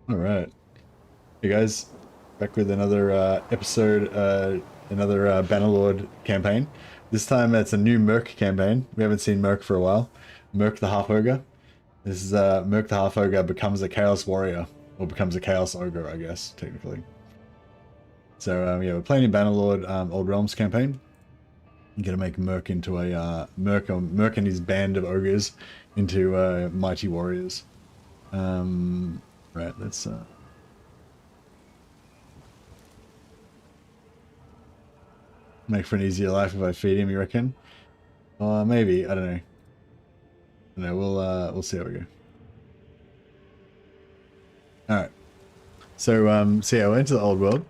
All right. Hey guys, back with another episode, another Bannerlord campaign. This time it's a new Merk campaign. We haven't seen Merk for a while. Merk the Half-Ogre. This is Merk the Half-Ogre becomes a Chaos Warrior, or becomes a Chaos Ogre, I guess, technically. So yeah, we're playing in Bannerlord Old Realms campaign. I'm gonna make Merk into a Merk and his band of ogres into mighty warriors. Right, let's make for an easier life if I feed him, you reckon? Maybe, I don't know. No, we'll see how we go. Alright. So yeah, I went to the old world.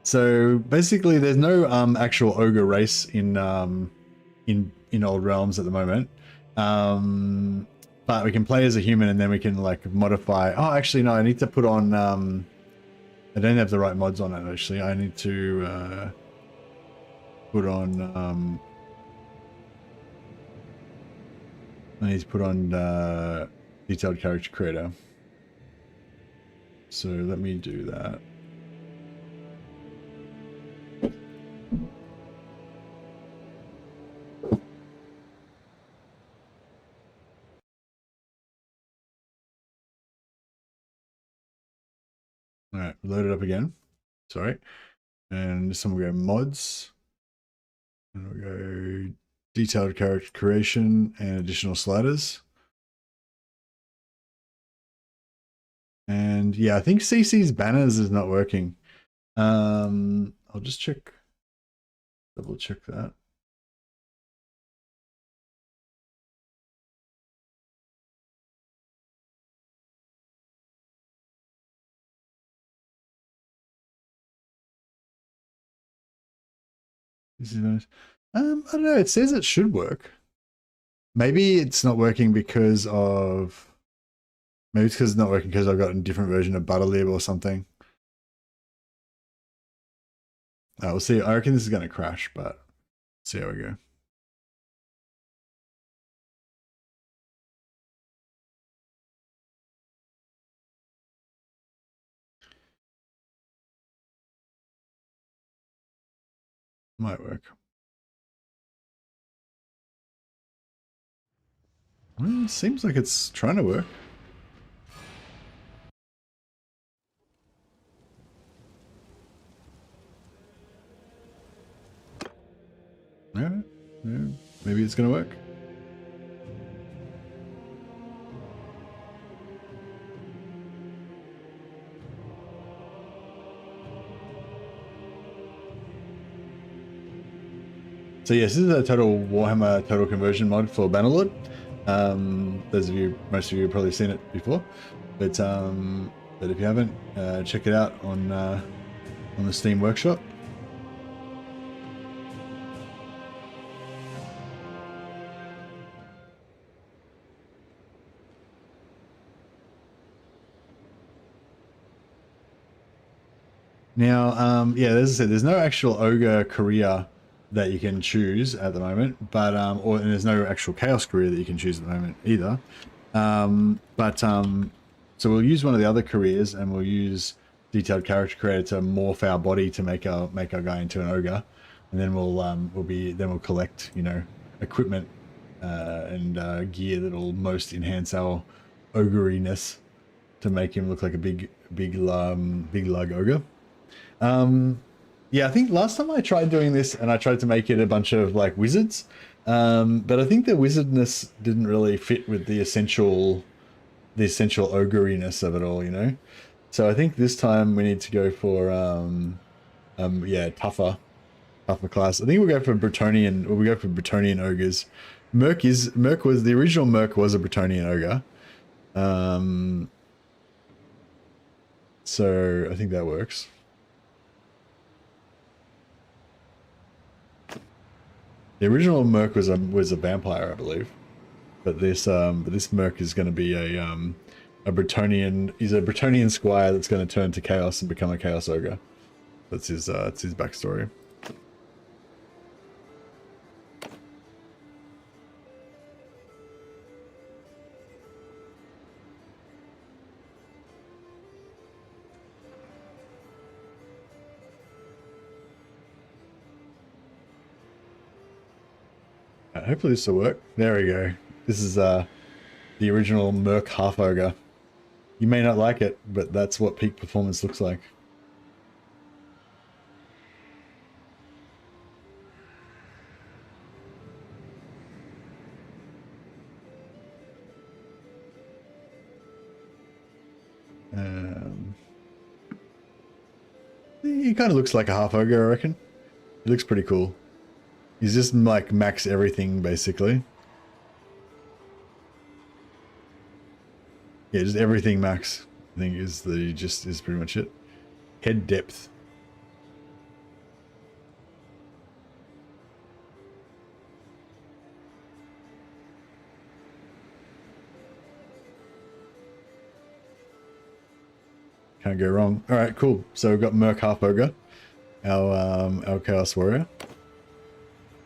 So basically there's no actual ogre race in old realms at the moment. But we can play as a human and then we can like modify. Oh, actually no, I need to put on I don't have the right mods on it actually. I need to put on detailed character creator. So let me do that. All right, load it up again. Sorry. And this time we'll go mods. And we'll go detailed character creation and additional sliders. And yeah, I think CC's banners is not working. I'll just double check that. This is nice. I don't know. It says it should work. Maybe it's not working because of. Maybe it's because it's not working because I've got a different version of Butterlib or something. We'll see. I reckon this is going to crash, but see how we go. Might work. Well, it seems like it's trying to work. Yeah, maybe it's going to work. So yes, this is a total Warhammer total conversion mod for Bannerlord. Those of you, most of you have probably seen it before, but if you haven't, check it out on the Steam Workshop. Now, yeah, as I said, there's no actual ogre career that you can choose at the moment, but and there's no actual chaos career that you can choose at the moment either. So we'll use one of the other careers, and we'll use detailed character creator to morph our body to make our guy into an ogre, and then we'll collect, you know, equipment and gear that'll most enhance our ogreiness to make him look like a big lug ogre. Yeah, I think last time I tried doing this and I tried to make it a bunch of like wizards, but I think the wizardness didn't really fit with the essential ogreiness of it all, you know. So I think this time we need to go for yeah, tougher class. I think we'll go for Bretonian. Or we go for Bretonian ogres. Merk was the original Merk was a Bretonian ogre. So I think that works. The original Merc was a vampire, I believe, but this Merc is going to be a Bretonian. He's a Bretonian squire that's going to turn to chaos and become a chaos ogre. That's his backstory. Hopefully this will work. There we go. This is the original Merk Half-Ogre. You may not like it, but that's what peak performance looks like. He kind of looks like a Half-Ogre, I reckon. He looks pretty cool. He's just like max everything, basically. Yeah, just everything max. I think is pretty much it. Head depth. Can't go wrong. All right, cool. So we've got Merk Half-Ogre, our Chaos Warrior.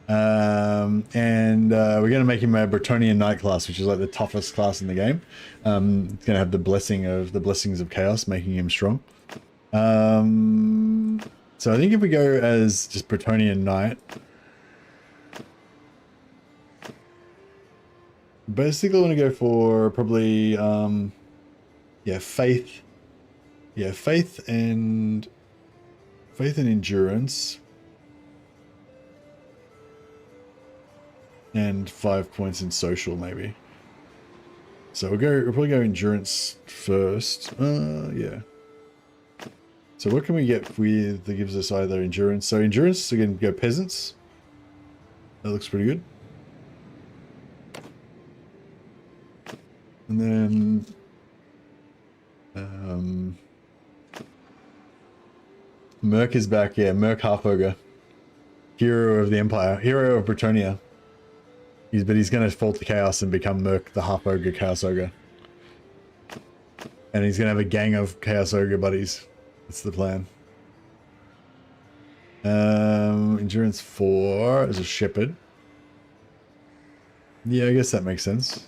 And we're going to make him a Bretonian Knight class, which is like the toughest class in the game. It's going to have the blessings of chaos, making him strong. So I think if we go as just Bretonian Knight, basically I want to go for probably yeah, faith and endurance. And 5 points in social, maybe. So we'll probably go endurance first. Yeah. So what can we get with that gives us either endurance? So endurance, we can go peasants. That looks pretty good. And then Merk is back. Yeah, Merk Half-Ogre, hero of the Empire, hero of Bretonia. But he's going to fall to chaos and become Merk, the Half-Ogre Chaos Ogre. And he's going to have a gang of Chaos Ogre buddies. That's the plan. Endurance 4 as a shepherd. Yeah, I guess that makes sense.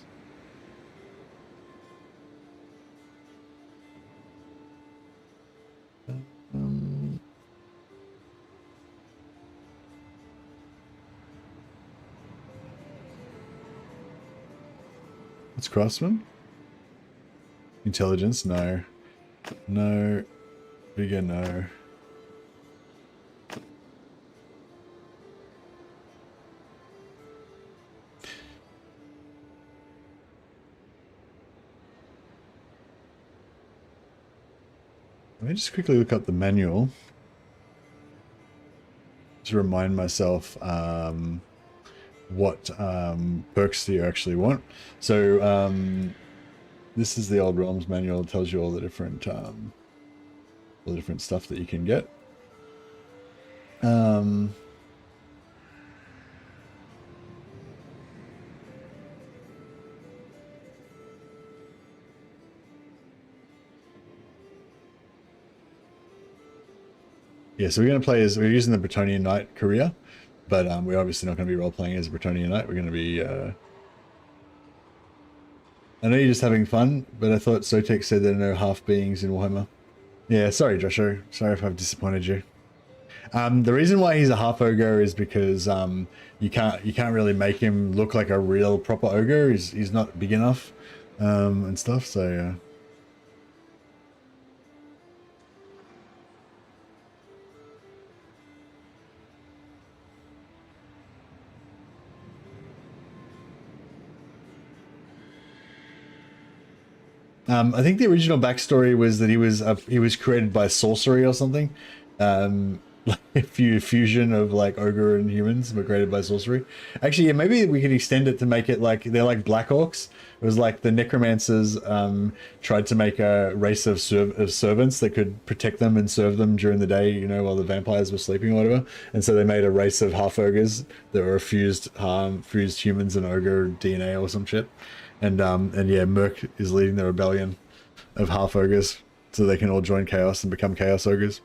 What's craftsman? Intelligence? No. No. Bigger? No. Let me just quickly look up the manual to remind myself what perks do you actually want. So this is the Old Realms manual. It tells you all the different stuff that you can get. Yeah, so we're using the Bretonian Knight career, but we're obviously not going to be role-playing as a Bretonian Knight. We're going to be... I know you're just having fun, but I thought Sotek said there are no half-beings in Warhammer. Yeah, sorry, Joshua. Sorry if I've disappointed you. The reason why he's a half-ogre is because you can't really make him look like a real proper ogre. He's not big enough and stuff, so... yeah. I think the original backstory was that he was created by sorcery or something. Like a fusion of like ogre and humans were created by sorcery. Actually, yeah, maybe we could extend it to make it like they're like Black Orcs. It was like the necromancers tried to make a race of servants that could protect them and serve them during the day, you know, while the vampires were sleeping or whatever. And so they made a race of half ogres that were fused humans and ogre DNA or some shit. And yeah, Merk is leading the rebellion of half ogres so they can all join chaos and become chaos ogres.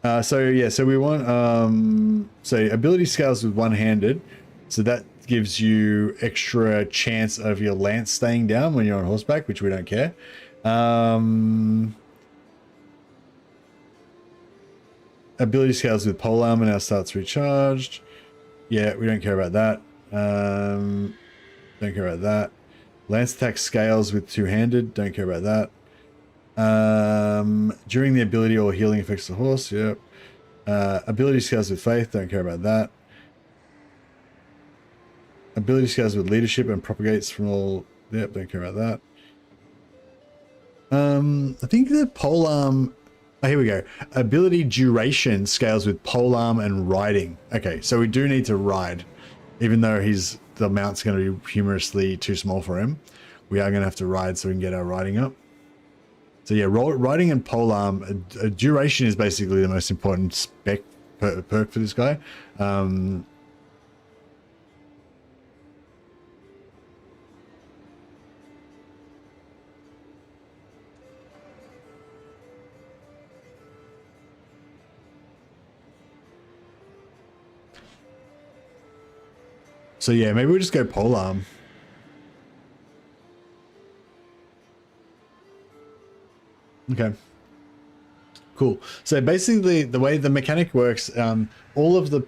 So yeah, so we want so ability scales with one-handed, so that gives you extra chance of your lance staying down when you're on horseback, which we don't care. Ability scales with polearm now starts recharged. Yeah, we don't care about that. Don't care about that. Lance attack scales with two-handed. Don't care about that. During the ability or healing affects the horse. Yep. Ability scales with faith. Don't care about that. Ability scales with leadership and propagates from all. Yep. Don't care about that. I think the polearm. Oh, here we go. Ability duration scales with polearm and riding. Okay, so we do need to ride, even though the mount's going to be humorously too small for him. We are going to have to ride so we can get our riding up. So yeah, riding and polearm. Duration is basically the most important spec perk for this guy. So yeah, maybe we'll just go polearm. Okay. Cool. So basically, the way the mechanic works, all of the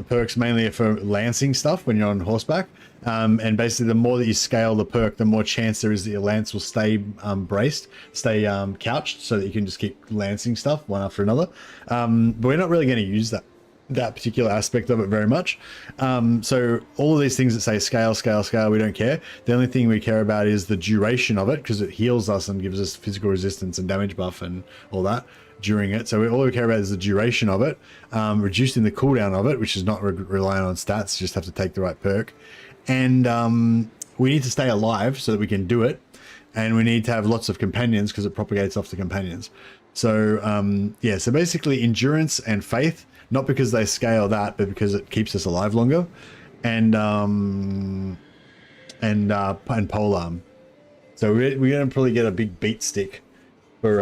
perks mainly are for lancing stuff when you're on horseback. And basically, the more that you scale the perk, the more chance there is that your lance will stay braced, stay couched, so that you can just keep lancing stuff one after another. But we're not really going to use that particular aspect of it very much. So all of these things that say scale, scale, scale, we don't care. The only thing we care about is the duration of it, because it heals us and gives us physical resistance and damage buff and all that during it. So all we care about is the duration of it, reducing the cooldown of it, which is not relying on stats, you just have to take the right perk. And we need to stay alive so that we can do it. And we need to have lots of companions because it propagates off the companions. So yeah, so basically endurance and faith, not because they scale that, but because it keeps us alive longer, and polearm. So we're gonna probably get a big beat stick for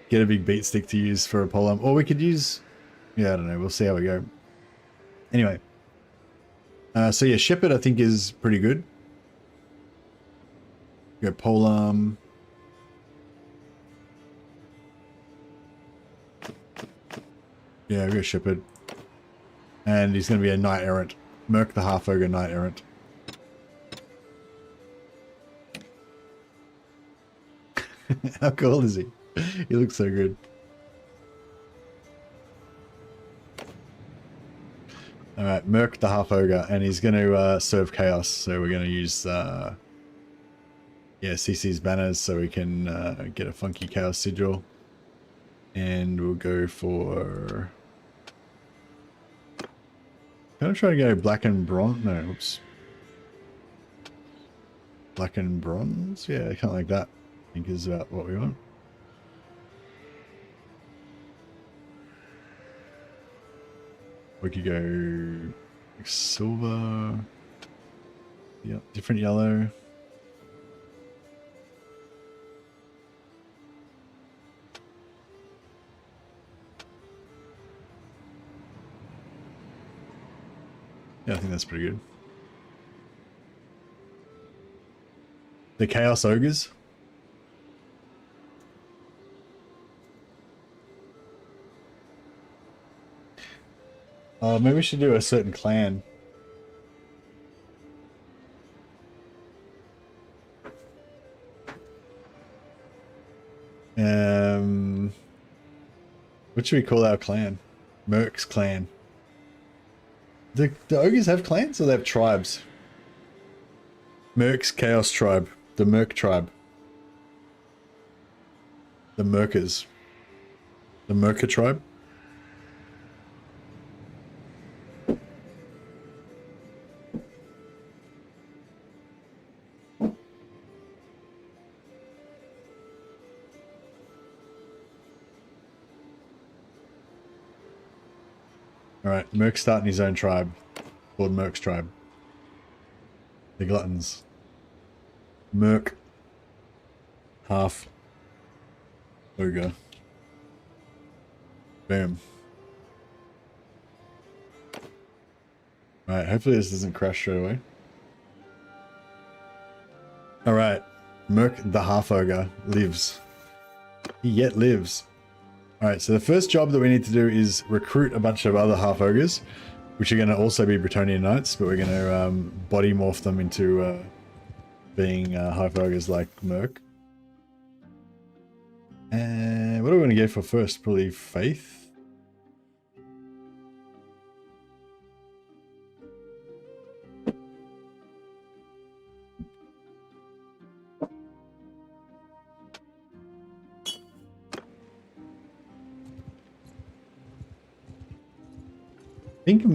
get a big beat stick to use for a polearm, or we could use, yeah, I don't know. We'll see how we go. Anyway, so yeah, shepherd I think is pretty good. Go polearm. Yeah, we go shepherd. And he's going to be a knight errant. Merk the Half-Ogre knight errant. How cool is he? He looks so good. Alright, Merk the Half-Ogre. And he's going to serve chaos. So we're going to use yeah, CC's banners so we can get a funky chaos sigil. And we'll go for... I'm trying to go black and bronze. No, oops. Black and bronze? Yeah, I can't like that. I think is about what we want. We could go silver. Yeah, different yellow. Yeah, I think that's pretty good. The Chaos Ogres. Maybe we should do a certain clan. What should we call our clan? Merk's clan. Do ogres have clans or they have tribes? Merk's Chaos Tribe. The Merk Tribe. The Merkers. The Merker Tribe. Alright, Merk's starting his own tribe. Called Merk's Tribe. The Gluttons. Merk. Half-Ogre. Boom. Alright, hopefully this doesn't crash straight away. Alright. Merk the Half-Ogre lives. He yet lives. All right, so the first job that we need to do is recruit a bunch of other half-ogres, which are going to also be Bretonnian knights, but we're going to body morph them into being half-ogres like Merk. And what are we going to go for first? Probably Faith.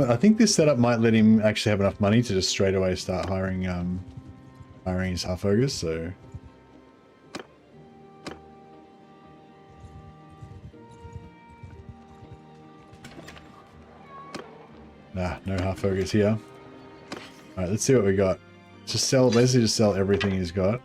I think this setup might let him actually have enough money to just straight away start hiring his half-ogres, so... Nah, no half-ogres here. Alright, let's see what we got. Just sell, basically just sell everything he's got.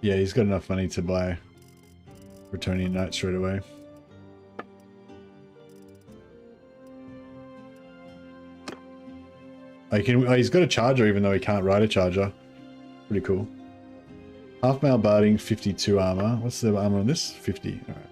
Yeah, he's got enough money to buy Bretonnian Knight straight away. He's got a charger even though he can't ride a charger. Pretty cool. Half mail barding, 52 armor. What's the armor on this? 50. Alright.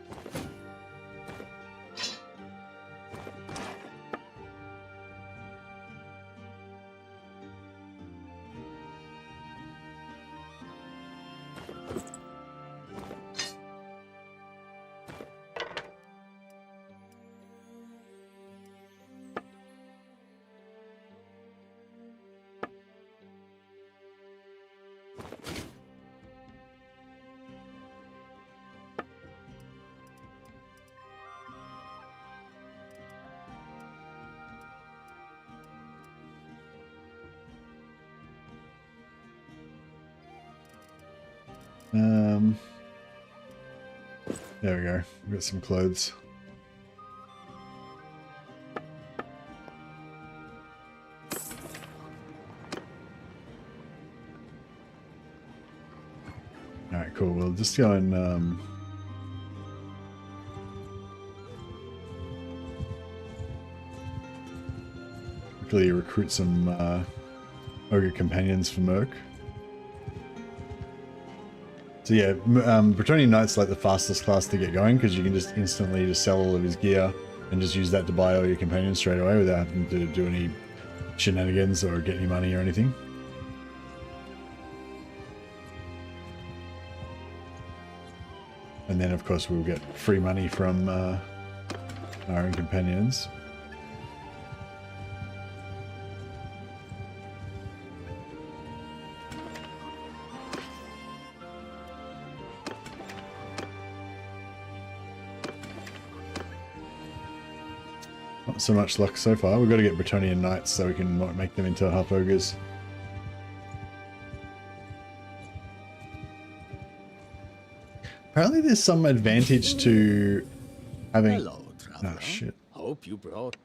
There we go. We've got some clothes. Alright, cool. We'll just go and quickly recruit some ogre companions for Merk. So yeah, Bretonnian Knight's like the fastest class to get going because you can just instantly just sell all of his gear and just use that to buy all your companions straight away without having to do any shenanigans or get any money or anything. And then of course we'll get free money from our own companions. Not so much luck so far. We've got to get Bretonnian Knights so we can make them into half-ogres. Apparently there's some advantage to having... Hello, traveler. Oh, shit. Hope you brought...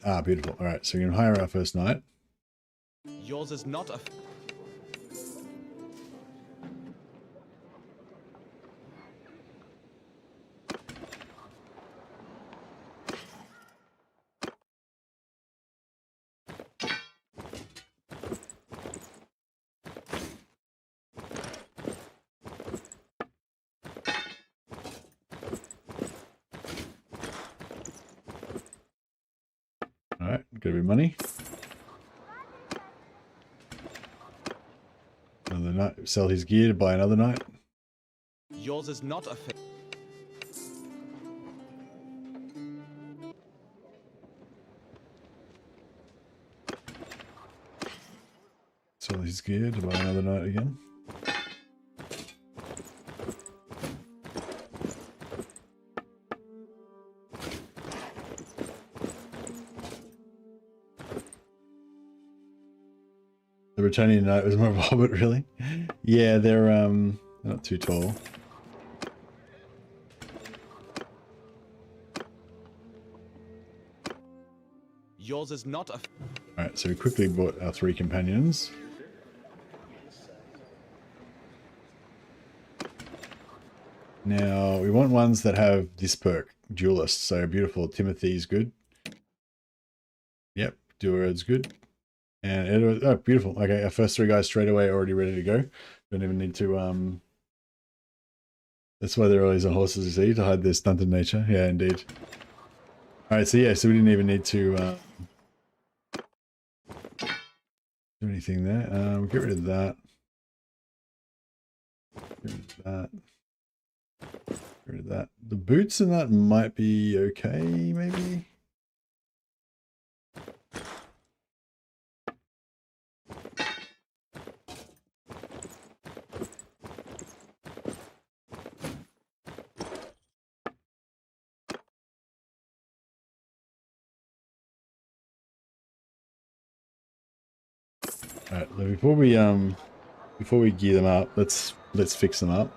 Ah, beautiful. Alright, so we can hire our first knight. Yours is not a... Alright, gotta be money. Another knight. Sell his gear to buy another knight. Yours is not a... Sell his gear to buy another knight again. The Bretonnian Knight was more of a hobbit, really? Yeah, they're not too tall. Yours is not a. All right, so we quickly bought our 3 companions. Now we want ones that have this perk, Duelist. So beautiful. Timothy's good. Yep, Duerad's good. And Edward, oh, beautiful. Okay, our first 3 guys straight away already ready to go. Don't even need to. That's why they're always on horses, you see, to hide their stunted nature. Yeah, indeed. All right, so yeah, so we didn't even need to do anything there. Get rid of that. Get rid of that. Get rid of that. The boots and that might be okay, maybe. All right, so before we gear them up, let's fix them up.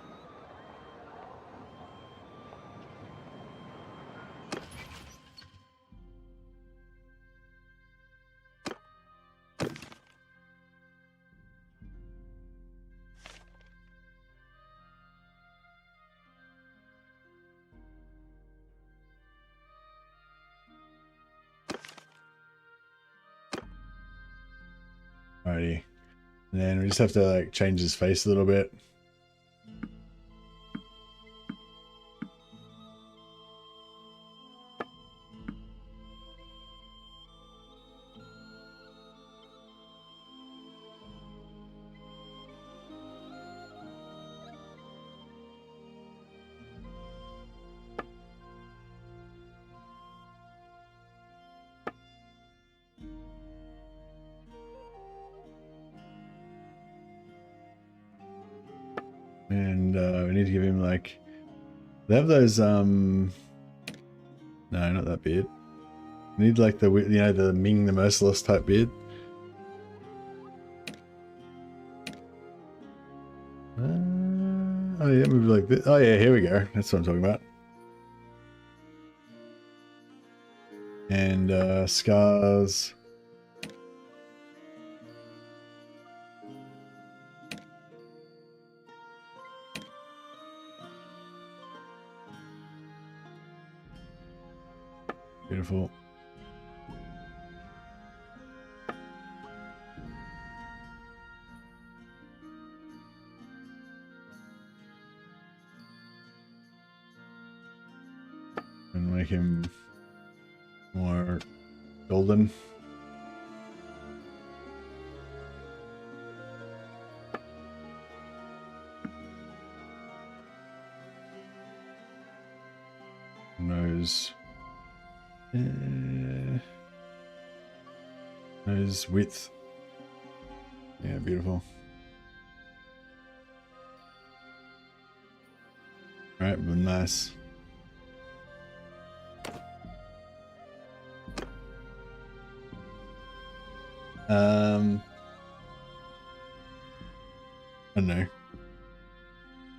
Alrighty. And then we just have to like change his face a little bit. And we need to give him like, they have those no, not that beard. We need like the, you know, the Ming the Merciless type beard. Oh yeah, maybe like this. Oh yeah, here we go. That's what I'm talking about. And scars. Beautiful. And make him more golden. Nose. Nose width. Yeah, beautiful. Alright, but nice. I don't know.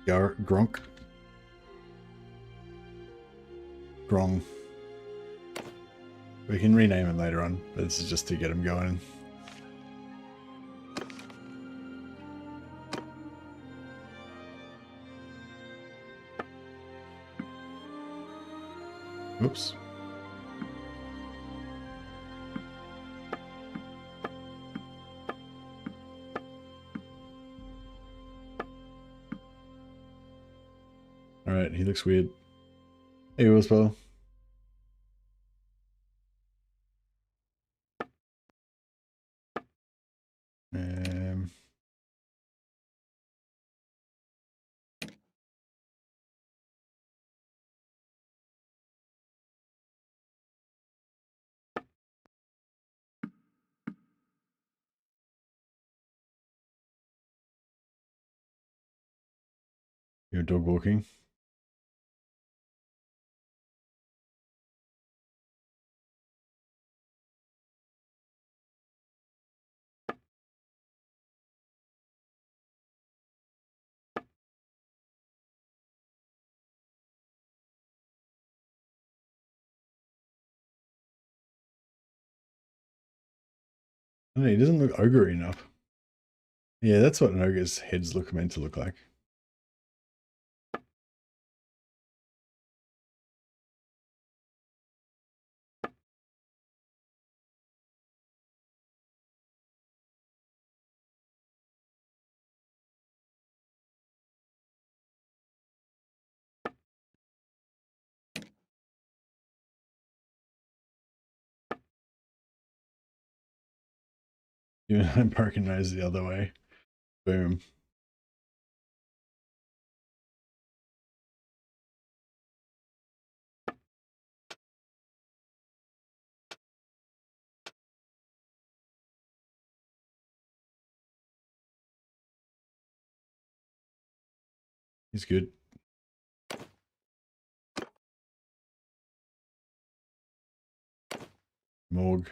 Gronk. Grong. We can rename him later on, but this is just to get him going. Oops. Alright, he looks weird. Hey, Willspo. You're dog walking. I don't know, he doesn't look ogre enough. Yeah, that's what an ogre's heads look meant to look like. Even I'm poking nose the other way. Boom. He's good. Morg.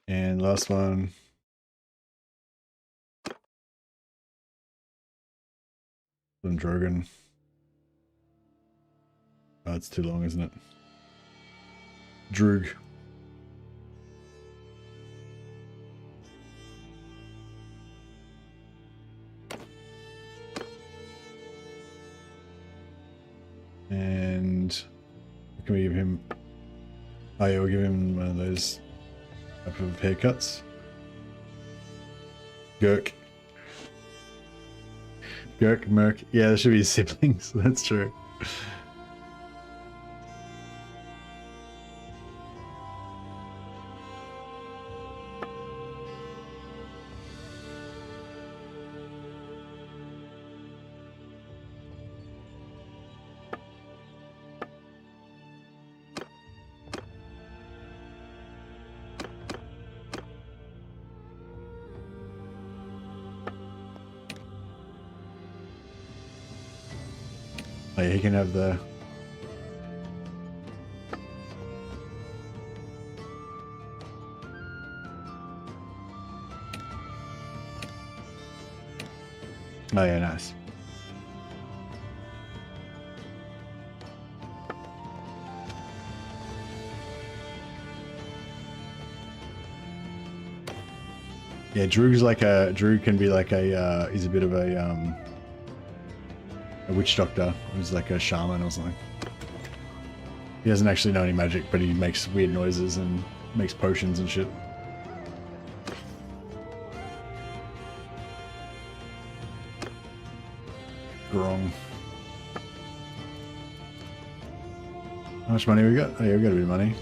And last one. Drogon. Oh, it's too long, isn't it? Droog. And what can we give him? Oh yeah, we'll give him one of those type of haircuts. Gurk. Gurk, Merk. Yeah, there should be siblings. That's true. Oh yeah, he can have the... Oh yeah, nice. Yeah, Drew's like a... Drew can be like a... he's a bit of a witch doctor. He's like a shaman or something. He doesn't actually know any magic, but he makes weird noises and makes potions and shit. Grong. How much money we got? Oh yeah, we got a bit of money.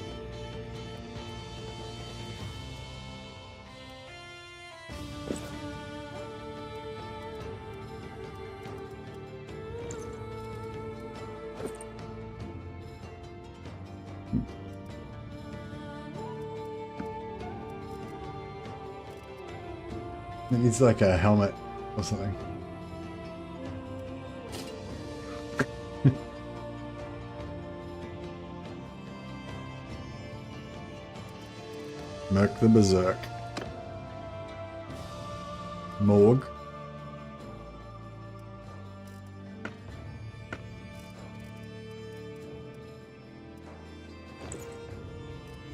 It needs like a helmet or something. Merk the Berserk. Morg.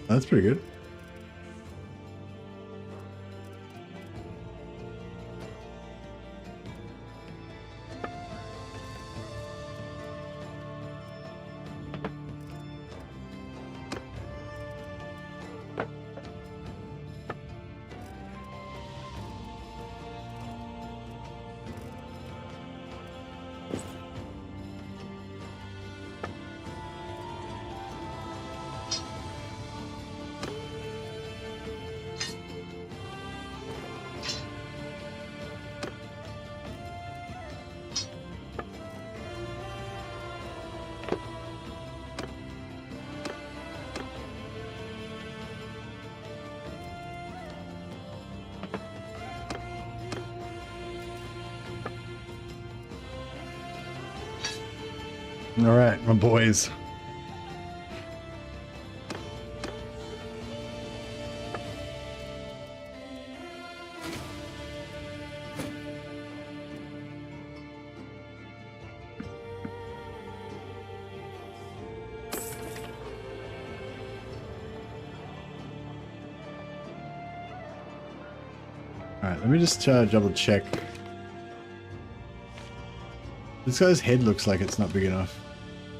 That's pretty good. All right, my boys. Alright, let me just double check. This guy's head looks like it's not big enough.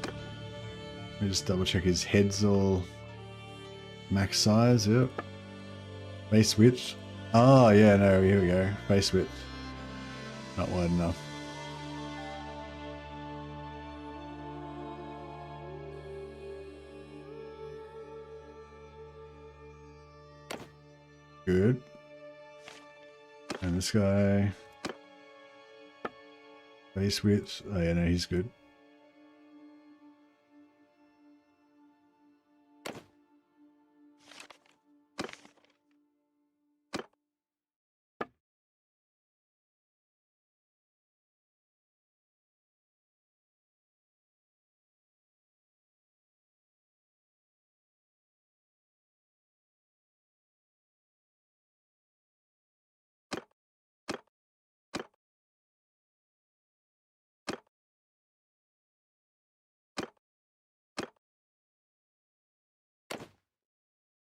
Let me just double check his head's all max size, yep. Base width. Oh yeah, no, here we go. Base width. Not wide enough. Good. And this guy. Base width. Oh yeah, no, he's good.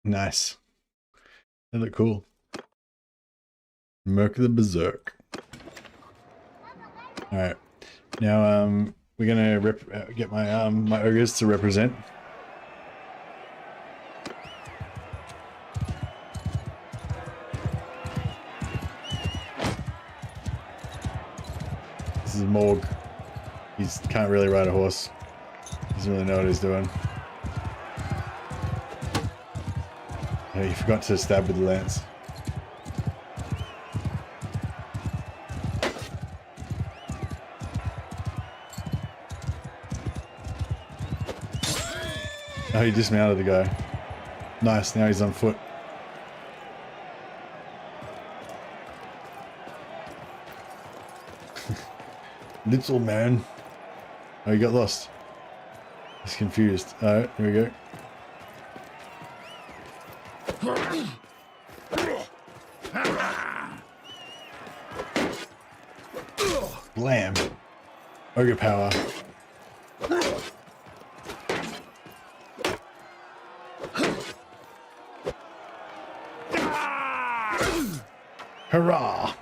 Nice. They look cool. Merk the Berserk. Alright. Now, we're gonna get my my ogres to represent. This is Morg. He can't really ride a horse. Doesn't really know what he's doing. Oh, he forgot to stab with the lance. Oh, he dismounted the guy. Nice, now he's on foot. Little man. Oh, he got lost. He's confused. Alright, here we go. Blam. Ogre power. Hurrah!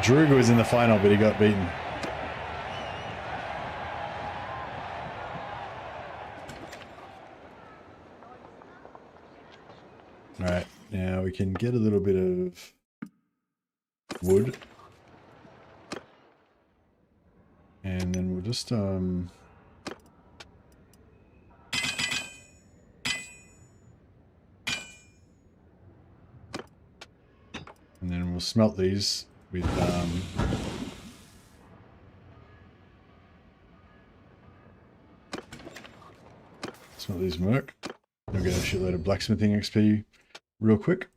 Druga was in the final, but he got beaten. Alright, now we can get a little bit of wood. And then we'll just, and then we'll smelt these with, smelt these Merk. We'll get a shitload of blacksmithing XP real quick.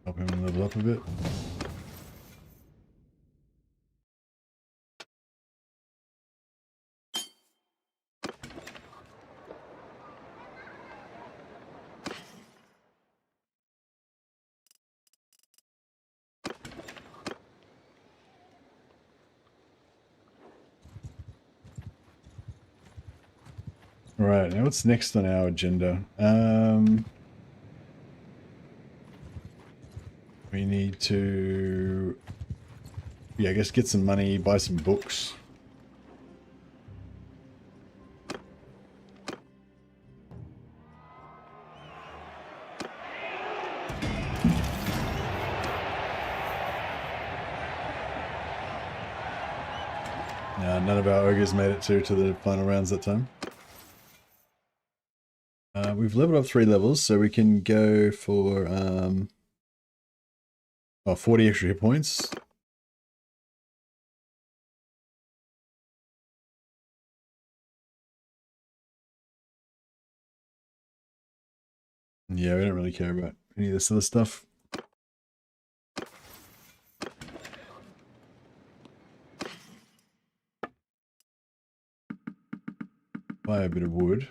Help him level up a bit. Right, now what's next on our agenda? We need to, yeah, I guess get some money, buy some books. None of our ogres made it to the final rounds that time. We've leveled up 3 levels, so we can go for 40 extra hit points. Yeah, we don't really care about any of this other stuff. Buy a bit of wood.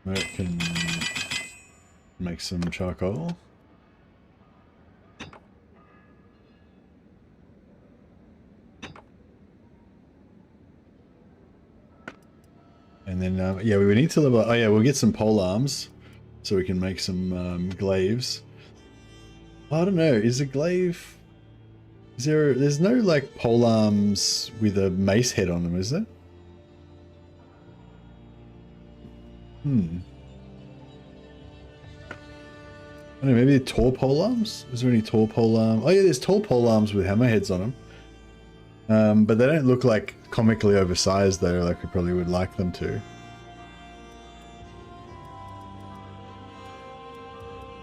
Merk can make some charcoal. And then, yeah, we need to level. Oh yeah, we'll get some pole arms, so we can make some glaives. I don't know. Is a glaive? Is there? There's no like pole arms with a mace head on them, is there? Hmm. I don't know. Maybe tall pole arms. Is there any tall pole arms? Oh yeah, there's tall pole arms with hammer heads on them. But they don't look like comically oversized though, like we probably would like them to.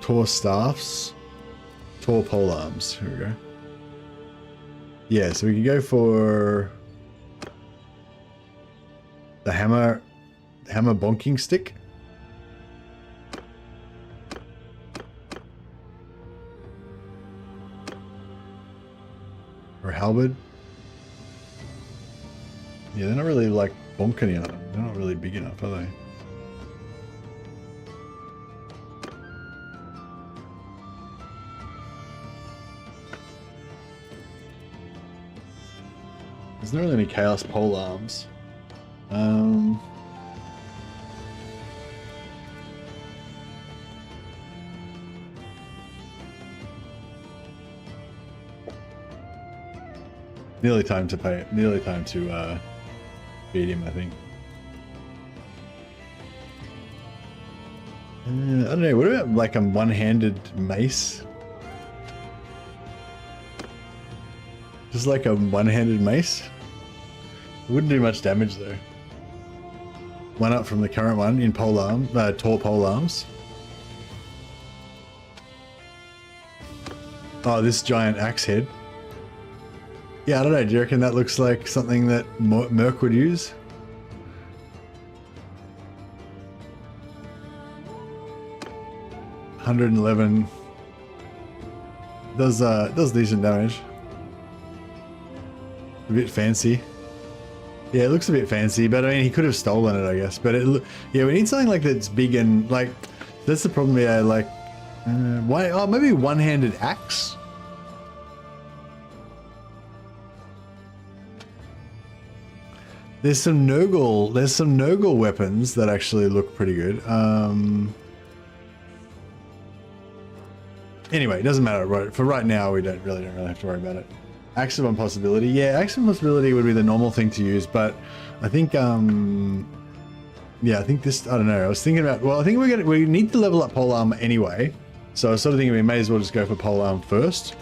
Tall staffs. Tall pole arms. Here we go. Yeah, so we can go for the hammer bonking stick. Or halberd. Yeah, they're not really like bonking on them. They're not really big enough, are they? There's not really any chaos pole arms. Nearly time to pay. Nearly time to beat him, I think. I don't know. What about like a one-handed mace? Just like a one-handed mace. It wouldn't do much damage though. One up from the current one in pole arm, tall pole arms. Oh, this giant axe head. Yeah, I don't know. Do you reckon that looks like something that Merk would use? $111. Does decent damage. A bit fancy. Yeah, it looks a bit fancy, but I mean, he could have stolen it, I guess. But yeah, we need something like that's big and like. That's the problem. Yeah, like why? Oh, maybe one-handed axe. There's some Nurgle weapons that actually look pretty good. Anyway, it doesn't matter. Right, for right now, we don't really have to worry about it. Axe of Impossibility. Yeah, Axe of Impossibility would be the normal thing to use, but I think yeah, I think this. I don't know. I was thinking about. Well, I think we need to level up polearm anyway. So I was sort of thinking we may as well just go for polearm first,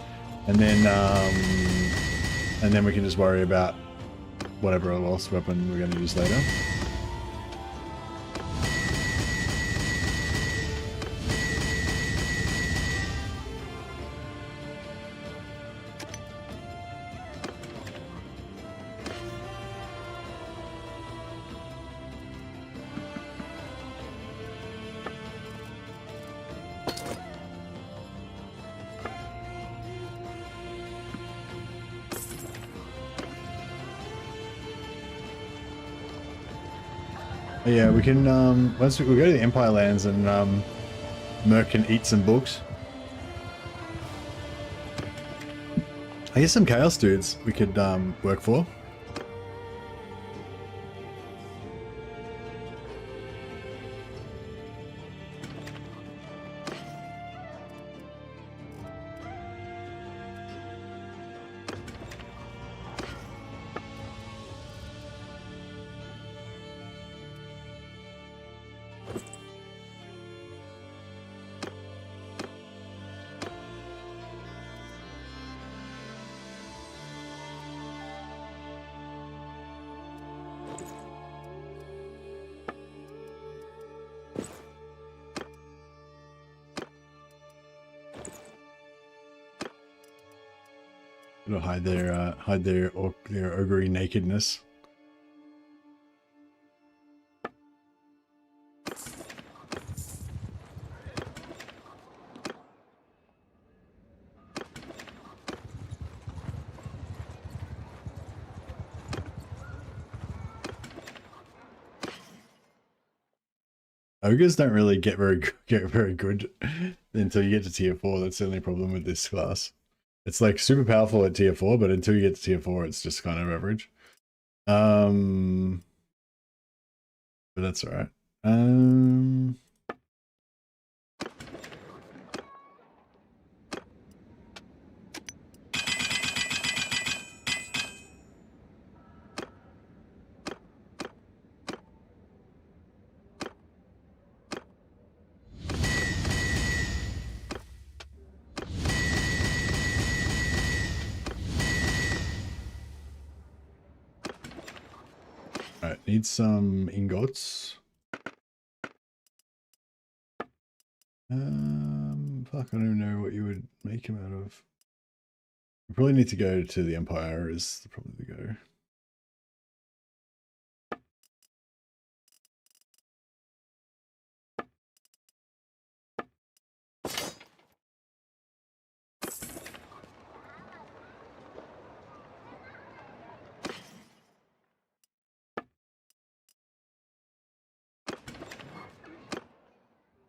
and then we can just worry about whatever else weapon we're going to use later. Yeah, we can, once we go to the Empire lands and, Merk can eat some books. I guess some Chaos dudes we could, work for. It'll hide their ogre nakedness. Ogres don't really get very good until you get to tier 4. That's the only problem with this class. It's like super powerful at tier 4, but until you get to tier 4, it's just kind of average. But that's all right. Alright, need some ingots. Fuck, I don't even know what you would make them out of. We probably need to go to the Empire is probably the go.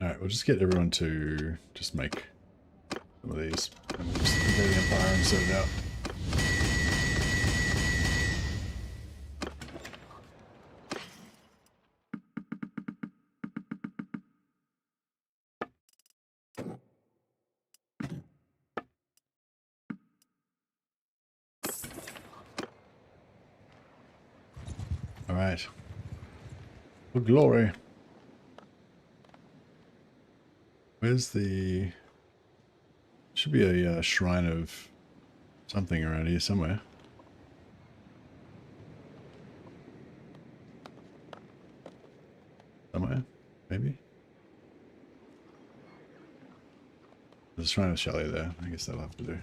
Alright, we'll just get everyone to just make some of these. And we'll just go to the Empire and set it out. Alright. For glory. Where's the... Should be a shrine of something around here somewhere. Somewhere, maybe? There's a shrine of Shelley there. I guess that'll have to do.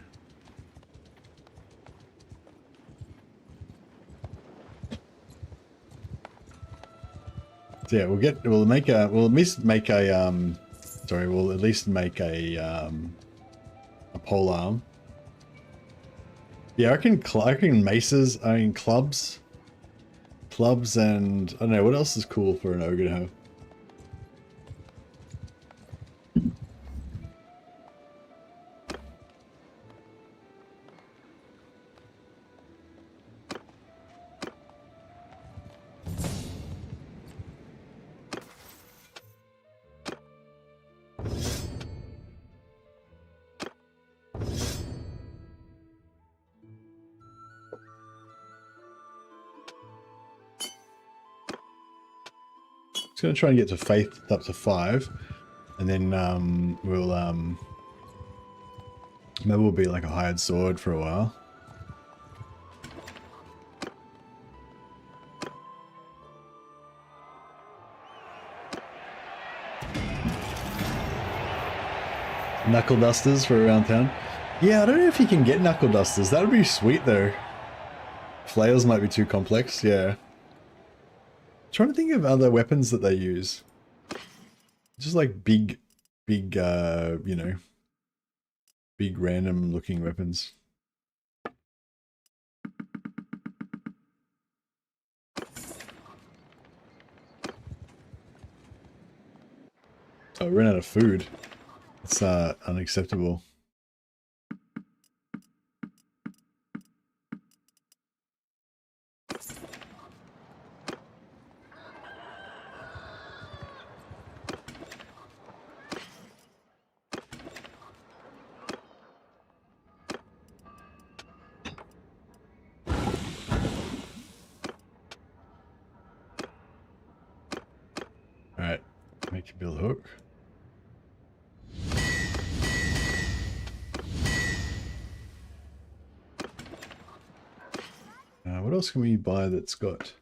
So yeah, we'll at least make a we'll at least make a pole arm. Yeah, I reckon maces, clubs, and I don't know what else is cool for an ogre to have. Just gonna try and get to faith up to 5, and then maybe we'll be like a hired sword for a while. Knuckle dusters for around town. Yeah, I don't know if you can get knuckle dusters. That would be sweet though. Flails might be too complex. Yeah. Trying to think of other weapons that they use. Just like big, you know, big random looking weapons. Oh, we ran out of food. It's unacceptable. Alright, make a build hook. What else can we buy that's got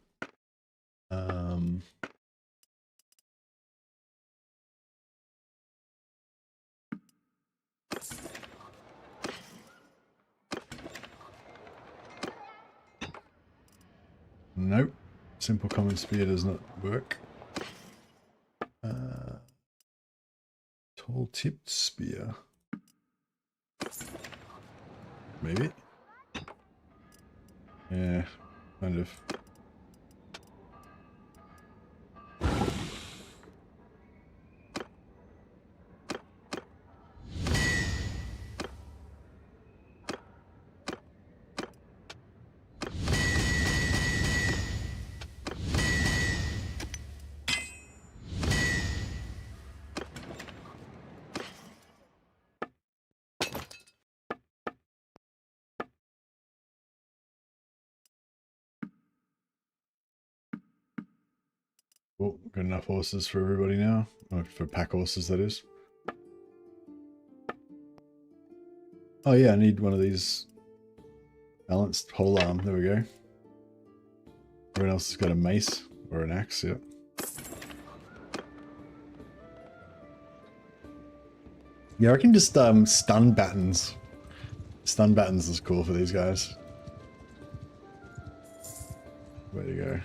nope. Simple common spear does not work. Tall tipped spear. Maybe. Yeah, kind of. Cool, got enough horses for everybody now. Or for pack horses, that is. Oh yeah, I need one of these balanced pole arm. There we go. Everyone else has got a mace or an axe, yep. Yeah, I reckon just stun battens. Stun battens is cool for these guys. Way to go.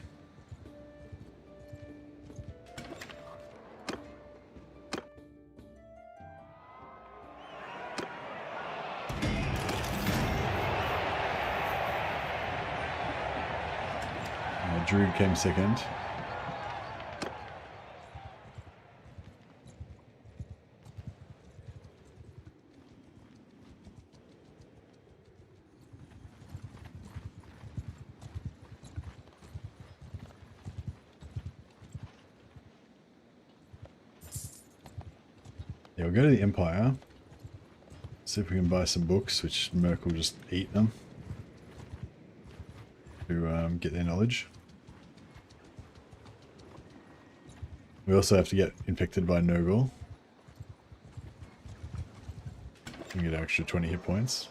Druid came second. Yeah, we'll go to the Empire. See if we can buy some books, which Merk will just eat them to get their knowledge. We also have to get infected by Nurgle. We get an extra 20 hit points.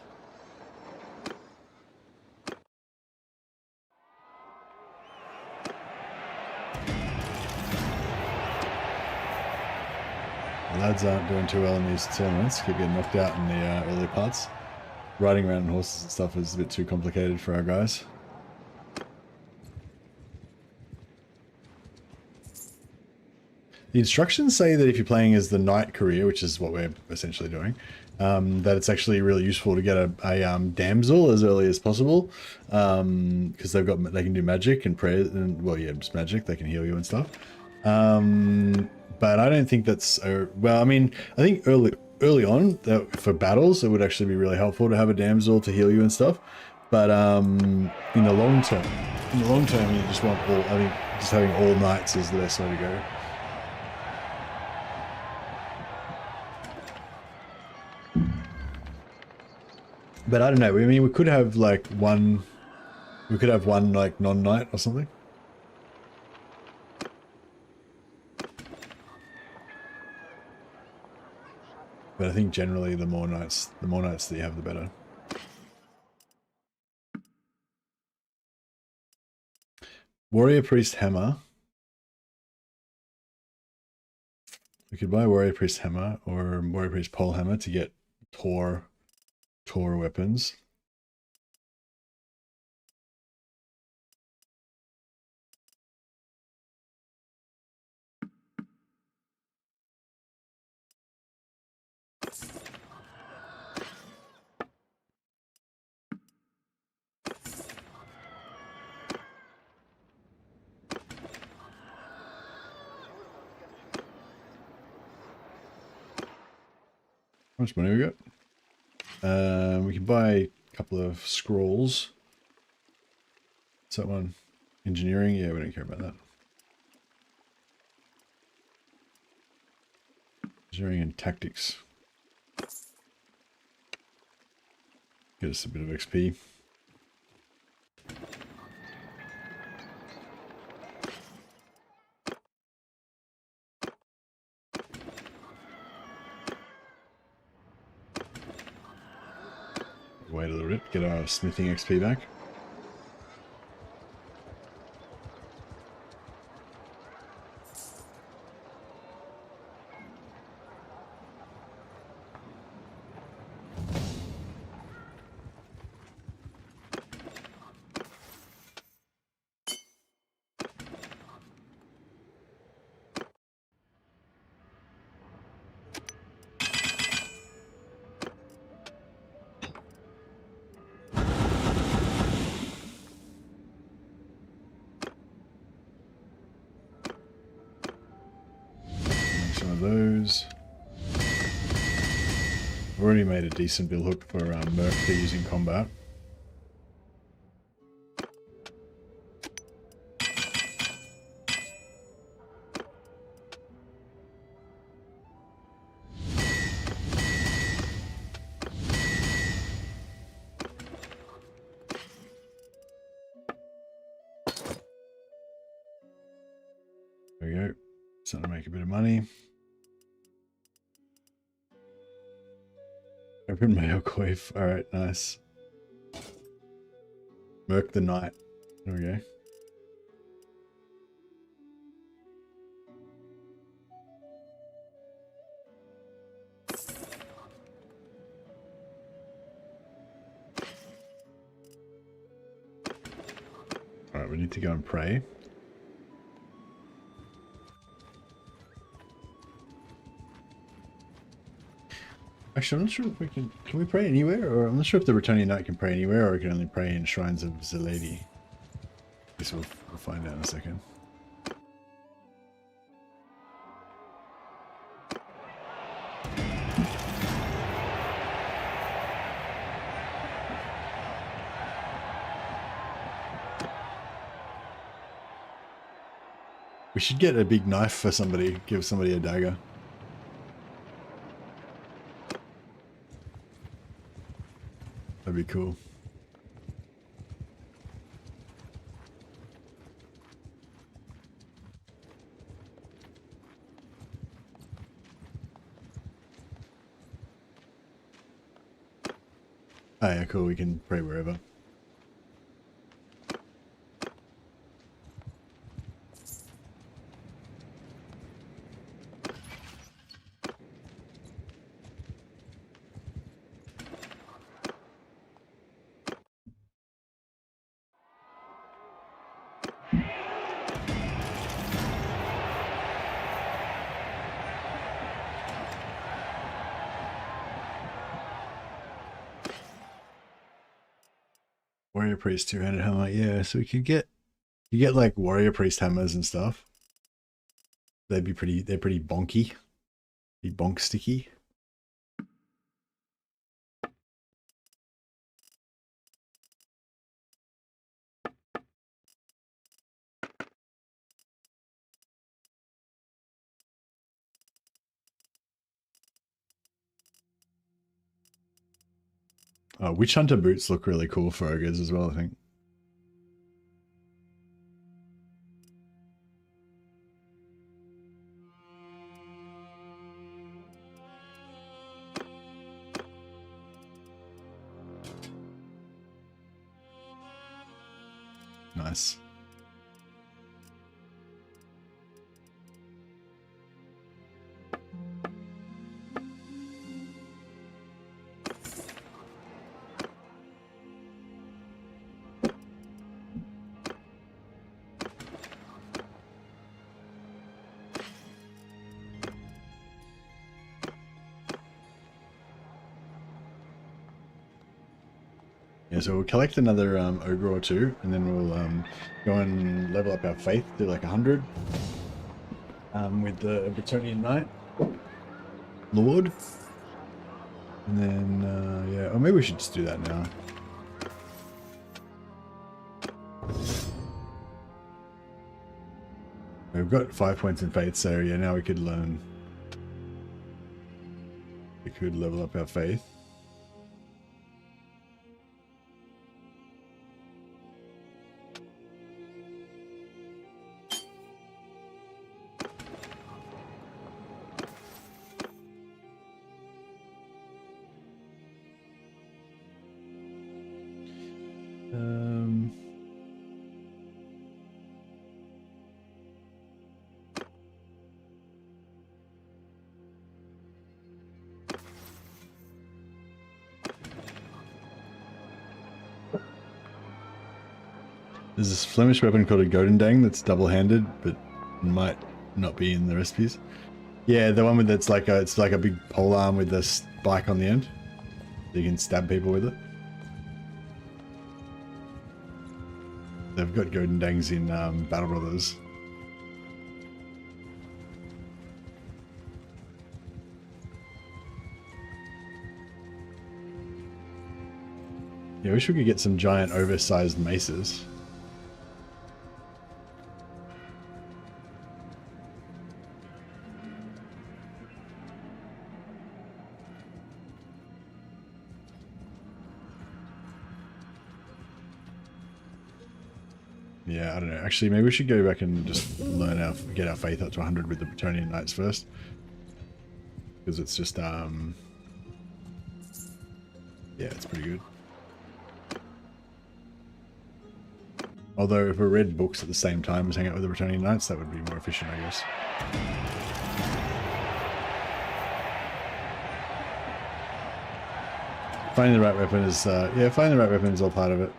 The lads aren't doing too well in these tournaments, keep getting knocked out in the early parts. Riding around on horses and stuff is a bit too complicated for our guys. The instructions say that if you're playing as the knight career, which is what we're essentially doing, that it's actually really useful to get a damsel as early as possible, because they can do magic and prayer, and well, yeah, just magic. They can heal you and stuff. But I don't think that's well. I mean, I think early on for battles, it would actually be really helpful to have a damsel to heal you and stuff. But in the long term, you just want all. I think just having all knights is the best way to go. But I don't know. I mean, we could have like one. We could have one like non-knight or something. But I think generally the more knights that you have, the better. Warrior Priest Hammer. We could buy Warrior Priest Hammer or Warrior Priest Pole Hammer to get Tor weapons. How much money we got? We can buy a couple of scrolls. What's that one? Engineering? Yeah, we don't care about that. Engineering and tactics. Get us a bit of XP. Wait a little bit, get our smithing XP back. Those. I've already made a decent bill hook for Merk for using combat. There we Starting to make a bit of money. Open mail coif. Alright, nice. Merk the Knight. There we go. Alright, we need to go and pray. Actually, I'm not sure if we can we pray anywhere? Or I'm not sure if the returning knight can pray anywhere, or we can only pray in shrines of the lady. Guess we'll find out in a second. We should get a big knife for somebody, give somebody a dagger. That'd be cool. Oh yeah, cool, we can pray wherever. Warrior Priest two-handed hammer, yeah, so we could get you get like Warrior Priest hammers and stuff. They're pretty bonky. Be bonk sticky. Witch Hunter boots look really cool for ogres as well, I think. Nice. Yeah, so we'll collect another ogre or two, and then we'll go and level up our faith to like 100 with the Bretonian Knight Lord. And then, yeah, or maybe we should just do that now. We've got 5 points in faith, so yeah, now we could learn. We could level up our faith. There's this Flemish weapon called a Godendang that's double-handed, but might not be in the recipes. Yeah, the one with it's like a big pole arm with a spike on the end. So you can stab people with it. They've got Godendangs in Battle Brothers. Yeah, I wish we could get some giant oversized maces. Yeah, I don't know. Actually, maybe we should go back and just get our faith up to 100 with the Bretonian Knights first. Because it's just, yeah, it's pretty good. Although if we read books at the same time as hang out with the Bretonian Knights, that would be more efficient, I guess. Finding the right weapon is, yeah, finding the right weapon is all part of it.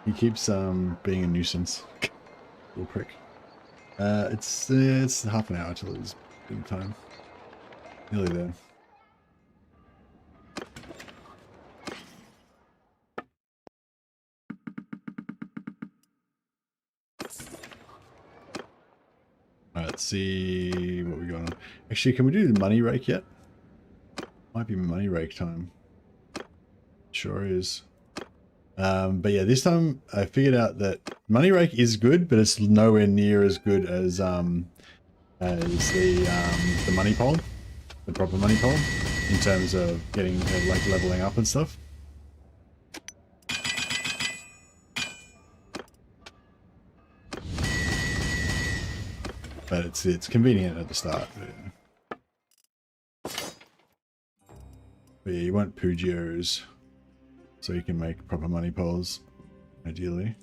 He keeps being a nuisance. Little prick. It's half an hour till it's big time. Nearly there. Alright, let's see what we got on. Actually, can we do the money rake yet? Might be money rake time. Sure is. But yeah, this time I figured out that money rake is good, but it's nowhere near as good as the money pole, the proper money pole, in terms of getting like leveling up and stuff. But it's convenient at the start. But yeah, you want Pugios so you can make proper money poles, ideally.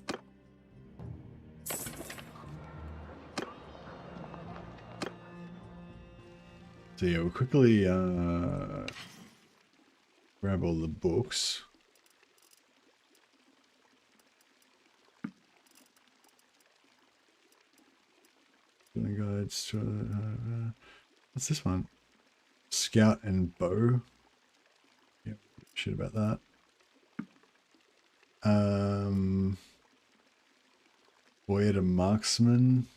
So yeah, we'll quickly grab all the books. Guides to what's this one? Scout and bow. Yeah, shit about that. Voyage to marksman.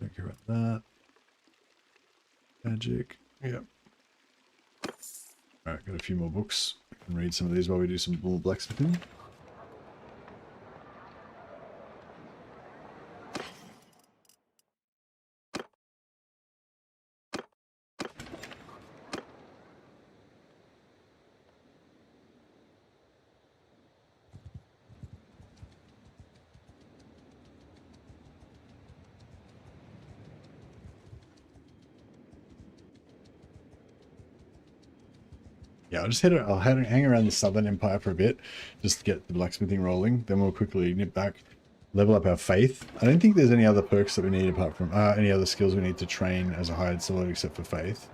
Don't care about that. Magic. Yep. Alright, got a few more books. I can read some of these while we do some more blacksmithing. Yeah, I'll hang around the Southern Empire for a bit, just to get the blacksmithing rolling. Then we'll quickly nip back, level up our faith. I don't think there's any other perks that we need apart from any other skills we need to train as a hired sword except for faith.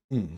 Hmm.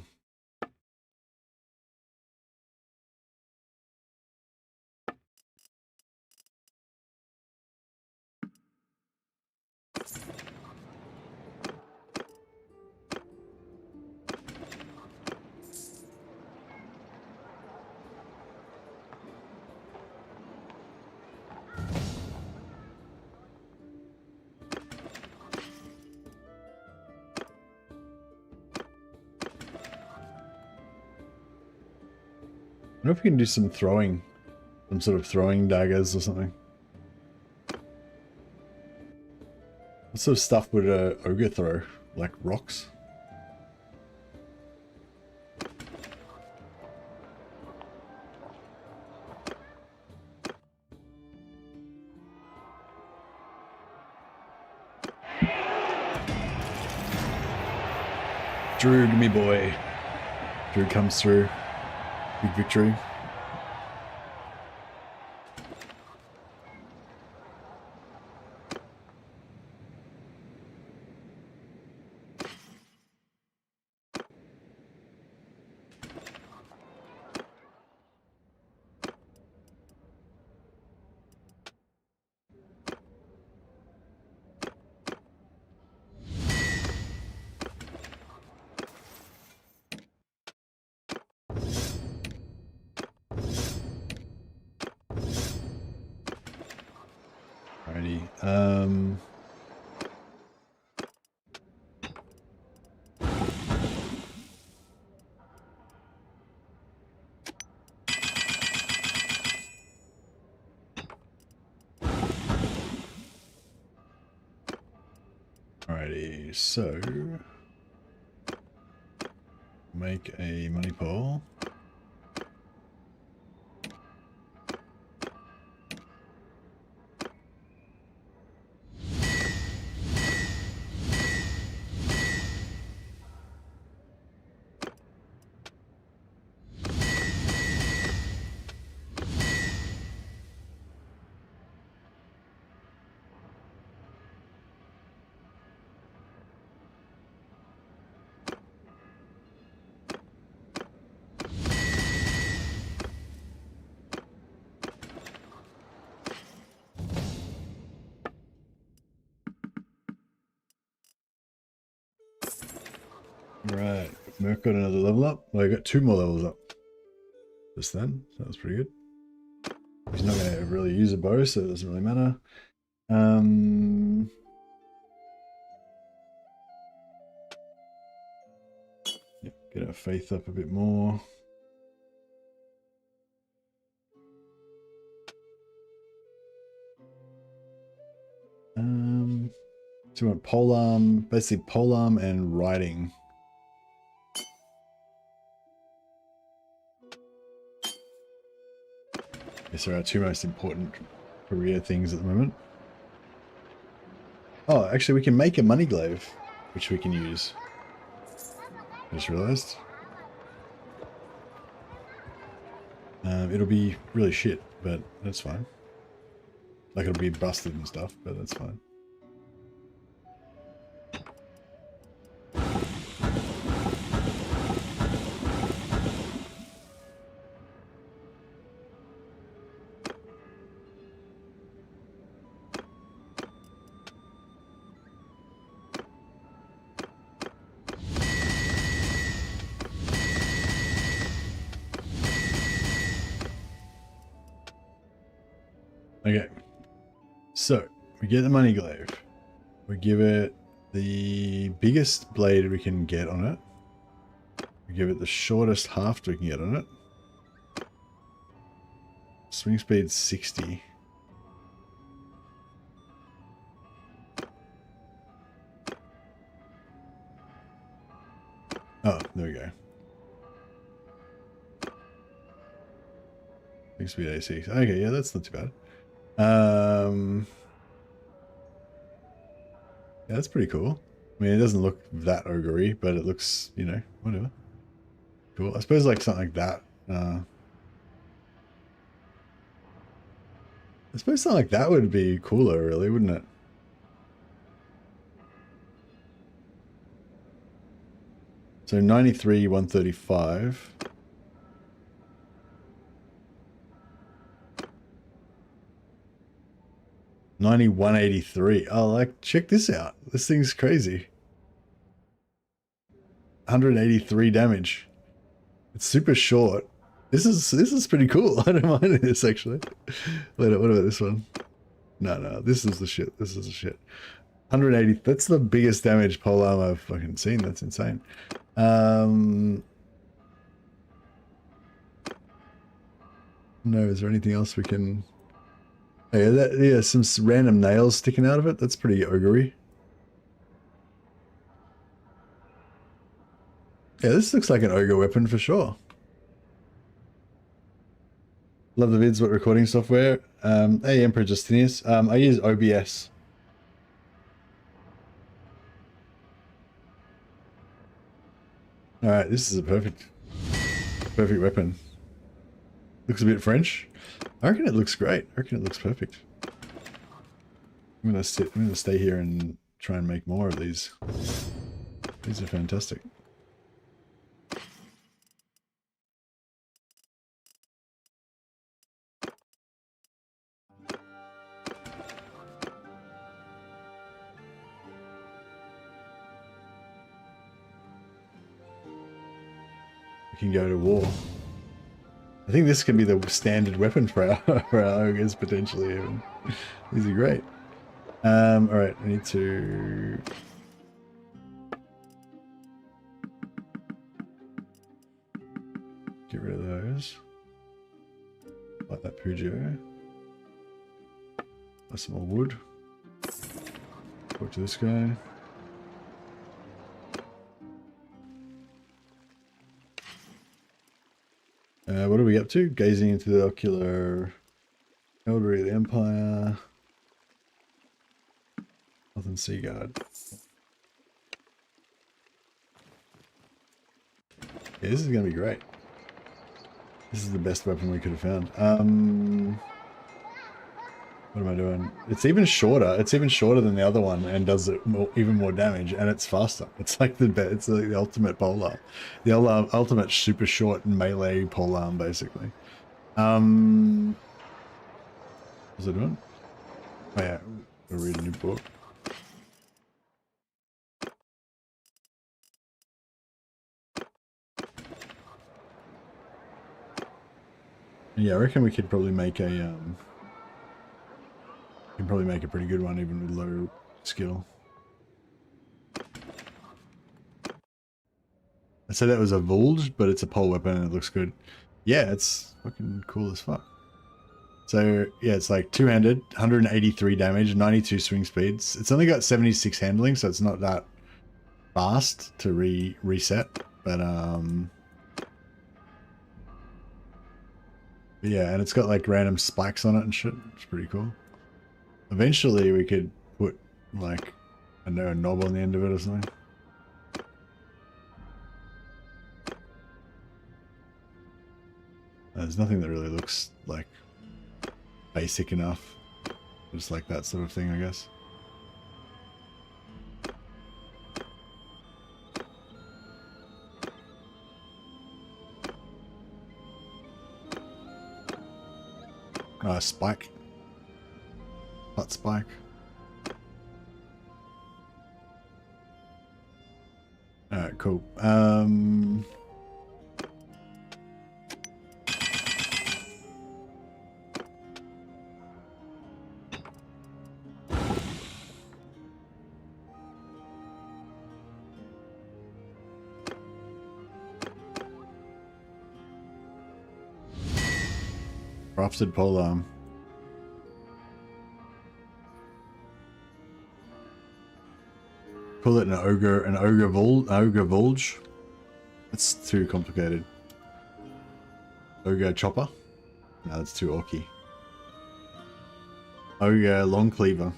I wonder if we can do some throwing, some sort of throwing daggers or something. What sort of stuff would a ogre throw? Like rocks? Drew, me boy. Drew comes through. Big victory. Alrighty. Okay, so make a money pole. Right, Merk got another level up. Well, I got 2 more levels up just then, so that was pretty good. He's not going to really use a bow, so it doesn't really matter. Yeah, get our faith up a bit more. So we want polearm, basically polearm and riding. These are our 2 most important career things at the moment. Oh, actually we can make a money glaive, which we can use. I just realized. It'll be really shit, but that's fine. Like it'll be busted and stuff, but that's fine. Okay, so we get the money glaive. We give it the biggest blade we can get on it. We give it the shortest haft we can get on it. Swing speed 60. Oh, there we go. Swing speed 86. Okay, yeah, that's not too bad. Yeah, that's pretty cool. I mean, it doesn't look that ogre-y, but it looks, you know, whatever. Cool. I suppose like something like that. I suppose something like that would be cooler, really, wouldn't it? So 93, 135. $91.83. Oh, like, check this out. This thing's crazy. 183 damage. It's super short. This is pretty cool. I don't mind this actually. Wait, what about this one? No, this is the shit. This is the shit. 180. That's the biggest damage polearm I've fucking seen. That's insane. No, is there anything else we can? Yeah, some random nails sticking out of it. That's pretty ogre-y. Yeah, this looks like an ogre weapon for sure. Love the vids. What recording software? Hey, Emperor Justinius. I use OBS. All right, this is a perfect weapon. Looks a bit French. I reckon it looks great. I reckon it looks perfect. I'm gonna stay here and try and make more of these. These are fantastic. We can go to war. I think this can be the standard weapon for our ogres potentially even. These are great. All right, I need to get rid of those. Like that Pujo. Buy some more wood. Talk to this guy. What are we up to? Gazing into the ocular elderly of the Empire. Northern Sea Guard. Yeah, this is gonna be great. This is the best weapon we could have found. What am I doing? It's even shorter. It's even shorter than the other one and does even more damage, and it's faster. It's like it's like the ultimate polearm. The ultimate super short melee polearm, basically. What's it doing? Oh yeah, we'll read a new book. Yeah, I reckon we could probably make a pretty good one even with low skill. I said that was a Vulge, but it's a pole weapon and it looks good. Yeah, it's fucking cool as fuck. So yeah, it's like two-handed, 183 damage, 92 swing speeds. It's only got 76 handling, so it's not that fast to reset. But yeah, and it's got like random spikes on it and shit. It's pretty cool. Eventually, we could put like I don't know, a knob on the end of it or something. There's nothing that really looks like basic enough. Just like that sort of thing, I guess. Spike. Butt spike. Alright, cool. Crafted polearm. Call it an ogre vulge. That's too complicated. Ogre chopper. No, that's too orky. Ogre long cleaver.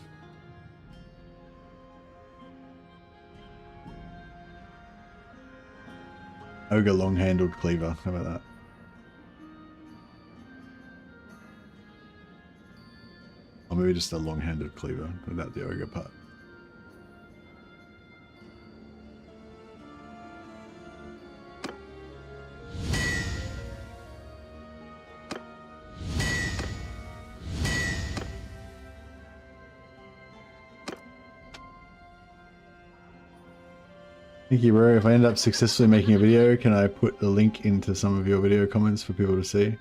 Ogre long handled cleaver. How about that? Or maybe just a long handled cleaver without the ogre part. Thank you, bro. If I end up successfully making a video, can I put the link into some of your video comments for people to see?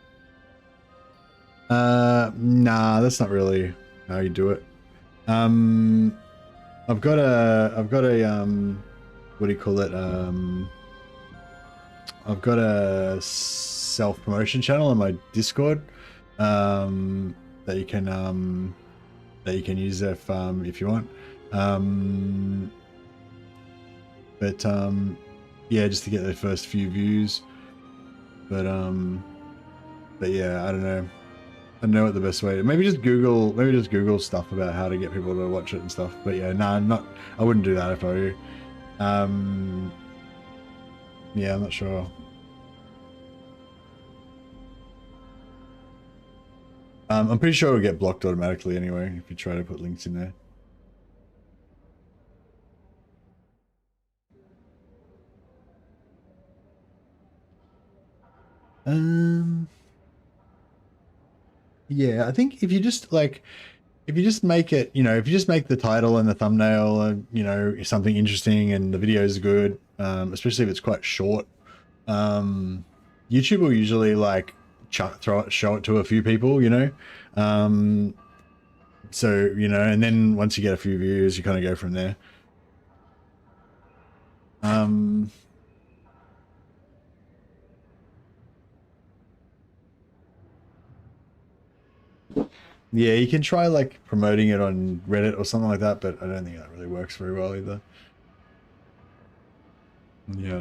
Nah, that's not really how you do it. I've got a what do you call it? I've got a self-promotion channel on my Discord, that you can use if you want. Yeah, just to get the first few views. But yeah, I don't know. I don't know what the best way. Maybe just Google stuff about how to get people to watch it and stuff. But yeah, nah, I wouldn't do that if I were you. Yeah, I'm not sure. I'm pretty sure it'll get blocked automatically anyway if you try to put links in there. Yeah, I think if you just make it, if you just make the title and the thumbnail, something interesting and the video is good, especially if it's quite short, YouTube will usually like show it to a few people, so, and then once you get a few views, you kind of go from there. Yeah, you can try like promoting it on Reddit or something like that, but I don't think that really works very well either. Yeah, I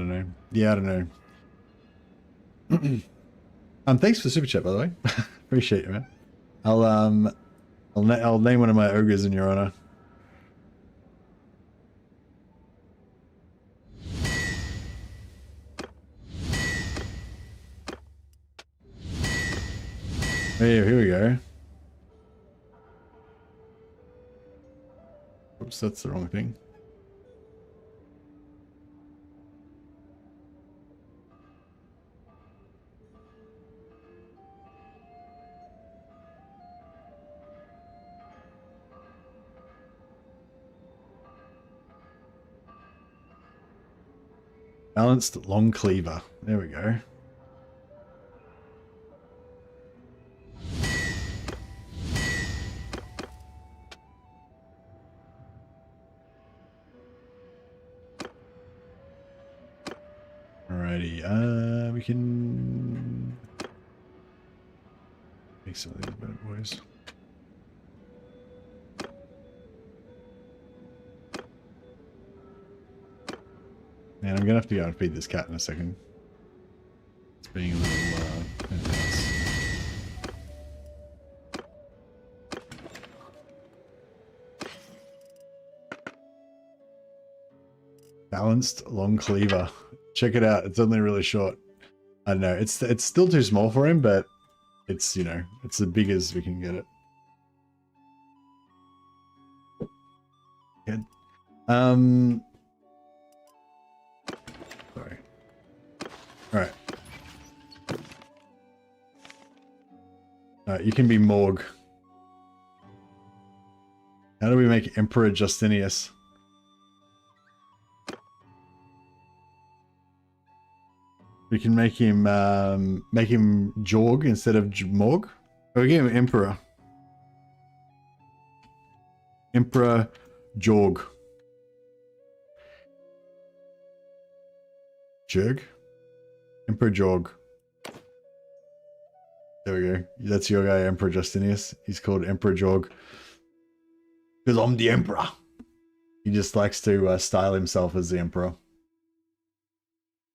don't know. Thanks for the super chat, by the way. Appreciate it, man. I'll name one of my ogres in your honor. Here we go. Oops, that's the wrong thing. Balanced long cleaver. There we go. Alrighty, we can make some of these bad boys. Man, I'm gonna have to go and feed this cat in a second. It's being a little balanced long cleaver. Check it out. It's only really short. I don't know. It's still too small for him, but it's, you know, it's as big as we can get it. Good. Sorry. Alright. Alright, you can be Morg. How do we make Emperor Justinius? We can make him Jorg instead of Morg. Or we give him Emperor. Emperor Jorg. Jurg? Emperor Jorg. There we go. That's your guy, Emperor Justinius. He's called Emperor Jorg. Because I'm the Emperor. He just likes to style himself as the Emperor.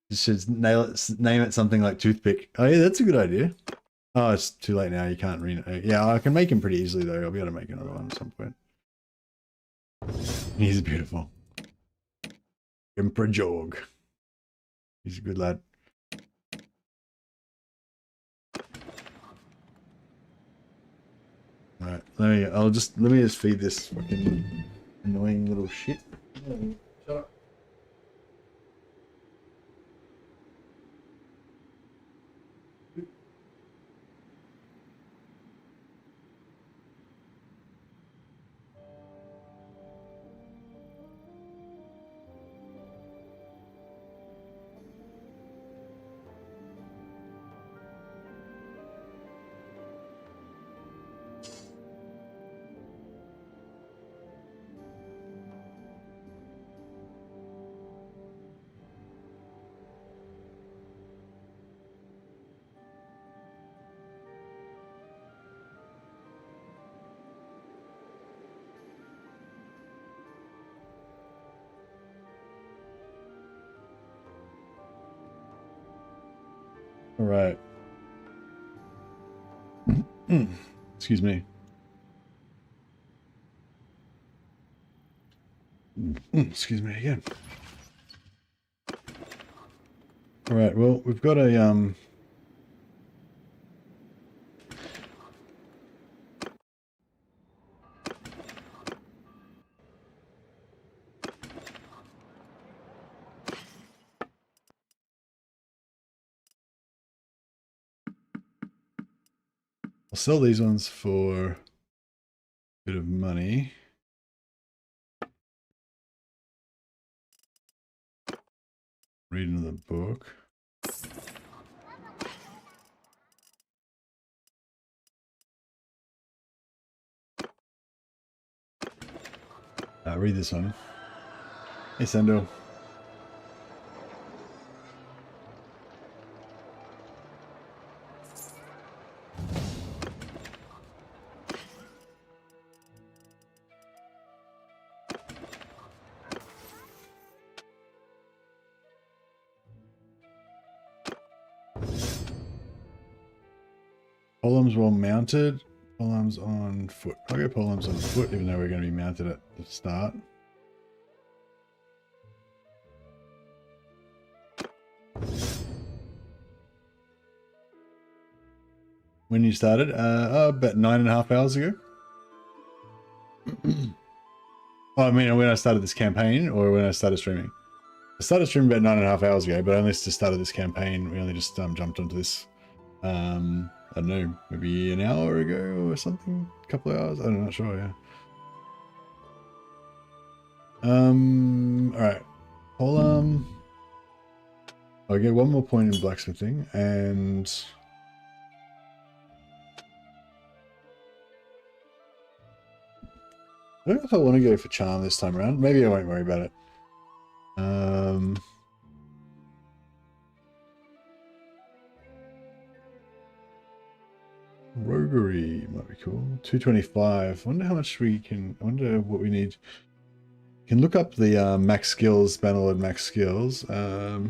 You should name it something like Toothpick. Oh yeah, that's a good idea. Oh, it's too late now. You can't read it. Yeah, I can make him pretty easily though. I'll be able to make another one at some point. He's beautiful. Emperor Jorg. He's a good lad. Alright, let me just feed this fucking annoying little shit. Shut up. All right. Excuse me. Excuse me again. All right. Well, we've got a I'll sell these ones for a bit of money. Read another book. Read this one. Hey, Sendo. Polearms well mounted. Polearms on foot. I'll go polearms on foot, even though we're going to be mounted at the start. When you started? About 9.5 hours ago. Oh, I mean, when I started this campaign, or when I started streaming. I started streaming about 9.5 hours ago, but only just started this campaign. We only just jumped onto this. I don't know, maybe an hour ago or something. A couple of hours. I'm not sure. Yeah. All right. I'll I'll get one more point in blacksmithing, and I don't know if I want to go for charm this time around. Maybe I won't worry about it. Roguery might be cool. 225. I wonder how much we can. I wonder what we need. You can look up the max skills, Bannerlord max skills. I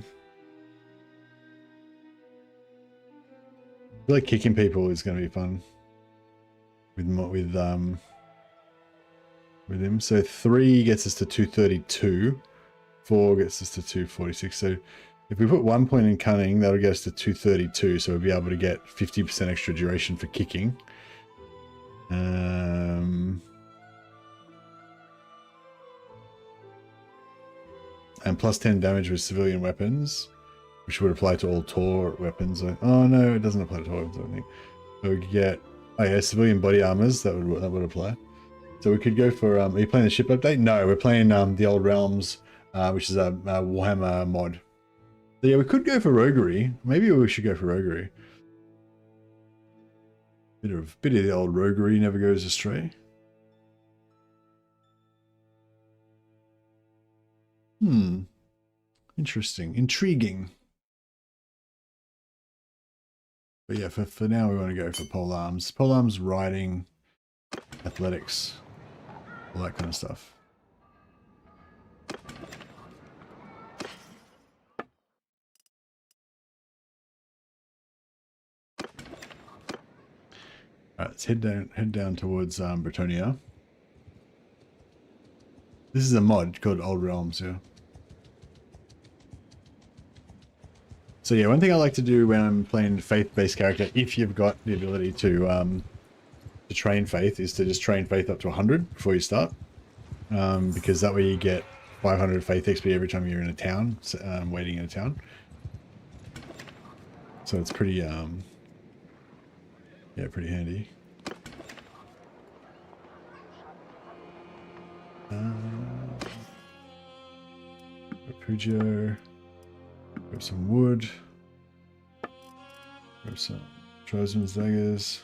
feel like kicking people is going to be fun with him. So 3 gets us to 232. 4 gets us to 246. So if we put 1 point in cunning, that'll get us to 232. So we'll be able to get 50% extra duration for kicking. And plus 10 damage with civilian weapons, which would apply to all Tor weapons. Oh no, it doesn't apply to Tor weapons, I think. So we could get, oh yeah, civilian body armors, that would apply. So we could go for, are you playing the ship update? No, we're playing the Old Realms, which is a Warhammer mod. So yeah, we could go for roguery. Maybe we should go for roguery. Bit of the old roguery never goes astray. Interesting. Intriguing. But yeah, for now we want to go for polearms. Polearms, riding, athletics, all that kind of stuff. All right, let's head down towards Bretonia. This is a mod called Old Realms, yeah. So yeah, one thing I like to do when I'm playing faith-based character, if you've got the ability to train faith, is to just train faith up to 100 before you start, because that way you get 500 faith XP every time you're in a town, waiting in a town. So it's pretty, yeah, pretty handy. Pujo. Grab some wood. Grab some tribesman's daggers.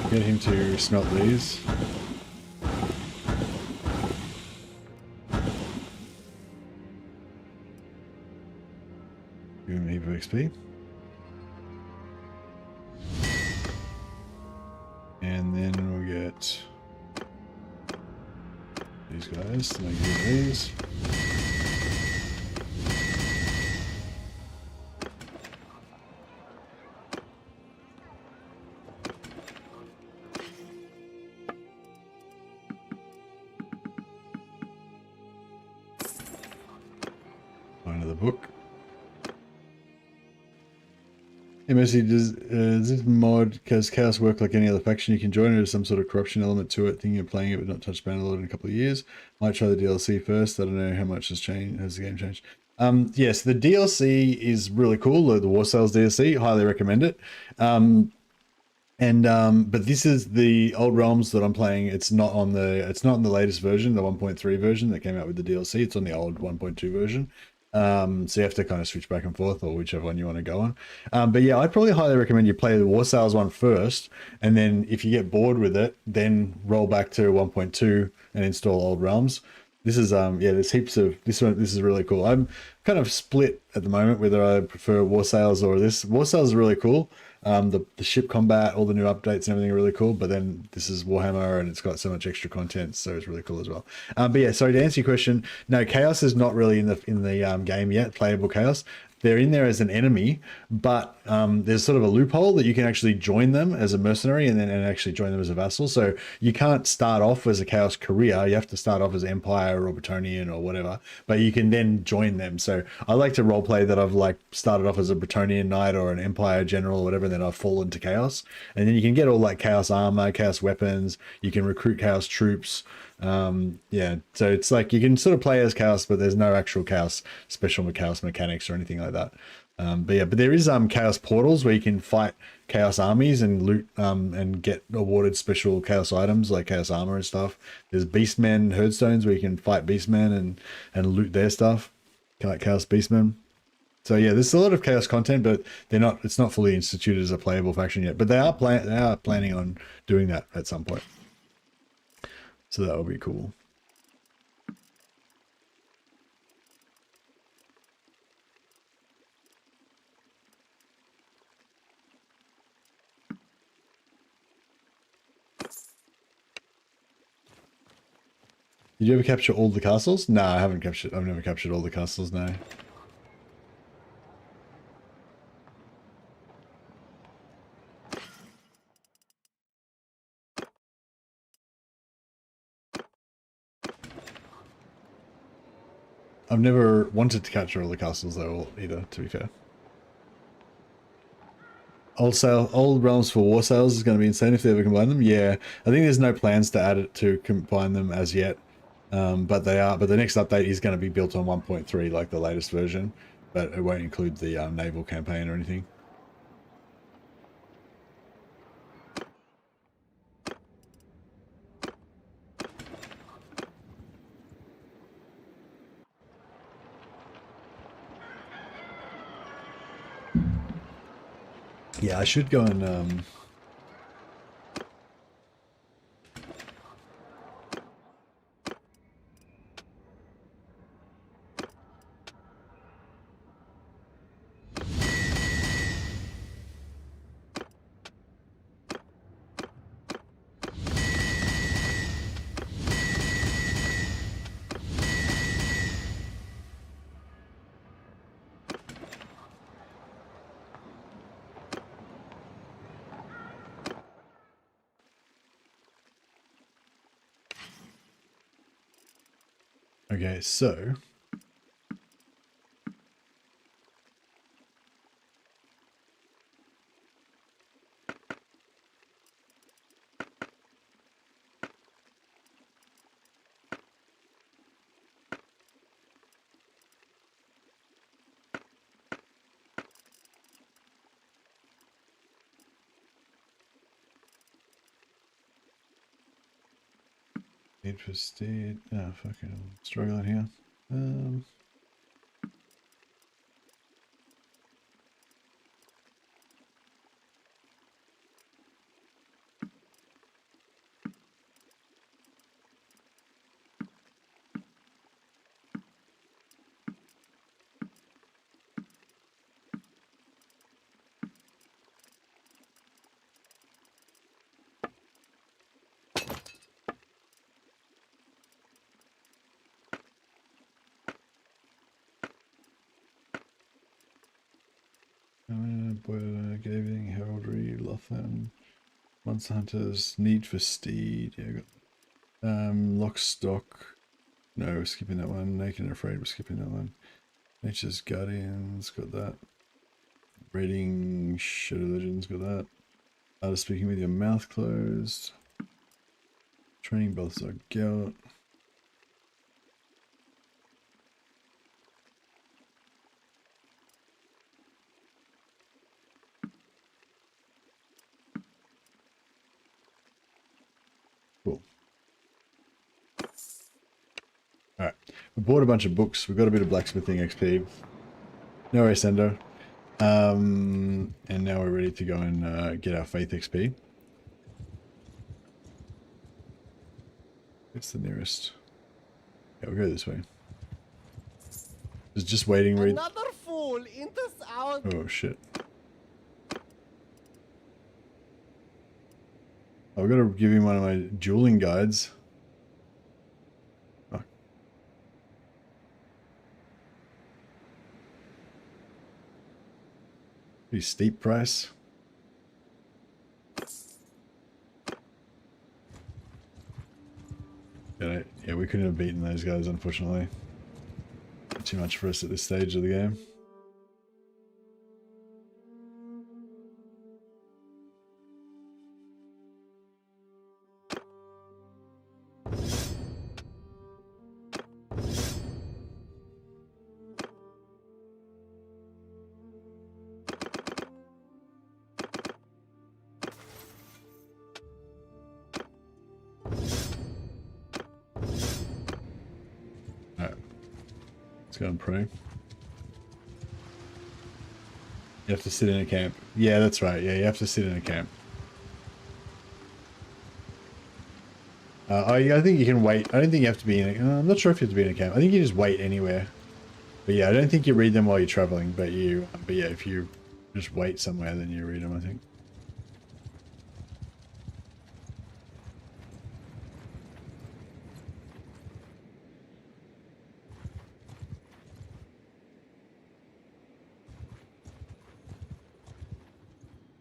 Get him to smelt these. Give him a heap of XP. And then we'll get these guys to make use of these. Book. MSC, does this mod Chaos work like any other faction you can join, or is some sort of corruption element to it? Thinking of playing it but not touch Bannerlord in a couple of years. Might try the DLC first. I don't know how much has changed. Has the game changed? Yes, the DLC is really cool. The War Sales DLC, highly recommend it. But this is the Old Realms that I'm playing. It's not on the latest version, the 1.3 version that came out with the DLC. It's on the old 1.2 version. So you have to kind of switch back and forth, or whichever one you want to go on. But yeah, I'd probably highly recommend you play the War Sales one first, and then if you get bored with it, then roll back to 1.2 and install Old Realms. This is yeah, there's heaps of this one. This is really cool. I'm kind of split at the moment whether I prefer War Sales or this. War Sales is really cool. The ship combat, all the new updates and everything are really cool. But then this is Warhammer and it's got so much extra content, so it's really cool as well. But yeah, sorry to answer your question. No, Chaos is not really in the game yet. Playable Chaos. They're in there as an enemy, but there's sort of a loophole that you can actually join them as a mercenary and then actually join them as a vassal. So you can't start off as a Chaos career. You have to start off as Empire or Bretonian or whatever, but you can then join them. So I like to roleplay that I've like started off as a Bretonian knight or an Empire general or whatever, and then I've fallen to Chaos. And then you can get all like Chaos armor, Chaos weapons. You can recruit Chaos troops. Yeah, so it's like you can sort of play as Chaos, but there's no actual Chaos special Chaos mechanics or anything like that. But yeah, but there is Chaos portals where you can fight Chaos armies and loot and get awarded special Chaos items like Chaos armor and stuff. There's Beastmen herdstones where you can fight Beastmen and loot their stuff, like Chaos Beastmen. So yeah, there's a lot of Chaos content, but it's not fully instituted as a playable faction yet. But they are planning on doing that at some point. So that would be cool. Did you ever capture all the castles? No, I haven't captured. I've never captured all the castles, no. I've never wanted to capture all the castles though either, to be fair. Old Realms for War Sales is going to be insane if they ever combine them. Yeah, I think there's no plans to add it to combine them as yet. But the next update is going to be built on 1.3, like the latest version, but it won't include the naval campaign or anything. Yeah, I should go and okay, so need for steed. Oh, fucking struggling here. Boiler, Gaving, Heraldry, Lothan, Monster Hunters, Need for Steed. Yeah, I got Lock, Stock. No, we're skipping that one. Naked and Afraid, we're skipping that one. Nature's Guardians, got that. Raiding Shadow Legends, got that. Art of Speaking with Your Mouth Closed. Training Balthazar Gout. Cool. Alright. We bought a bunch of books. We got a bit of blacksmithing XP. No way, Sendo. And now we're ready to go and get our faith XP. It's the nearest. Yeah, we'll go this way. Just waiting. Another fool enters our. Oh shit! I've got to give him one of my dueling guides. Oh. Pretty steep price. Yeah, we couldn't have beaten those guys, unfortunately. Too much for us at this stage of the game. Go and pray. You have to sit in a camp. Yeah, that's right. Yeah, you have to sit in a camp. I think you can wait. I don't think you have to be in a... I'm not sure if you have to be in a camp. I think you just wait anywhere. But yeah, I don't think you read them while you're traveling. But yeah, if you just wait somewhere, then you read them, I think.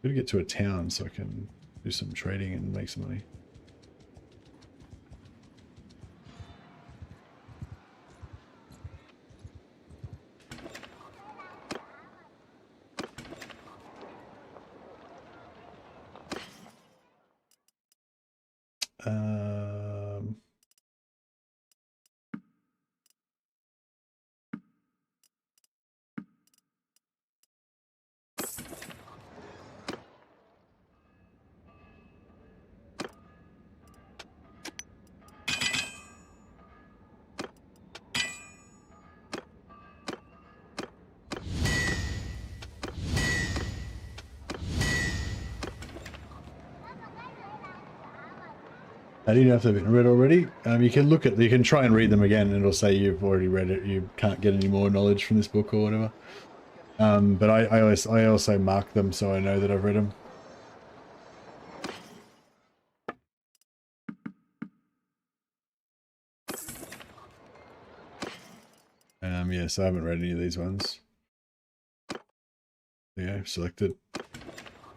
Gotta get to a town so I can do some trading and make some money. I didn't have to have it read already. You can look at, you can try and read them again, and it'll say you've already read it. You can't get any more knowledge from this book or whatever. But I also mark them so I know that I've read them. Yeah, so I haven't read any of these ones. Yeah, selected.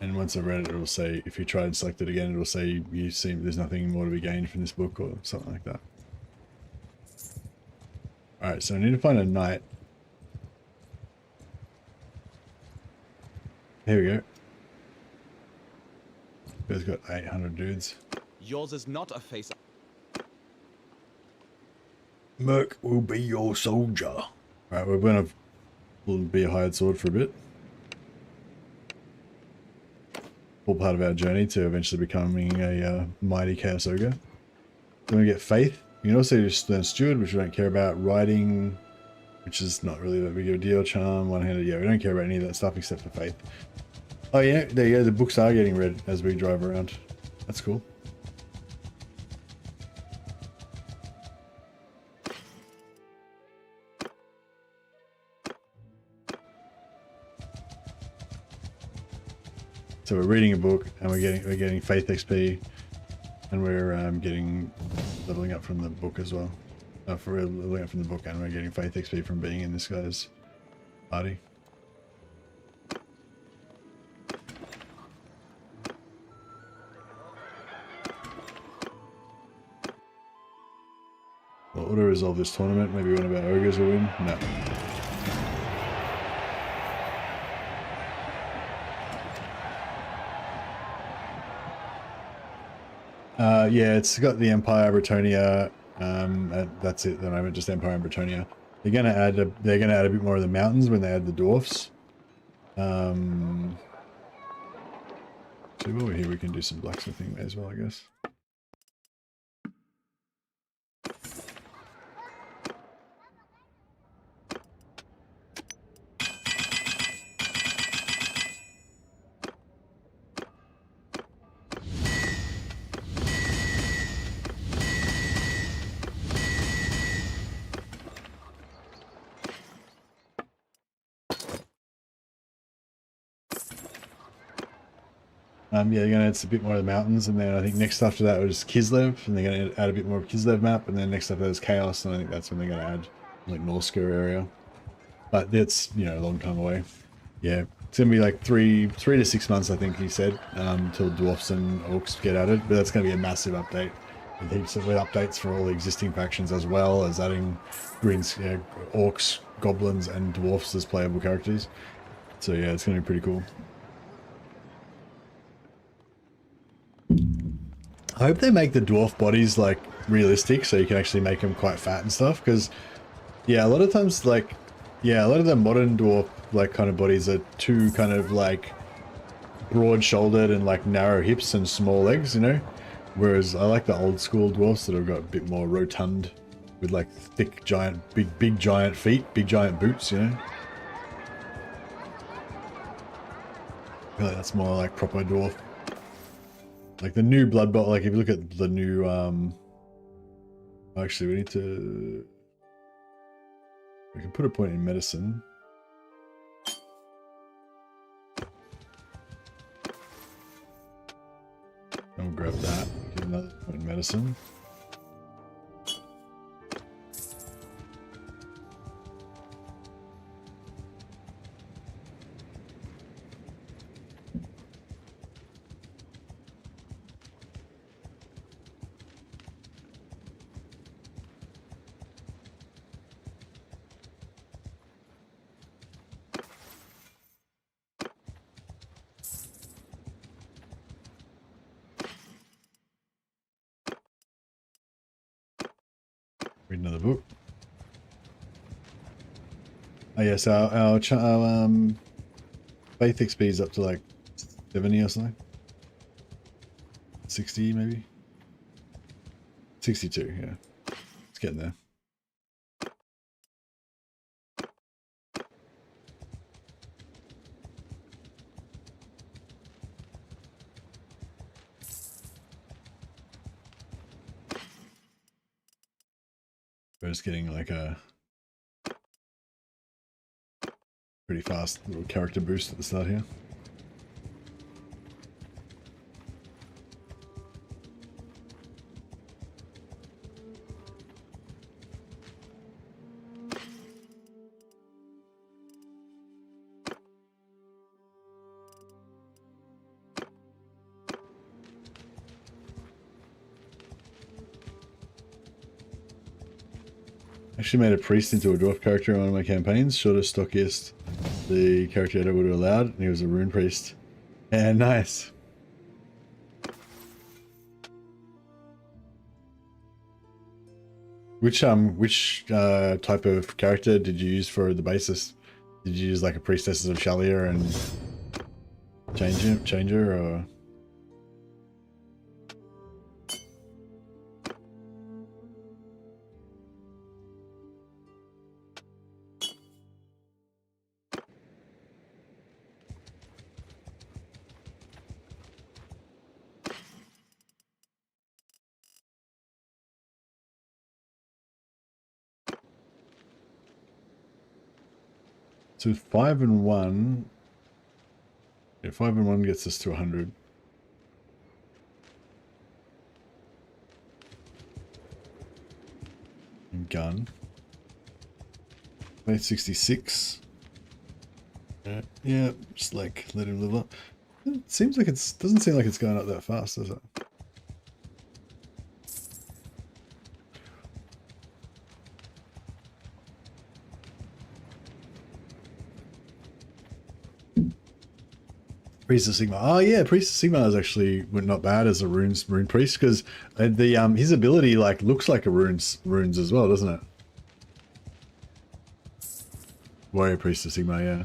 And once I've read it, it'll say, if you try and select it again, it'll say you see there's nothing more to be gained from this book or something like that. Alright, so I need to find a knight. Here we go. He's got 800 dudes. Yours is not a face. Merk will be your soldier. Alright, we're gonna be a hired sword for a bit. All part of our journey to eventually becoming a mighty Chaos Ogre. Then we get Faith. You can also just learn Steward, which we don't care about. Riding, which is not really that big of a deal. Charm, one-handed. Yeah, we don't care about any of that stuff except for Faith. Oh yeah, there you go. The books are getting read as we drive around. That's cool. So we're reading a book and we're getting faith XP, and we're leveling up from the book as well. We're leveling up from the book and we're getting faith XP from being in this guy's party. We'll auto-resolve this tournament. Maybe one of our ogres will win. No. Yeah, it's got the Empire, Bretonia. That's it at the moment. Just Empire and Bretonia. They're gonna add a bit more of the mountains when they add the dwarfs. So while we're here, we can do some blacksmithing as well, I guess. Yeah, you're gonna add a bit more of the mountains, and then I think next after that was Kislev, and they're gonna add a bit more of Kislev map, and then next after that is Chaos, and I think that's when they're gonna add like Norska area. But that's, you know, a long time away. Yeah, it's gonna be like three to 6 months, I think he said, till dwarfs and orcs get added. But that's gonna be a massive update with heaps of updates for all the existing factions, as well as adding greens, orcs, goblins, and dwarfs as playable characters. So yeah, it's gonna be pretty cool. I hope they make the dwarf bodies like realistic, so you can actually make them quite fat and stuff. Because yeah, a lot of times, like, yeah, a lot of the modern dwarf like kind of bodies are too kind of like broad-shouldered and like narrow hips and small legs, you know. Whereas I like the old school dwarfs that have got a bit more rotund, with like thick, giant, big giant feet, big giant boots, you know. I feel like that's more like proper dwarf. Like the new Blood Bowl, like if you look at the new, actually we need to, we can put a point in medicine. And we'll grab that, get another point in medicine. Read another book. Oh yes, our faith XP is up to like 70 or something. 60 maybe. 62, yeah. It's getting there. We're just getting like a pretty fast little character boost at the start here. Actually made a priest into a dwarf character in one of my campaigns. Shortest, stockiest the character editor would have allowed, and he was a rune priest. Yeah, nice. Which type of character did you use for the basis? Did you use like a priestess of Shalier and changer or? So 5 and 1. Yeah, 5 and 1 gets us to 100. And gun. 66. Yeah, just like let him live up. It seems like doesn't seem like it's going up that fast, does it? Priest of Sigma. Oh yeah, Priest of Sigma is actually not bad as a rune priest, because the his ability like looks like a runes as well, doesn't it? Warrior Priest of Sigma, yeah.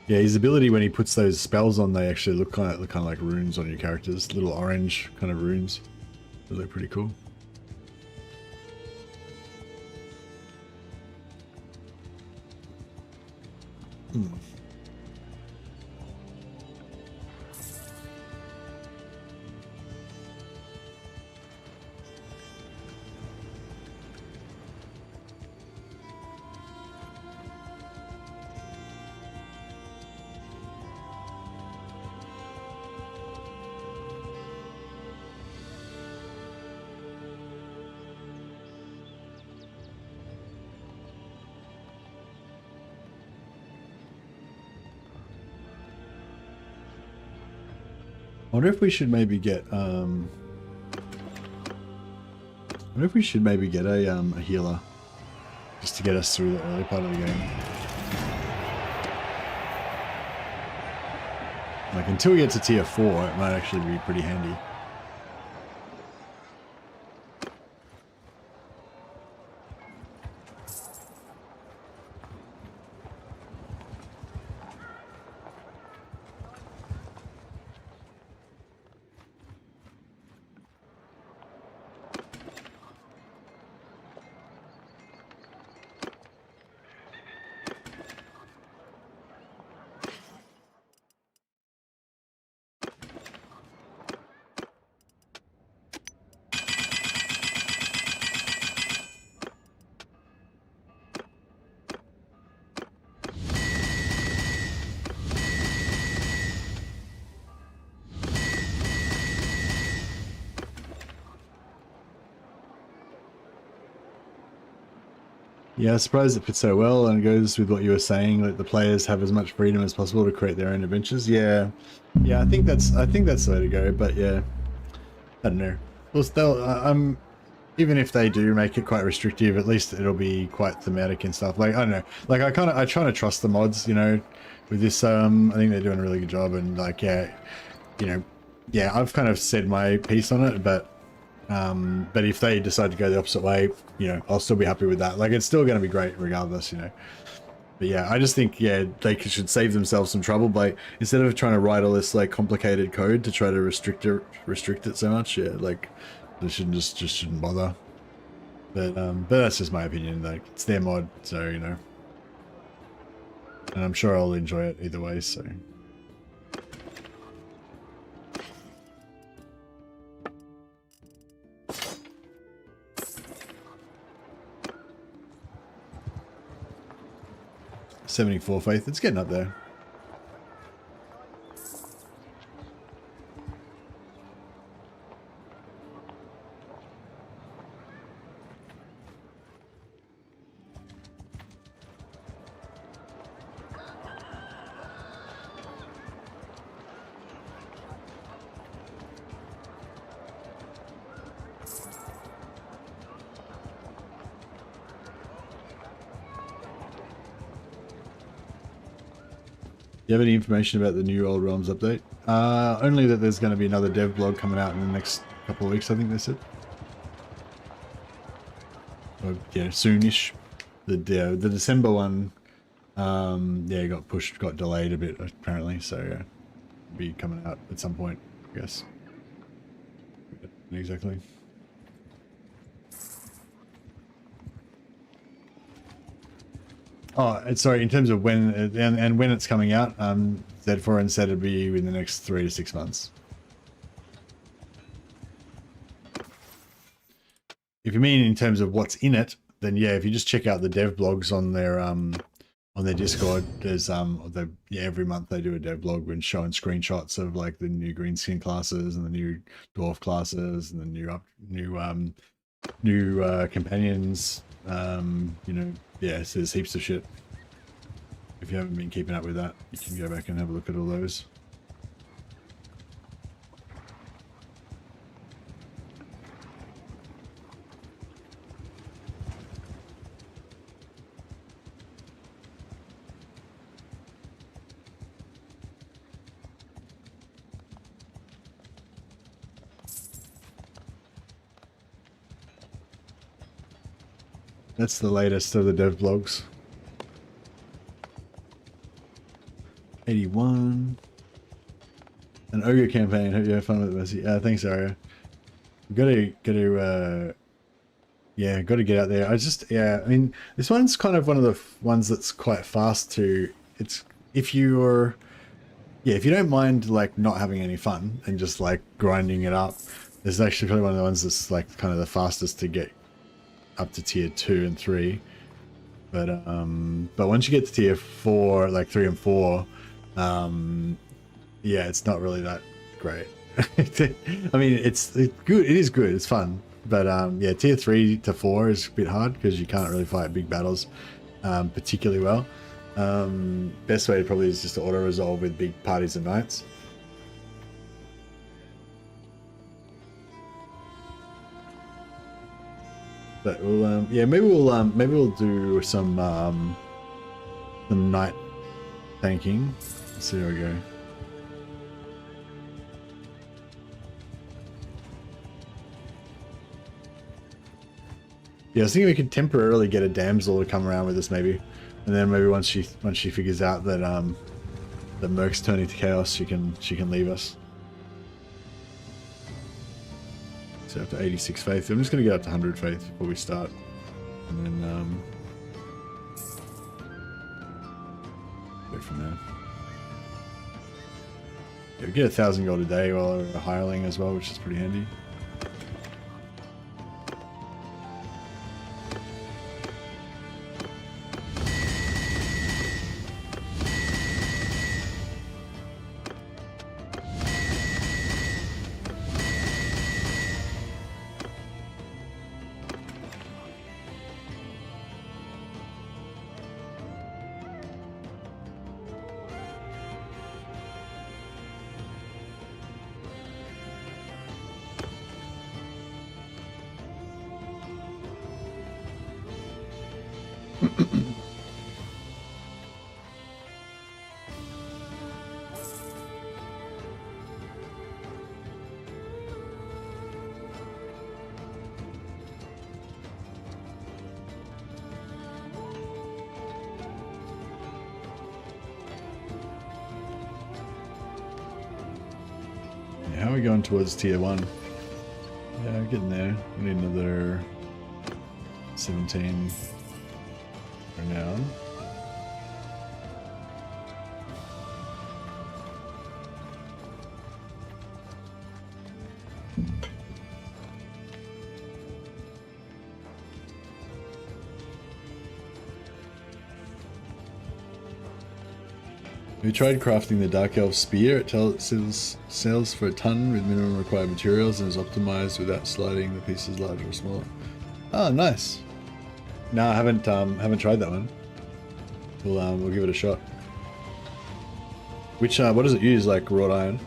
Yeah, his ability when he puts those spells on, they actually look kind of like runes on your characters, little orange kind of runes. They look pretty cool. Hmm. wonder if we should maybe get a healer just to get us through the early part of the game. Like until we get to tier 4, it might actually be pretty handy. Yeah, I'm surprised it fits so well, and it goes with what you were saying. Like the players have as much freedom as possible to create their own adventures. Yeah, I think that's the way to go. But yeah, I don't know. Well, they'll, even if they do make it quite restrictive, at least it'll be quite thematic and stuff. Like I don't know. Like I try to trust the mods. You know, with this, I think they're doing a really good job. And like yeah, you know, yeah, I've kind of said my piece on it, but if they decide to go the opposite way, you know, I'll still be happy with that. Like it's still going to be great regardless, you know. But yeah, I just think, yeah, they should save themselves some trouble by, instead of trying to write all this like complicated code to try to restrict it so much, yeah, like they shouldn't just shouldn't bother. But that's just my opinion. Like it's their mod, so you know, and I'm sure I'll enjoy it either way. So. 74 faith, it's getting up there. Do you have any information about the new Old Realms update? Only that there's going to be another dev blog coming out in the next couple of weeks, I think they said. Or, yeah, soonish. The December one, yeah, got delayed a bit apparently, so yeah, it'll be coming out at some point, I guess. Exactly. Oh, sorry, in terms of when and when it's coming out, Z4N said it'd be in the next 3 to 6 months. If you mean in terms of what's in it, then yeah, if you just check out the dev blogs on their Discord, there's every month they do a dev blog and showing screenshots of like the new green skin classes and the new dwarf classes and the new companions. You know, yeah, so there's heaps of shit. If you haven't been keeping up with that, you can go back and have a look at all those. That's the latest of the dev blogs. 81. An ogre campaign. Hope you have fun with it, Messi. Thanks, Aria. Got to get out there. I mean, this one's kind of one of the ones that's quite fast to. It's if you don't mind like not having any fun and just like grinding it up. This is actually probably one of the ones that's like kind of the fastest to get up to tier 2 and 3, but once you get to tier 4, like 3 and 4, yeah, it's not really that great. I mean, it's good. It is good. It's fun, but yeah, tier 3 to 4 is a bit hard because you can't really fight big battles particularly well. Best way probably is just to auto resolve with big parties and knights. But we'll yeah, maybe we'll do some night tanking. Let's see how we go. Yeah, I was thinking we could temporarily get a damsel to come around with us, maybe, and then maybe once she figures out that the Merk's turning to chaos, she can leave us. So up to 86 faith. I'm just gonna get up to 100 faith before we start, and then go from there. Yeah, we get 1,000 gold a day while we're a hireling as well, which is pretty handy. How are we going towards tier 1? Yeah, we're getting there. We need another 17 renown. We tried crafting the Dark Elf Spear. It sells for a ton with minimum required materials and is optimized without sliding the pieces larger or smaller. Oh, nice. No, I haven't tried that one. We'll give it a shot. Which what does it use? Like wrought iron?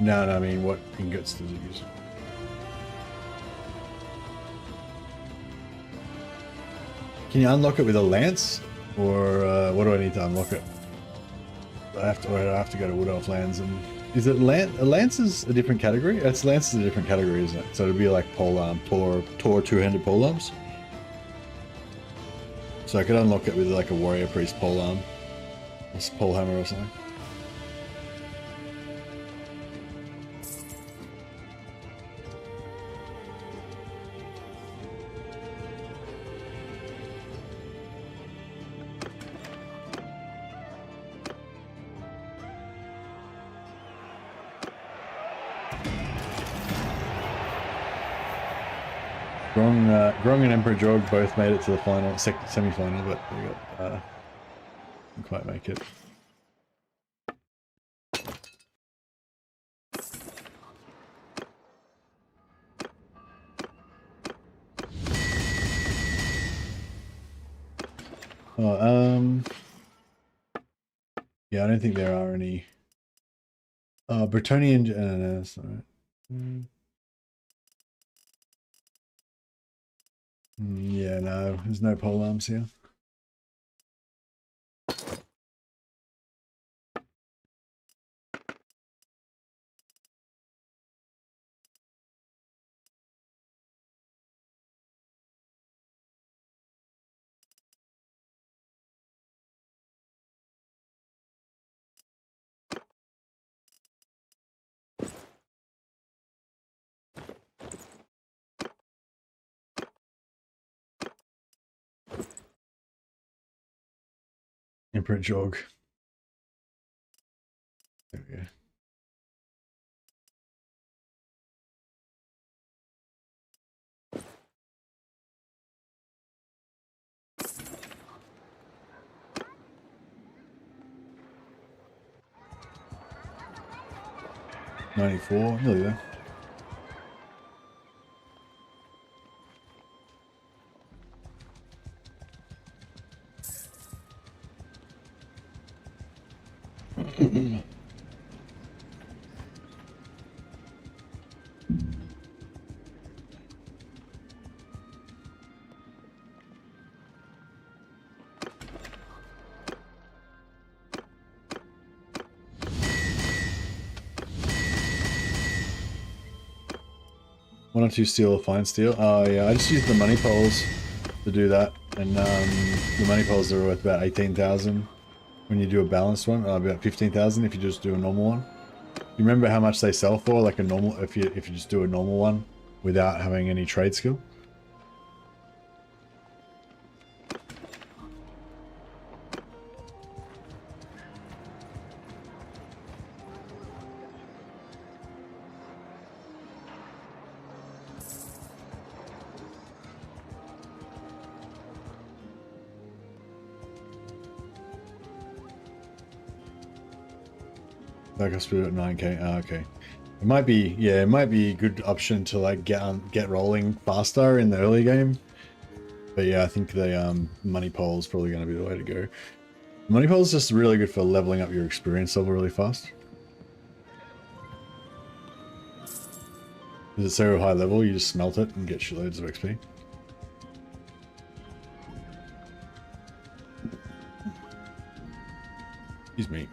No, I mean, what ingots does it use? Can you unlock it with a lance? Or what do I need to unlock it? I have to go to Wood Elf Lands and... Is it a lance is a different category? Lance is a different category, isn't it? So it'd be like polearm, Tor two-handed polearms. So I could unlock it with like a warrior priest polearm. Or polehammer or something. Grong and Emperor Jog both made it to the final, semi-final, but we didn't quite make it. Oh, yeah, I don't think there are any. Bretonian. No, that's not right. Yeah, no, there's no polearms here. Emperor Jog. There we go. $94, nearly there. One or two steel or fine steel. Oh yeah, I just used the money poles to do that, and the money poles are worth about 18,000 when you do a balanced one. About 15,000 if you just do a normal one. You remember how much they sell for, like a normal, if you just do a normal one without having any trade skill? Backup speed at 9k. Oh, okay. It might be, yeah, it might be a good option to like get rolling faster in the early game. But yeah, I think the money pole is probably going to be the way to go. Money pole is just really good for leveling up your experience level really fast. Is it so high level, you just smelt it and get shitloads of XP. Excuse me.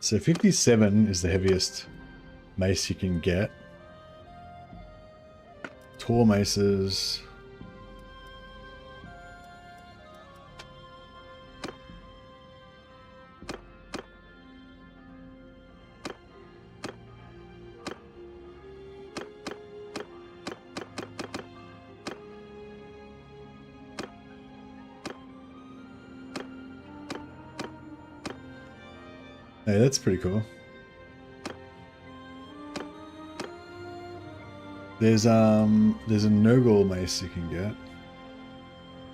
So 57 is the heaviest mace you can get. Tor maces. Hey, that's pretty cool. There's a Nurgle mace you can get,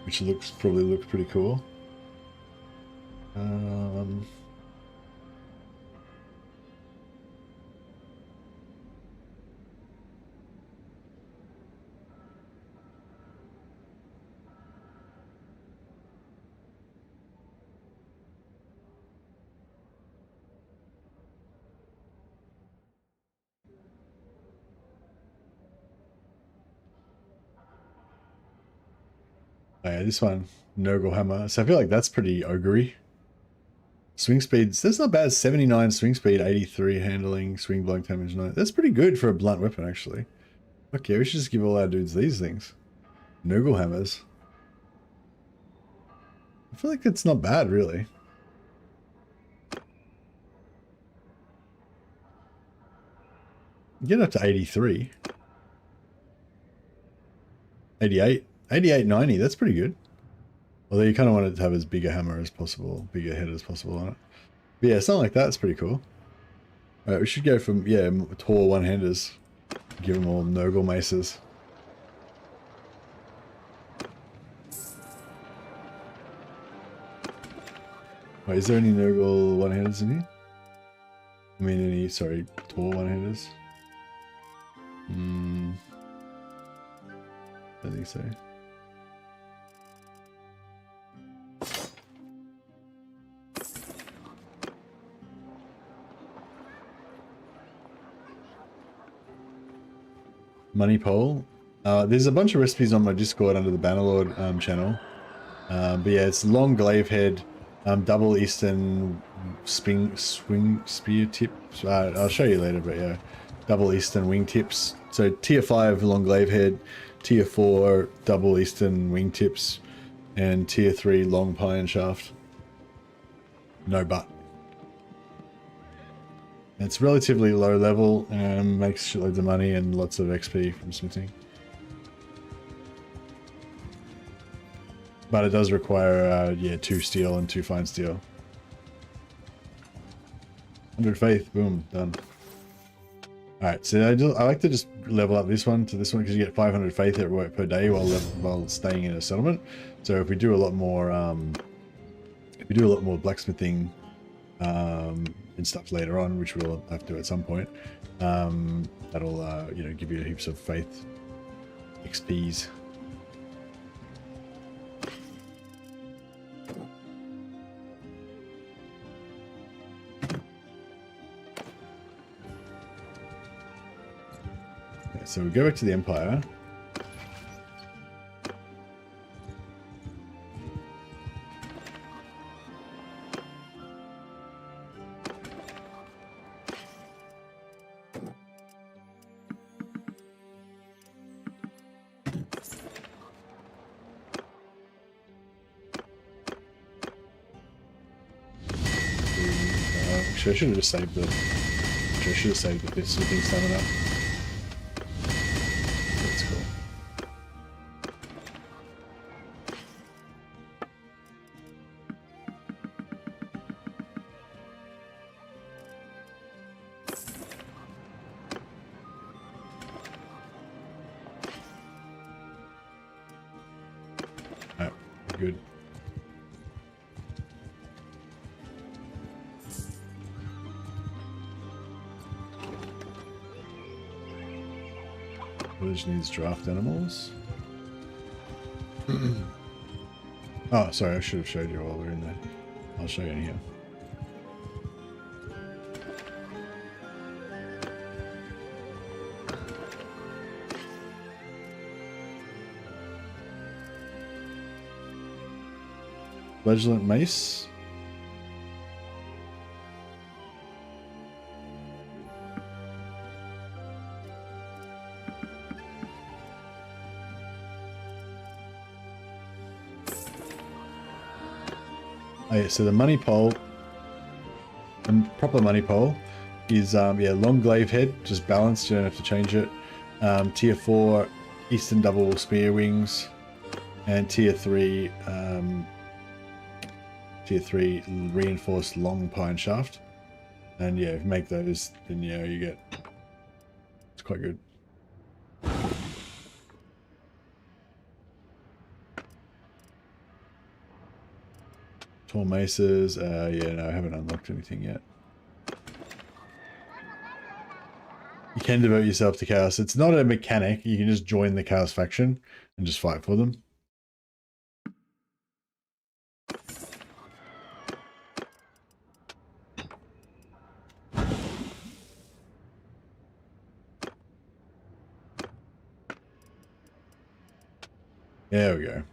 which probably looks pretty cool. Oh yeah, this one, Nurgle hammer. So I feel like that's pretty ogre-y. Swing speeds, that's not bad. 79 swing speed, 83 handling, swing blowing damage 9. That's pretty good for a blunt weapon, actually. Okay, we should just give all our dudes these things. Nurgle hammers. I feel like it's not bad, really. Get up to 83. 88. 88, 90, that's pretty good. Although you kind of want it to have as big a hammer as possible, bigger head as possible on it. But yeah, something like that's pretty cool. Alright, we should go from, yeah, Tor one-handers. Give them all Nurgle maces. Wait, is there any Nurgle one-handers in here? I mean, any, sorry, Tor one-handers? I think so. Money pole. There's a bunch of recipes on my Discord under the Bannerlord channel. But yeah, it's long glaive head, double eastern swing spear tips. I'll show you later, but yeah, double eastern wing tips. So tier 5 long glaive head, tier 4 double eastern wing tips, and tier 3 long pine shaft. No butt. It's relatively low level and makes shitloads of money and lots of XP from smithing. But it does require, yeah, 2 steel and 2 fine steel. 100 faith, boom, done. Alright, so I like to just level up this one to this one because you get 500 faith per day while staying in a settlement. So if we do a lot more, blacksmithing and stuff later on, which we'll have to at some point, that'll you know, give you heaps of faith XPs. Okay, so we go back to the Empire. I should have just saved the. I should have saved the bits of things stamina. That's cool. Alright, we're good. Village needs draft animals. Oh, sorry, I should have showed you while we were in there. I'll show you in here. Flagellant mace. Oh yeah, so the money pole, the proper money pole is yeah, long glaive head, just balanced, you don't have to change it. Tier 4 Eastern double spear wings, and tier 3 reinforced long pine shaft. And yeah, if you make those, then yeah, you get, it's quite good. Tall maces, yeah, no, I haven't unlocked anything yet. You can devote yourself to chaos. It's not a mechanic, you can just join the chaos faction and just fight for them. There we go.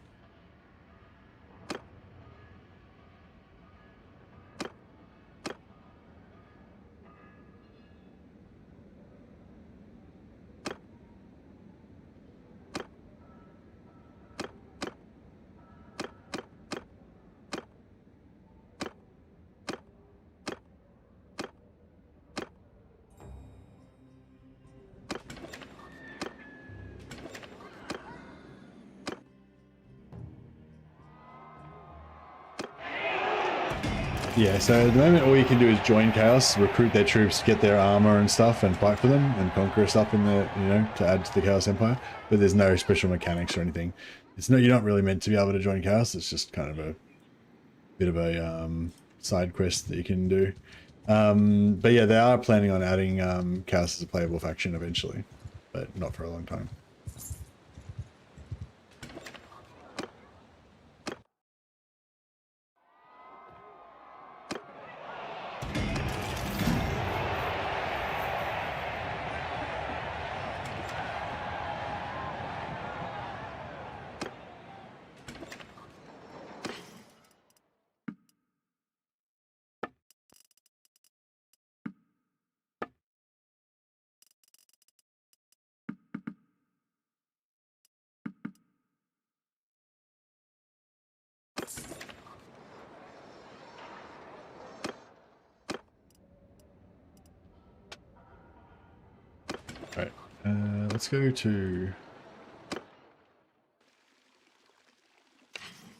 Yeah, so at the moment all you can do is join Chaos, recruit their troops, get their armor and stuff, and fight for them, and conquer stuff in the, you know, to add to the Chaos Empire. But there's no special mechanics or anything. It's no, you're not really meant to be able to join Chaos. It's just kind of a bit of a side quest that you can do. But yeah, they are planning on adding Chaos as a playable faction eventually, but not for a long time. Right, let's go to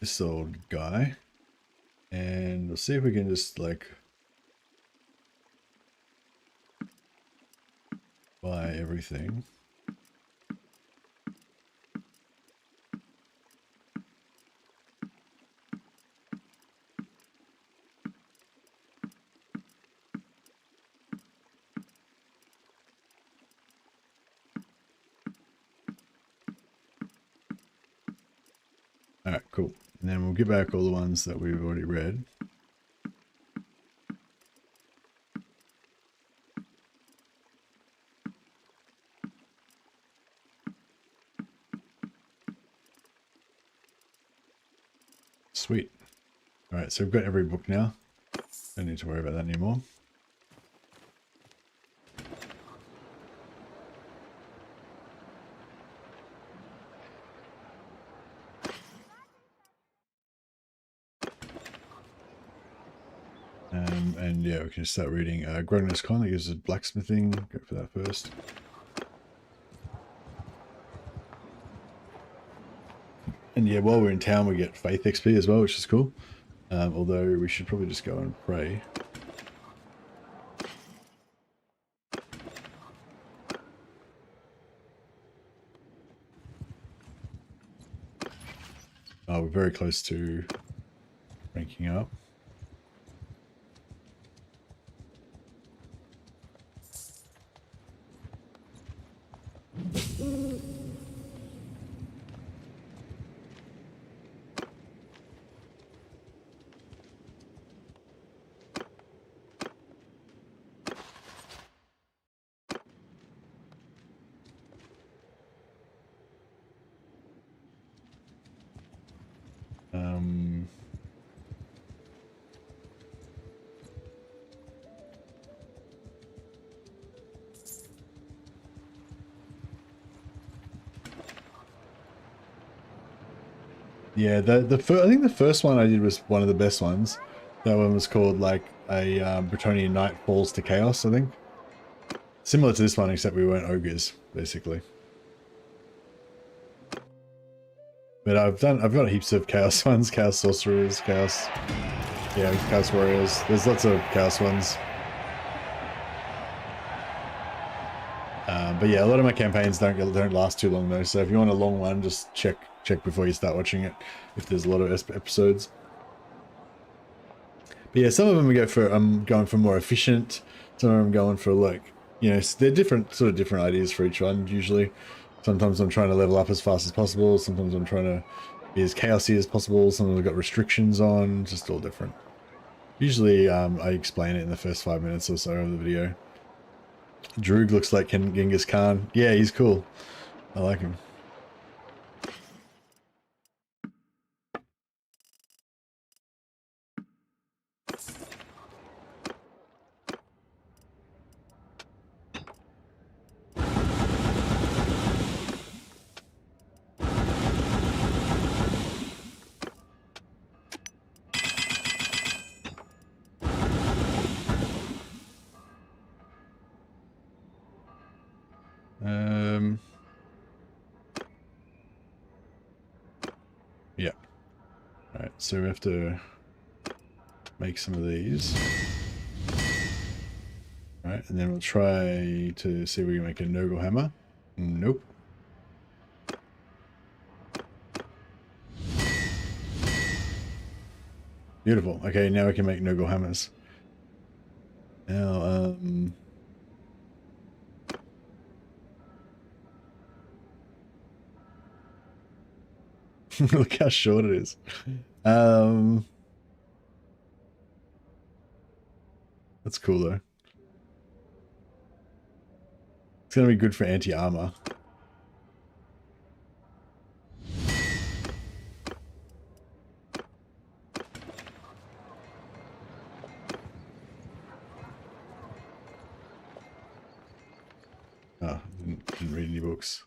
this old guy, and we'll see if we can just like buy everything. Alright, cool. And then we'll get back all the ones that we've already read. Sweet. Alright, so we've got every book now. Don't need to worry about that anymore. And yeah, we can start reading Grognus Con, that gives us blacksmithing. Go for that first. And yeah, while we're in town, we get Faith XP as well, which is cool. Although we should probably just go and pray. Oh, we're very close to ranking up. Yeah, I think the first one I did was one of the best ones. That one was called like a Bretonian Knight Falls to Chaos, I think. Similar to this one, except we weren't ogres, basically. But I've got heaps of chaos ones, chaos sorcerers, chaos warriors. There's lots of chaos ones. But yeah, a lot of my campaigns don't last too long though. So if you want a long one, just check before you start watching it if there's a lot of episodes. But yeah, some of them I'm going for more efficient. Some of them I'm going for like, you know, they're different ideas for each one usually. Sometimes I'm trying to level up as fast as possible. Sometimes I'm trying to be as chaosy as possible. Sometimes I've got restrictions on, just all different. Usually I explain it in the first 5 minutes or so of the video. Droog looks like Genghis Khan. Yeah, he's cool. I like him. Yeah. Alright, so we have to make some of these. Alright, and then we'll try to see if we can make a Nurgle hammer. Nope. Beautiful. Okay, now we can make Nurgle hammers. Now, look how short it is. That's cool though. It's gonna be good for anti-armor. Oh, didn't read any books.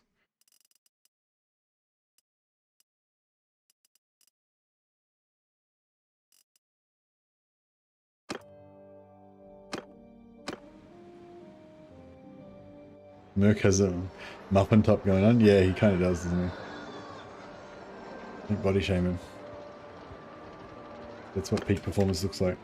Merk has a muffin top going on. Yeah, he kind of does, doesn't he? Body shame him. That's what peak performance looks like.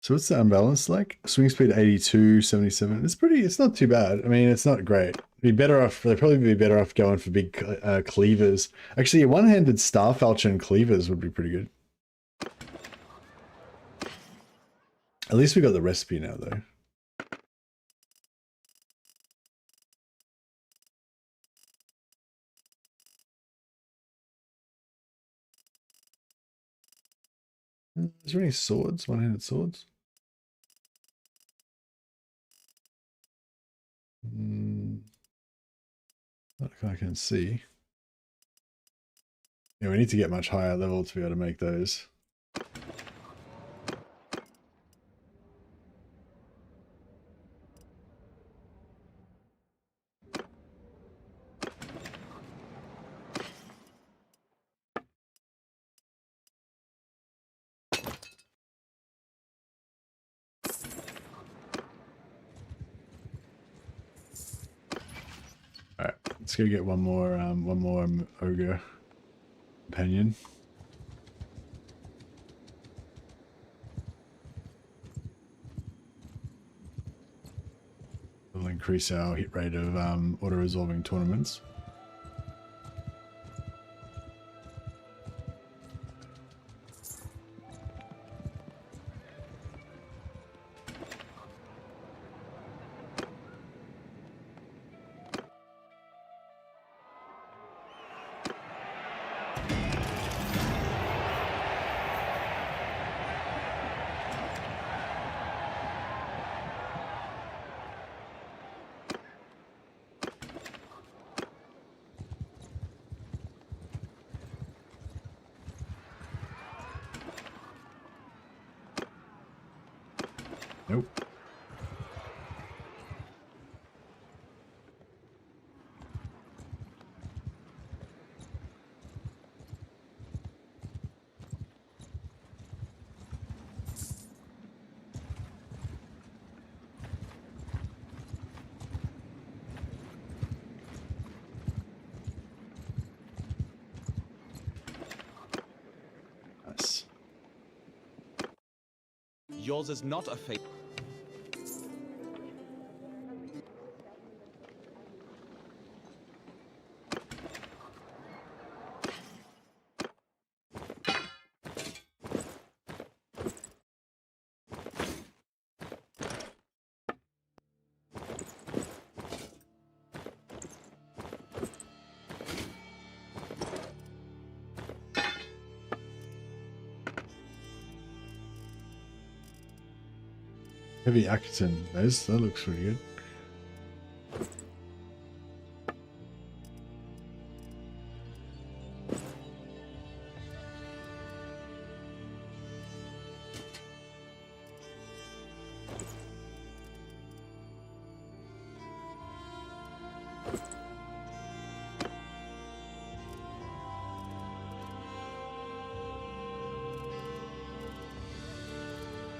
So what's the unbalance like? Swing speed 82, 77. It's not too bad. I mean, it's not great. Be better off, they'd probably be better off going for big cleavers. Actually, one-handed star falchion cleavers would be pretty good. At least we got the recipe now, though. Is there any swords? One-handed swords? Not that I can see. Yeah, we need to get much higher level to be able to make those. Alright, let's go get one more ogre companion. We'll increase our hit rate of auto-resolving tournaments. Nope. Nice. Yours is not a face. Heavy Atkinson, that looks pretty good.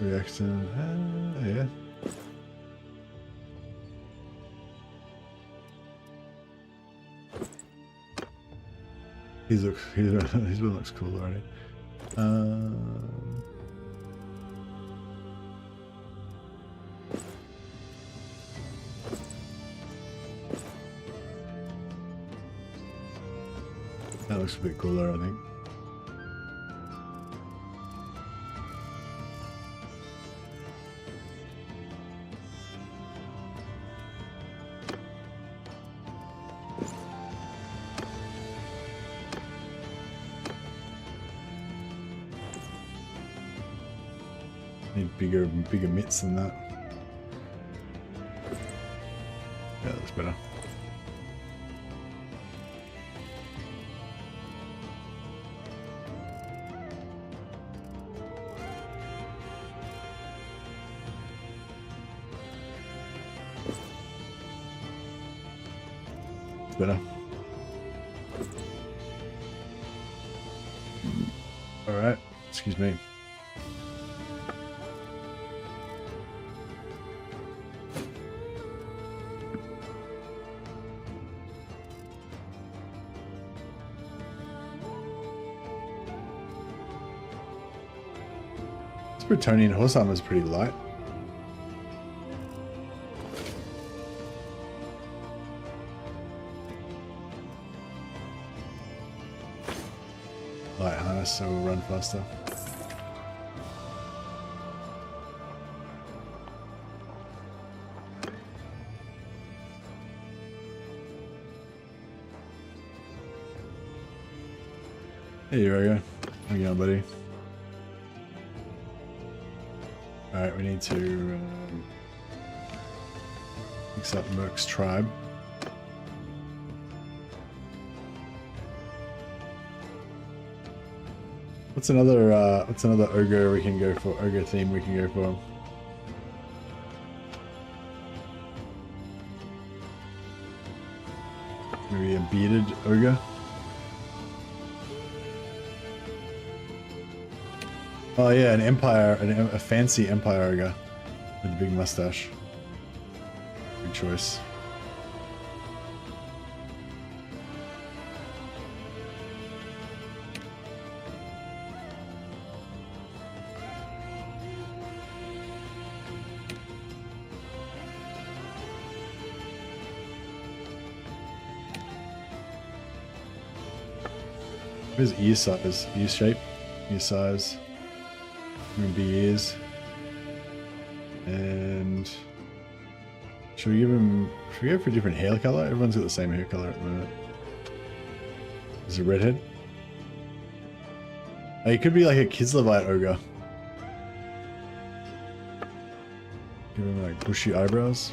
Reaction, yeah. His one looks cool already. That looks a bit cooler, I think. Need bigger mitts than that. Yeah, that looks better. It's better. All right. Excuse me. This Bretonian horse armor is pretty light. Light harness, so we'll run faster. Hey, here we go. How you going, buddy? Alright, we need to mix up Merk's tribe. What's another ogre we can go for? Ogre theme we can go for? Maybe a bearded ogre? Oh yeah, an empire, a fancy empire ogre with a big mustache. Good choice. Where's ear size? Ear shape? Ear size? Be ears. And should we give him? Should we go for a different hair color? Everyone's got the same hair color at the moment. Is it redhead? Oh, he could be like a Kislevite ogre. Give him like bushy eyebrows.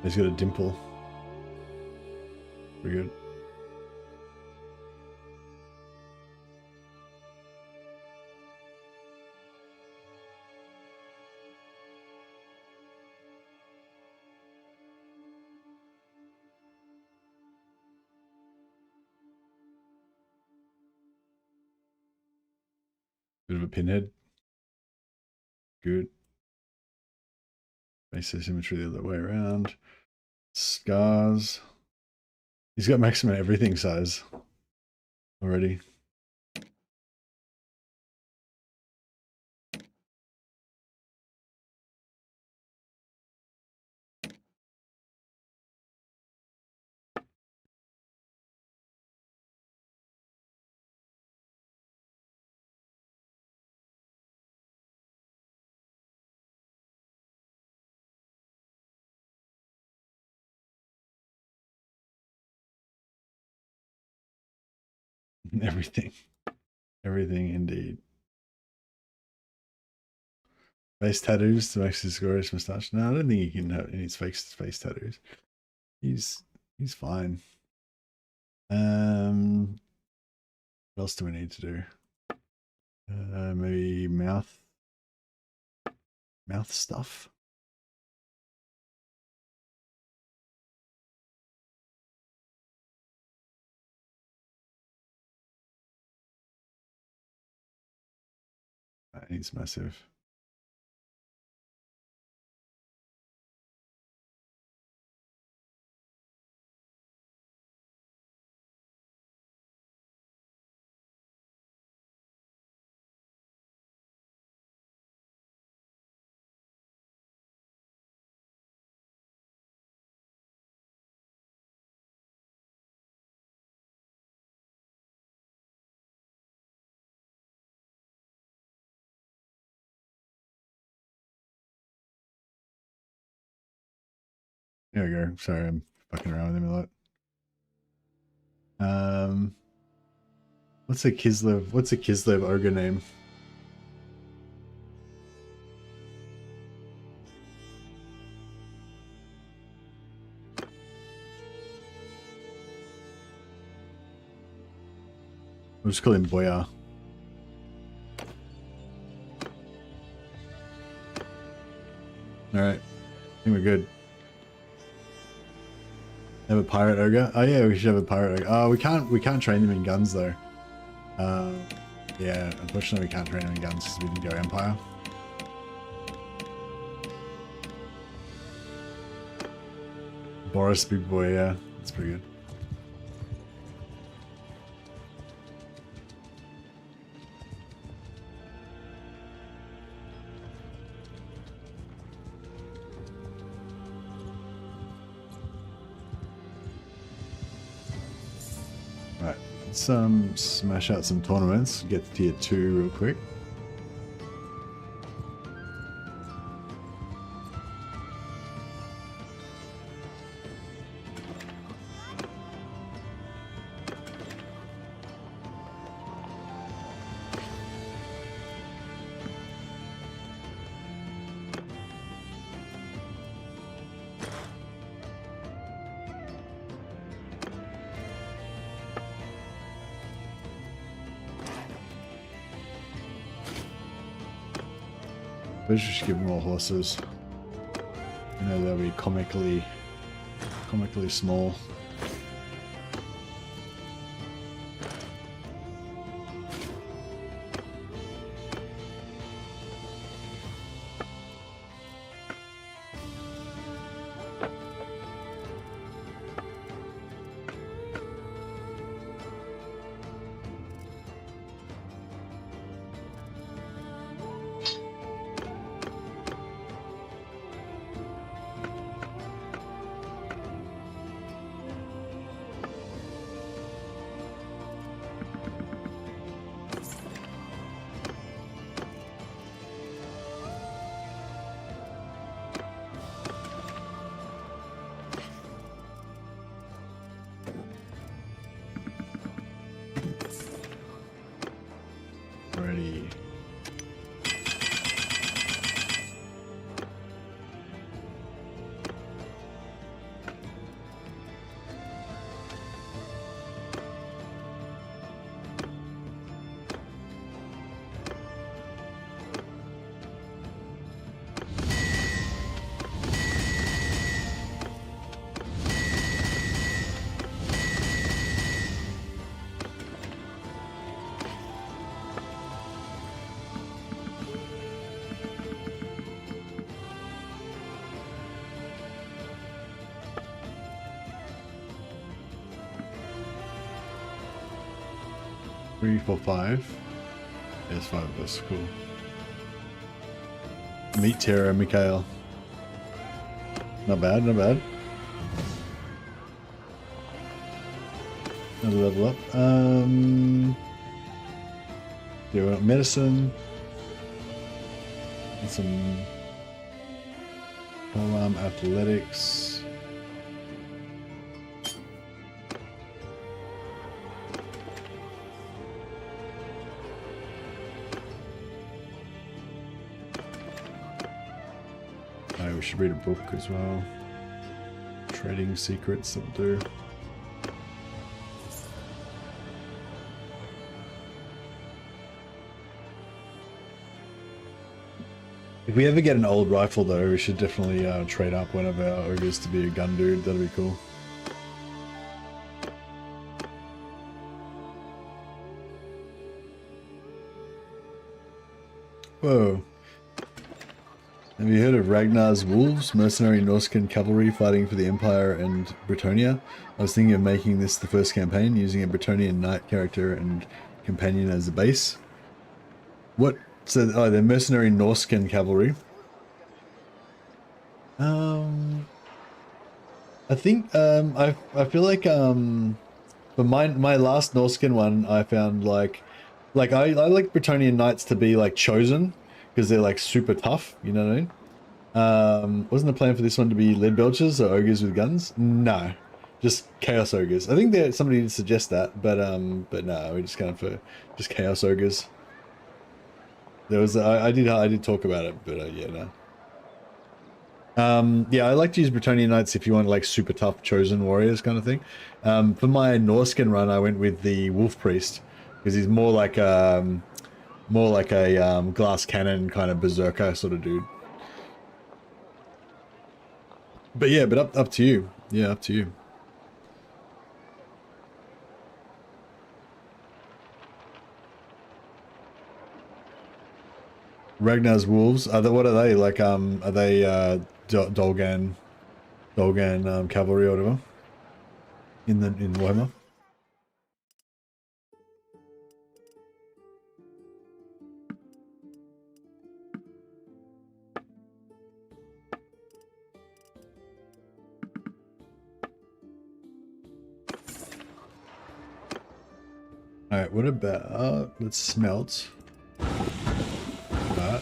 He's got a dimple. Pretty good. Bit of a pinhead. Good. Base symmetry the other way around. Scars. He's got maximum everything size already. Everything. Everything indeed. Face tattoos to make his glorious moustache. No, I don't think he can have any face tattoos. He's fine. What else do we need to do? Maybe mouth stuff. That needs massive. Here we go. Sorry, I'm fucking around with him a lot. What's a Kislev ogre name? We'll just call him Boyar. Alright. I think we're good. Have a pirate ogre? Oh yeah, we should have a pirate ogre. Oh, we can't train them in guns though. Yeah, unfortunately we can't train them in guns because we didn't go Empire. Boris Big Boy, yeah. That's pretty good. Let's smash out some tournaments, get to tier 2 real quick. We should give them more horses. You know, they'll be comically small. Ready. Three, four, five. There's 5 of us. Cool. Meet Tara, Mikhail. Not bad, not bad. Another level up. Do you want medicine? And some polearm athletics. We should read a book as well. Trading secrets that'll do. If we ever get an old rifle though, we should definitely trade up one of our ogres to be a gun dude. That'll be cool. Whoa. Have you heard of Ragnar's Wolves, mercenary Norscan cavalry fighting for the Empire and Bretonnia? I was thinking of making this the first campaign, using a Bretonnian knight character and companion as a base. What? So, oh, they're mercenary Norscan cavalry. I think, I feel like, for my last Norscan one, I found like I like Bretonnian knights to be like chosen, because they're like super tough, you know what I mean? Wasn't the plan for this one to be lead belchers or ogres with guns? No, just chaos ogres. I think that somebody did suggest that, but no, we just going for just chaos ogres. There was I did talk about it, but yeah, no. Yeah, I like to use Bretonnian Knights if you want like super tough chosen warriors kind of thing. For my Norskin run, I went with the Wolf Priest because he's more like a glass cannon kind of berserker sort of dude. But yeah, but up to you. Yeah, up to you. Ragnar's wolves. What are they like? Are they Dolgan cavalry or whatever in Warhammer? All right, what about let's smelt that,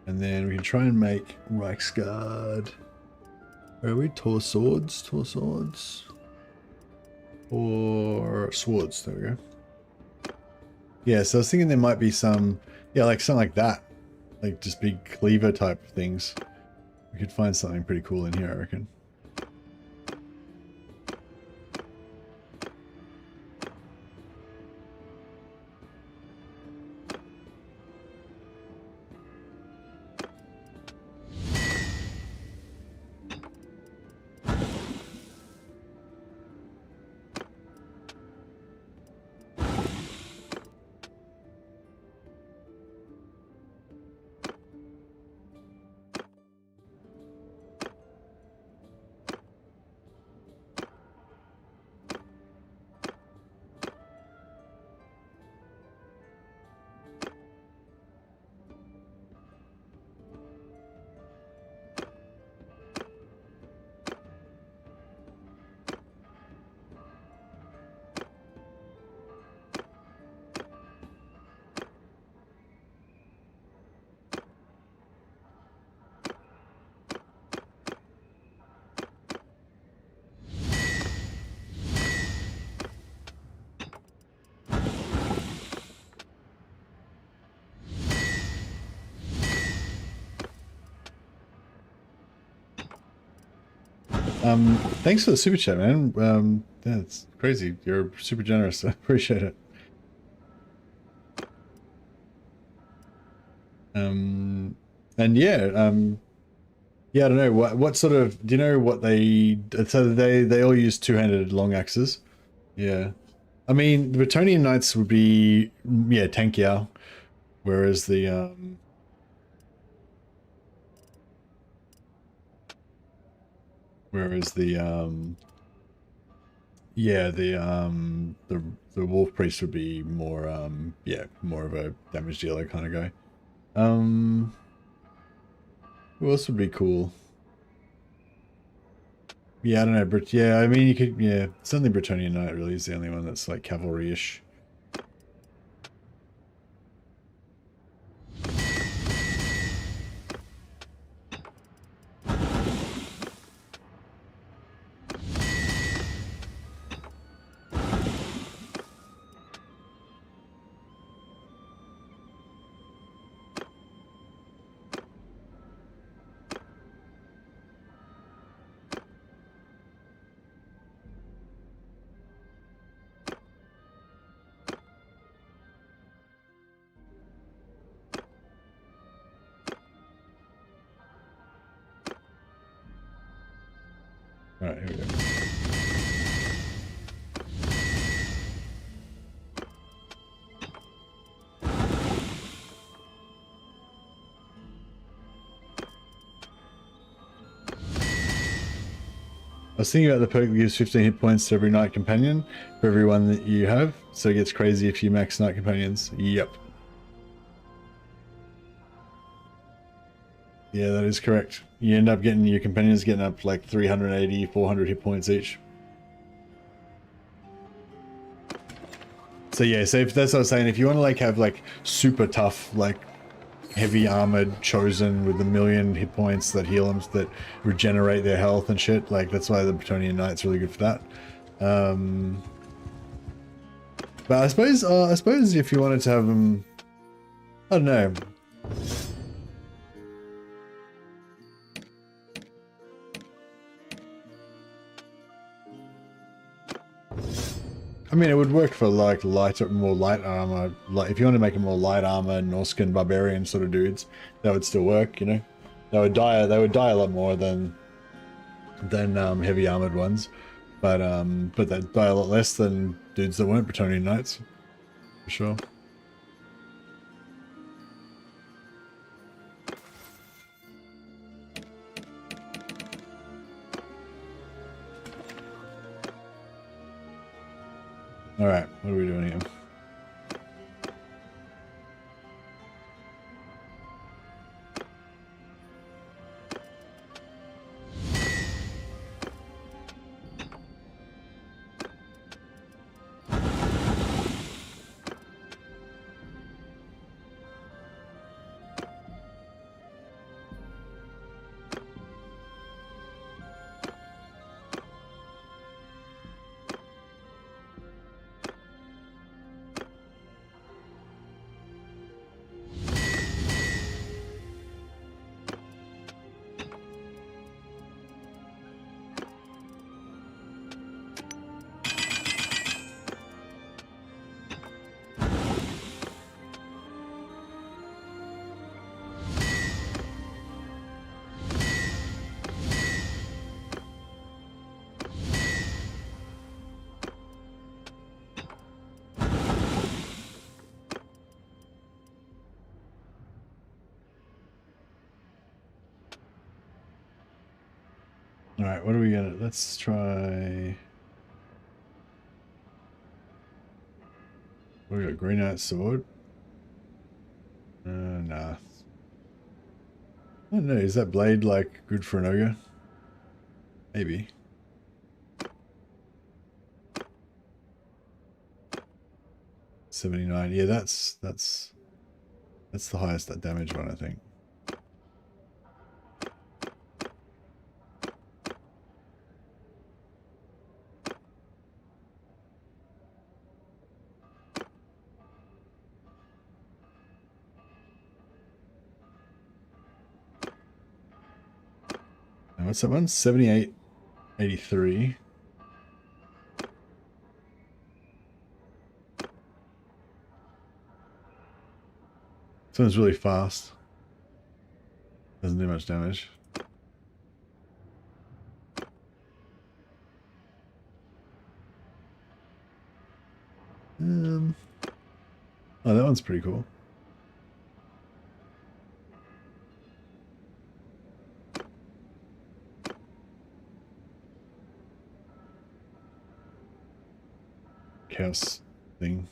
and then we can try and make Reichsguard. Where are we? Tor swords, or swords. There we go. Yeah, so I was thinking there might be some, yeah, like something like that, like just big cleaver type things. We could find something pretty cool in here, I reckon. Thanks for the super chat, man. Yeah, it's crazy. You're super generous. I appreciate it. And yeah, yeah, I don't know what sort of, do you know what so they all use two-handed long axes. Yeah. I mean, the Bretonnian Knights would be, yeah, tankier, whereas the, yeah, the Wolf Priest would be more, yeah, more of a damage dealer kind of guy. Who else would be cool? Yeah, I don't know, but yeah, I mean, you could, yeah, certainly Bretonnian Knight really is the only one that's like cavalry-ish. Alright, here we go. I was thinking about the perk that gives 15 hit points to every Knight Companion for every one that you have, so it gets crazy if you max Knight Companions. Yep. Yeah, that is correct. You end up getting, your companions getting up like 380, 400 hit points each. So yeah, so if that's what I was saying, if you want to like have like super tough, like heavy armored chosen with a million hit points that heal them, that regenerate their health and shit. Like that's why the Bretonian Knight's really good for that. But I suppose if you wanted to have them, I don't know. I mean, it would work for like more light armor. Like if you want to make a more light armor, Norscan barbarian sort of dudes, that would still work. You know, they would die a lot more than heavy armored ones, but they'd die a lot less than dudes that weren't Bretonian Knights, for sure. All right, what are we doing here? All right, what are we gonna? Let's try. We got Green Knight Sword. Nah. I don't know. Is that blade like good for an ogre? Maybe. $79. Yeah, that's the highest that damage one, I think. Now, what's that one? 78.83. This one's really fast. Doesn't do much damage. Oh, that one's pretty cool. Chaos thing.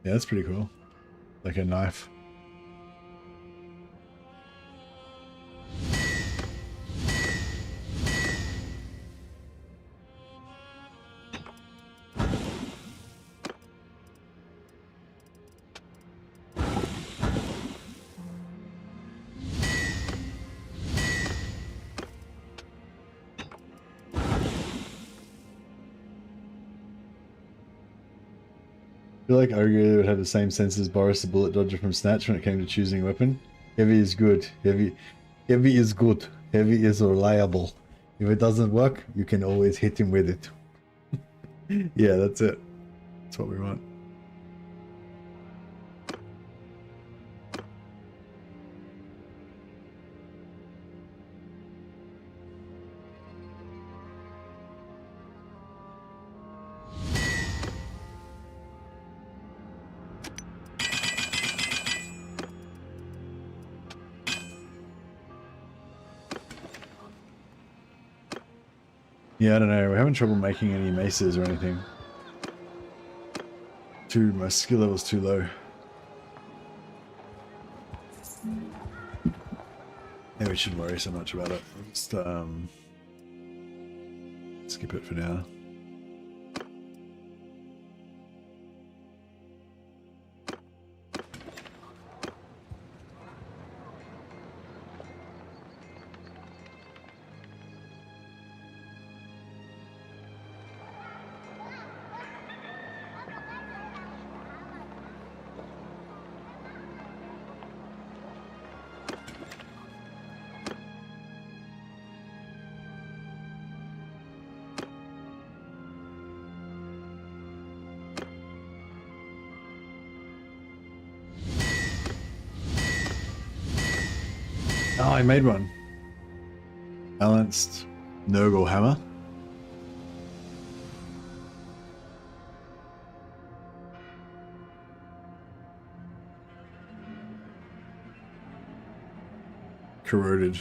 Yeah, that's pretty cool. Like a knife. I feel like Ogre would have the same sense as Boris the Bullet Dodger from Snatch when it came to choosing a weapon. Heavy is good. Heavy is good. Heavy is reliable. If it doesn't work, you can always hit him with it. Yeah, that's it. That's what we want. Yeah, I don't know. We're having trouble making any maces or anything. My skill level's too low. Yeah, we shouldn't worry so much about it. Just skip it for now. Oh, I made one. Balanced Nurgle hammer. Corroded.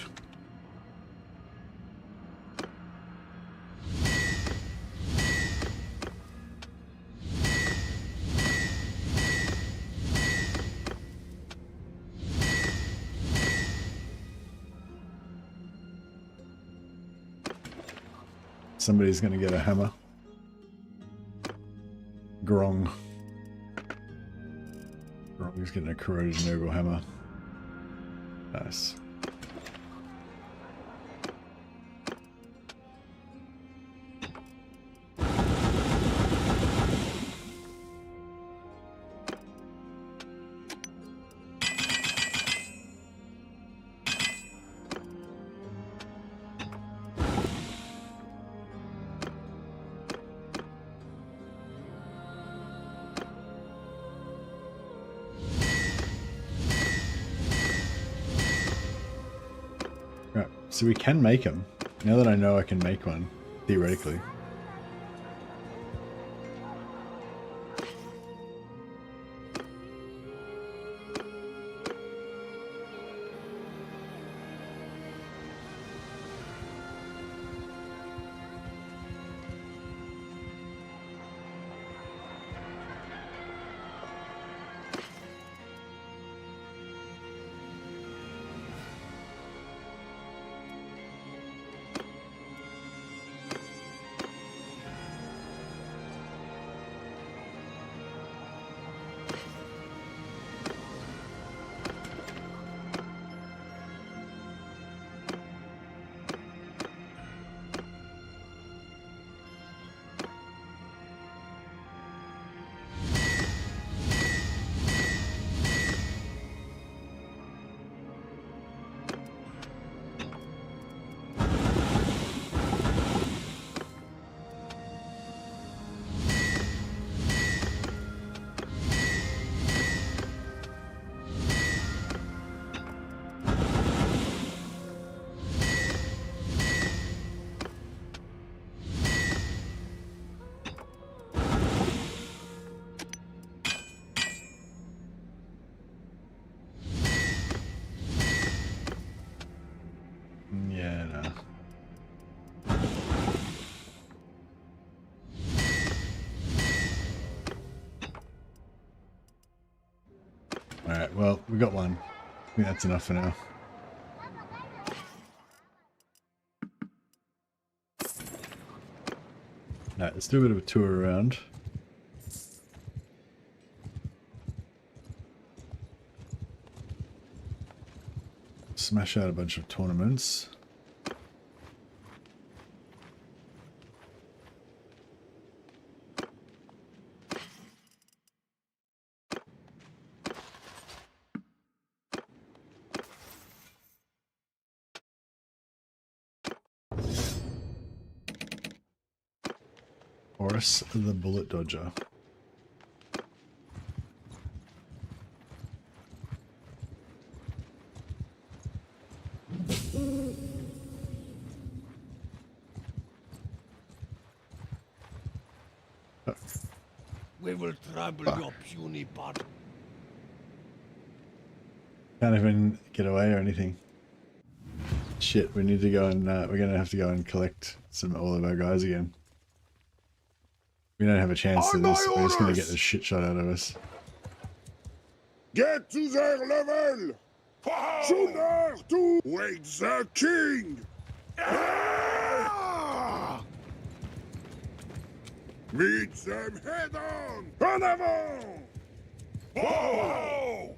Somebody's going to get a hammer. Grong. Grong's getting a corroded Nurgle hammer. Nice. So we can make them. Now that I know I can make one, theoretically. Yeah, no. Alright, well, we got one. I think that's enough for now. Alright, let's do a bit of a tour around. Smash out a bunch of tournaments. Horus the Bullet Dodger. We will trample your puny body. Can't even get away or anything. Shit, we need to go and we're gonna have to go and collect all of our guys again. We don't have a chance to this. We're just gonna get the shit shot out of us. Get to their level! Sooner to wait the king! Meet them head on! En avant! Whoa!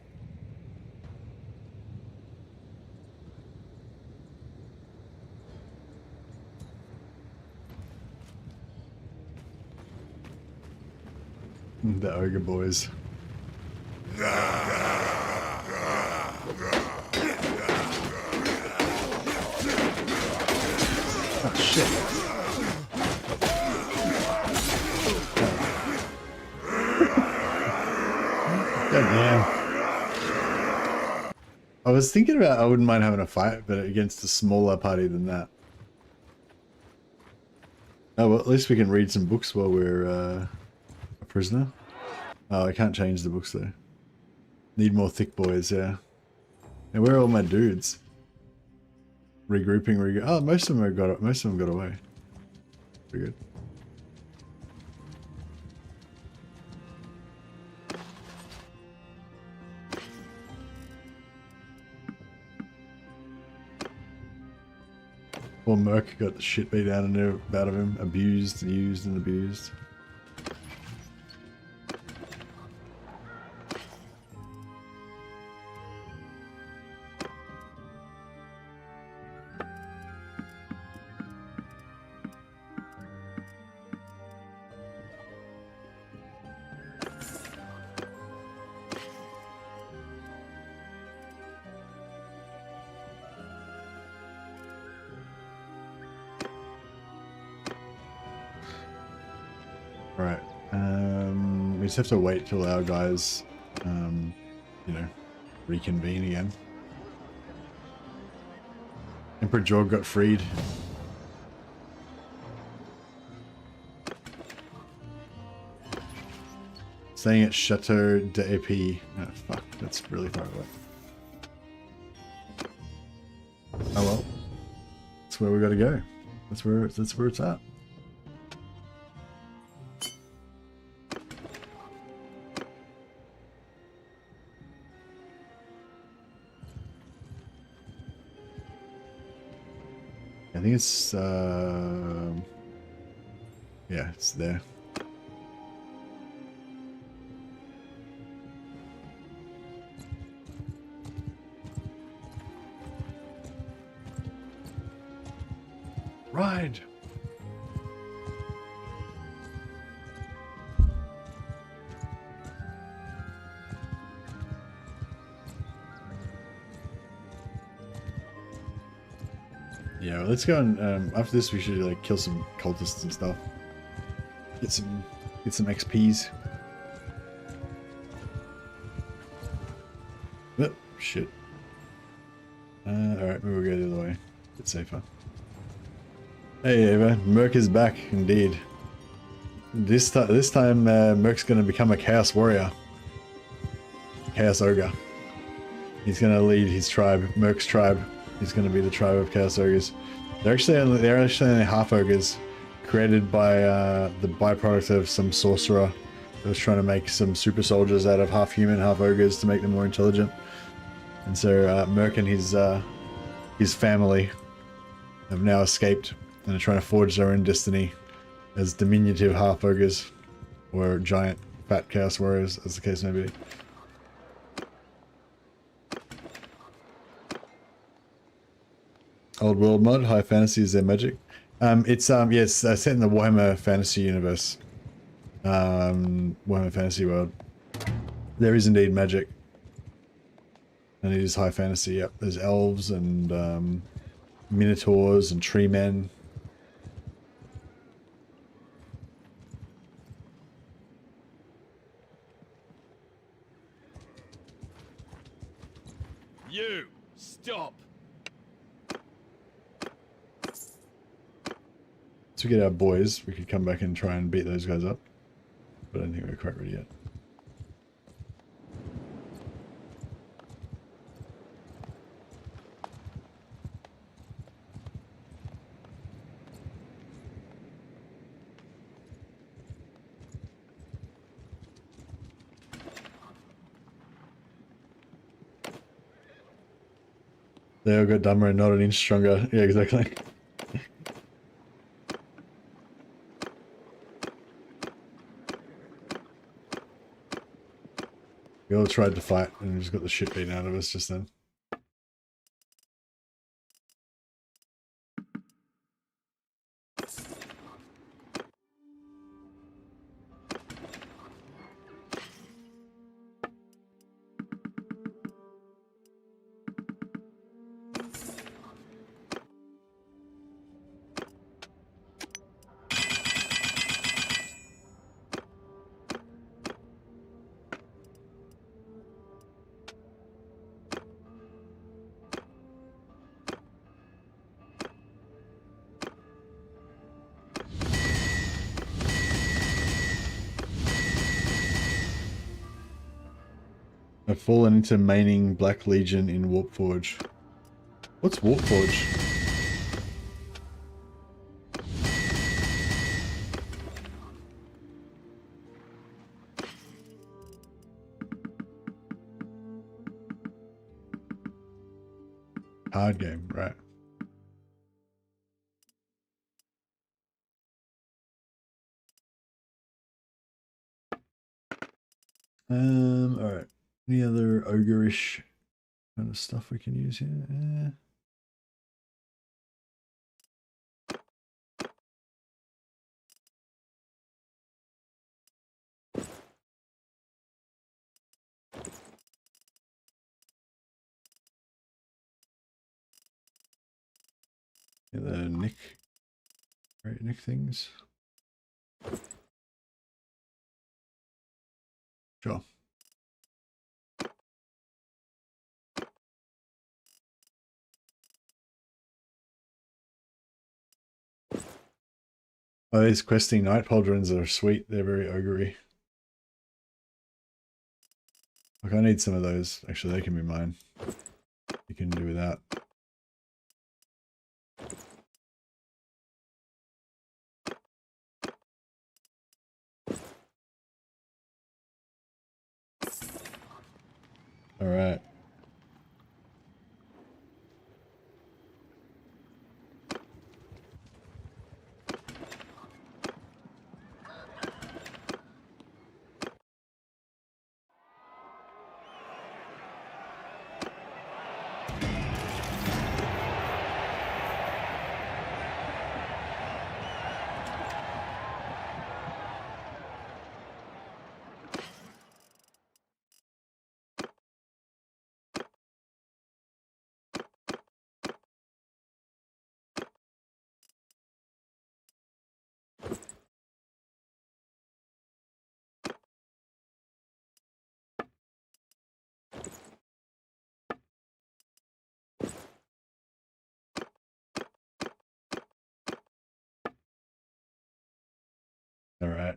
The ogre boys. Oh shit. Goddamn. I was thinking about I wouldn't mind having a fight, but against a smaller party than that. Oh, well, at least we can read some books while we're a prisoner. Oh, I can't change the books though. Need more thick boys, yeah. And where are all my dudes? Regrouping, oh, most of them got away. Pretty good. Poor Merk got the shit beat out of him, abused, used, and abused. Right. We just have to wait till our guys, you know, reconvene again. Emperor Jorg got freed. Staying at Chateau d'Épée. Oh, fuck, that's really far away. Oh well. That's where we gotta go. That's where it's at. I think it's yeah, it's there. Ride. Yeah, well, let's go and after this we should like kill some cultists and stuff. Get some XPs. Oh, shit. Alright, maybe we'll go the other way. Bit safer. Hey Ava, Merk is back indeed. This time Merk's gonna become a Chaos Warrior. Chaos Ogre. He's gonna lead his tribe, Merk's tribe. He's going to be the tribe of Chaos Ogres. They're actually only half-ogres, created by the byproduct of some sorcerer that was trying to make some super soldiers out of half-human, half-ogres to make them more intelligent. And so Merk and his family have now escaped and are trying to forge their own destiny as diminutive half-ogres, or giant fat Chaos Warriors, as the case may be. Old world mod, high fantasy is their magic. It's yes, set in the Warhammer fantasy universe. Warhammer fantasy world. There is indeed magic. And it is high fantasy, yep. There's elves and minotaurs and tree men. You stop. To get our boys, we could come back and try and beat those guys up. But I don't think we're quite ready yet. They all got dumber and not an inch stronger. Yeah, exactly. We all tried to fight and we just got the shit beaten out of us just then. I've fallen into maining Black Legion in Warpforge. What's Warpforge? Hard game, right. Alright. Any other ogre-ish kind of stuff we can use here? Yeah, the Nick. Right, Nick things. Sure. Oh, these questing night pauldrons are sweet. They're very ogre-y. Like, I need some of those. Actually, they can be mine. You can do without. All right. All right.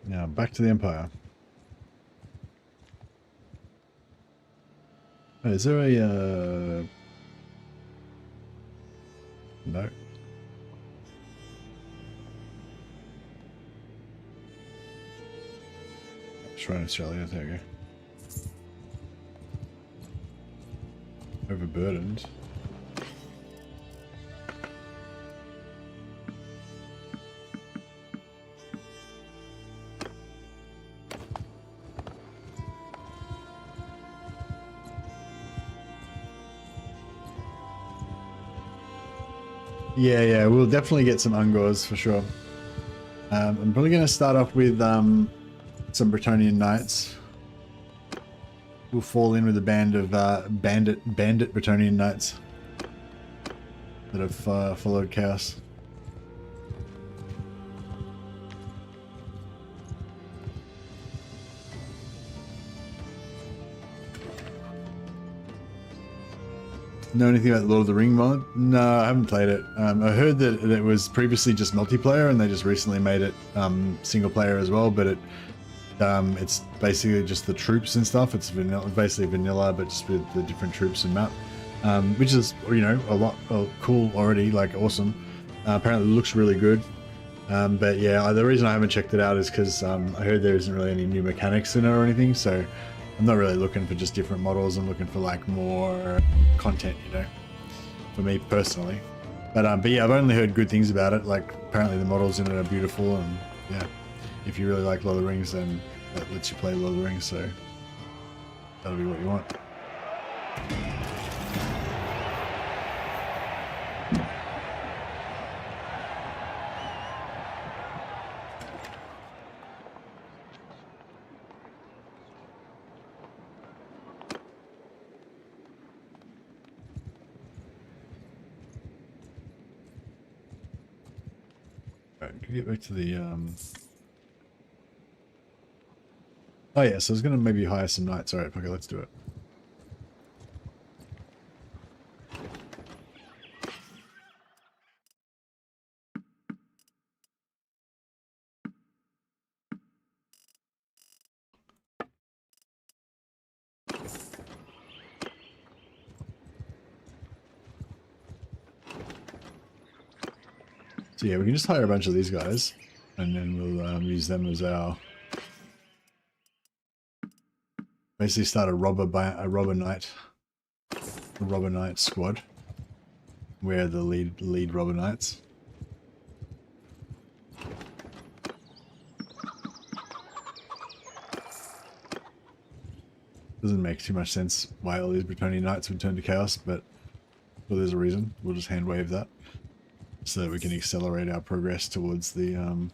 Now back to the Empire. Oh, is there a no? Shrine of Australia, there we go. Overburdened. Yeah, we'll definitely get some Ungors for sure. I'm probably going to start off with some Bretonnian Knights. We'll fall in with a band of bandit Bretonnian Knights that have followed Chaos. Know anything about the Lord of the Ring mod? No, I haven't played it. I heard that it was previously just multiplayer and they just recently made it single player as well, but it's basically just the troops and stuff. It's vanilla, basically vanilla, but just with the different troops and map, which is, you know, a lot cool already, like awesome. Apparently it looks really good. But yeah, the reason I haven't checked it out is because I heard there isn't really any new mechanics in it or anything, so I'm not really looking for just different models. I'm looking for like more content, you know, for me personally. But yeah, I've only heard good things about it. Like apparently the models in it are beautiful, and yeah, if you really like Lord of the Rings, then that lets you play Lord of the Rings. So that'll be what you want. Alright, can we get back to the oh yeah, so I was gonna maybe hire some knights. Alright, okay, let's do it. So yeah, we can just hire a bunch of these guys, and then we'll use them as our basically start a robber knight squad. We're the lead robber knights. Doesn't make too much sense why all these Bretonnian knights would turn to chaos, but well, there's a reason. We'll just hand wave that so that we can accelerate our progress towards the you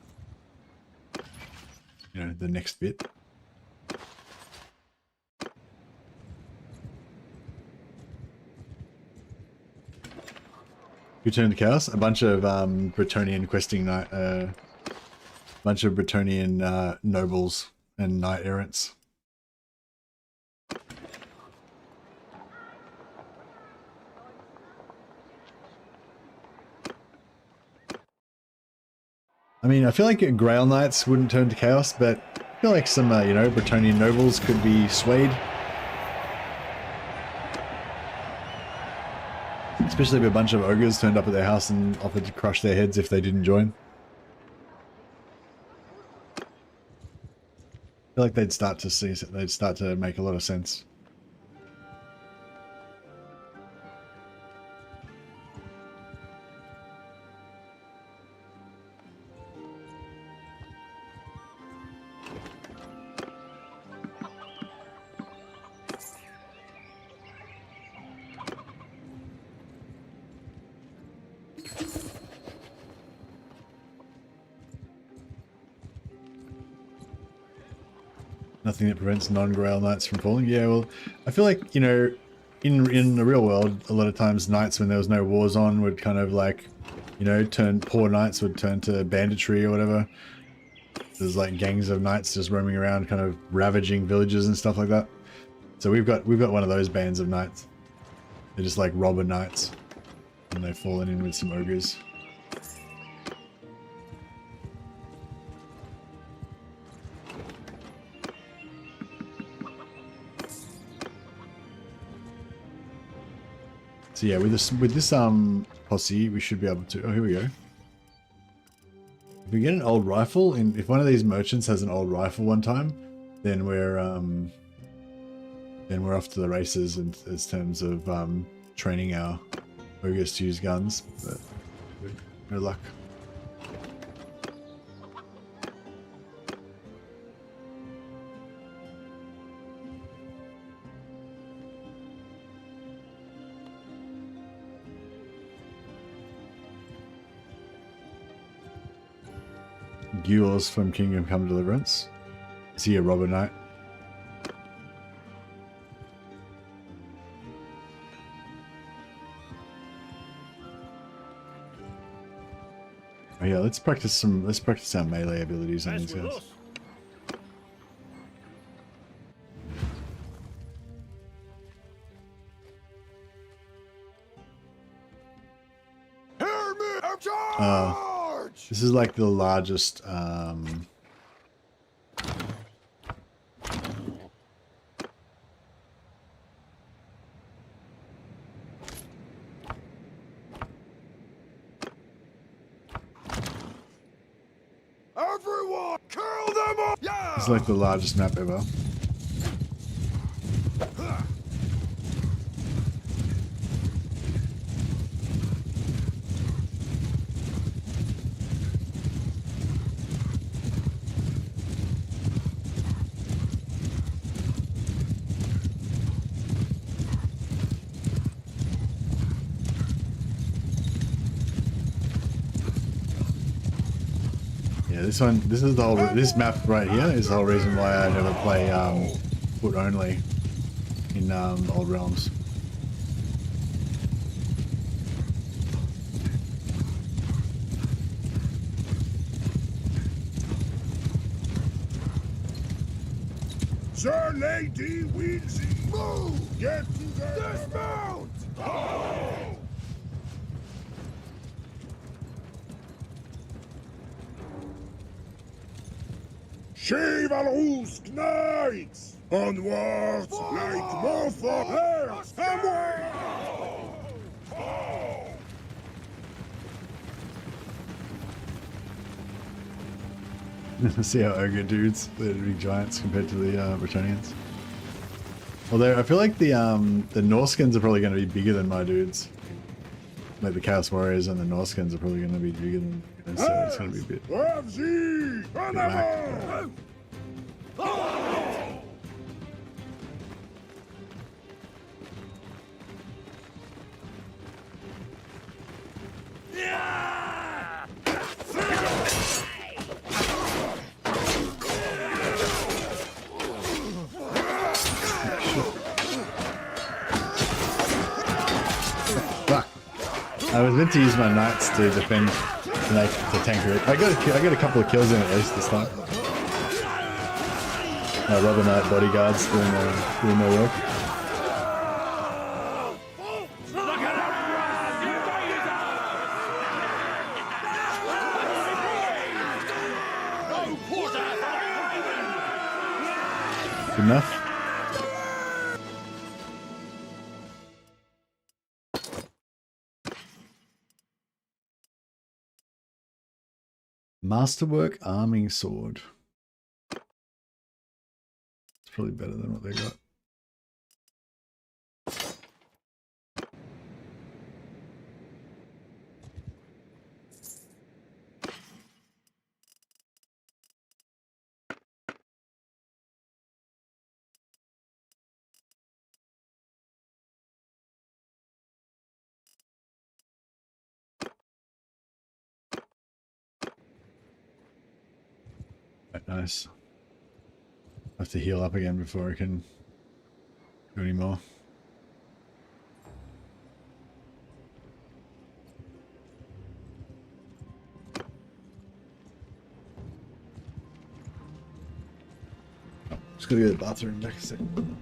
know, the next bit. Who turned to chaos? A bunch of Bretonnian questing knight, bunch of Bretonnian nobles and knight errants. I mean, I feel like Grail Knights wouldn't turn to chaos, but I feel like some, you know, Bretonnian nobles could be swayed. Especially if a bunch of ogres turned up at their house and offered to crush their heads if they didn't join. I feel like they'd start to make a lot of sense. Nothing that prevents non-Grail Knights from falling. Yeah, well, I feel like, you know, in the real world, a lot of times knights, when there was no wars on, would kind of like, you know, poor knights would turn to banditry or whatever. There's like gangs of knights just roaming around, kind of ravaging villages and stuff like that. So we've got one of those bands of knights. They're just like robber knights, and they've fallen in with some ogres. So yeah, with this posse, we should be able to. Oh, here we go. If we get an old rifle, and if one of these merchants has an old rifle one time, then we're off to the races in terms of training our ogres to use guns. But no luck. Gules from Kingdom Come Deliverance. Is he a robber knight? Oh yeah, let's practice our melee abilities on these guys. This is like the largest Everyone, kill them all! Yeah! it's like the largest map ever. Yeah, this one, this is the whole, this map right here is the whole reason why I never play foot only in Old Realms. Sir Lady Weezy, move! Get to the dismount! Chivalrous knights! Onwards like morpho heirs and See how ogre dudes, the big giants compared to the Bretonnians. Although I feel like the Norskins are probably going to be bigger than my dudes. Like the Chaos Warriors and the Norskins are probably going to be bigger than, you know, so it's going to be a bit. Fuck. I was meant to use my knights to defend to tank it. I got a couple of kills in at least this time. My rubber knight bodyguards doing their work. Good enough. Masterwork arming sword. It's probably better than what they got. Right, nice. I have to heal up again before I can do any more. Oh, just gotta go to the bathroom back a second.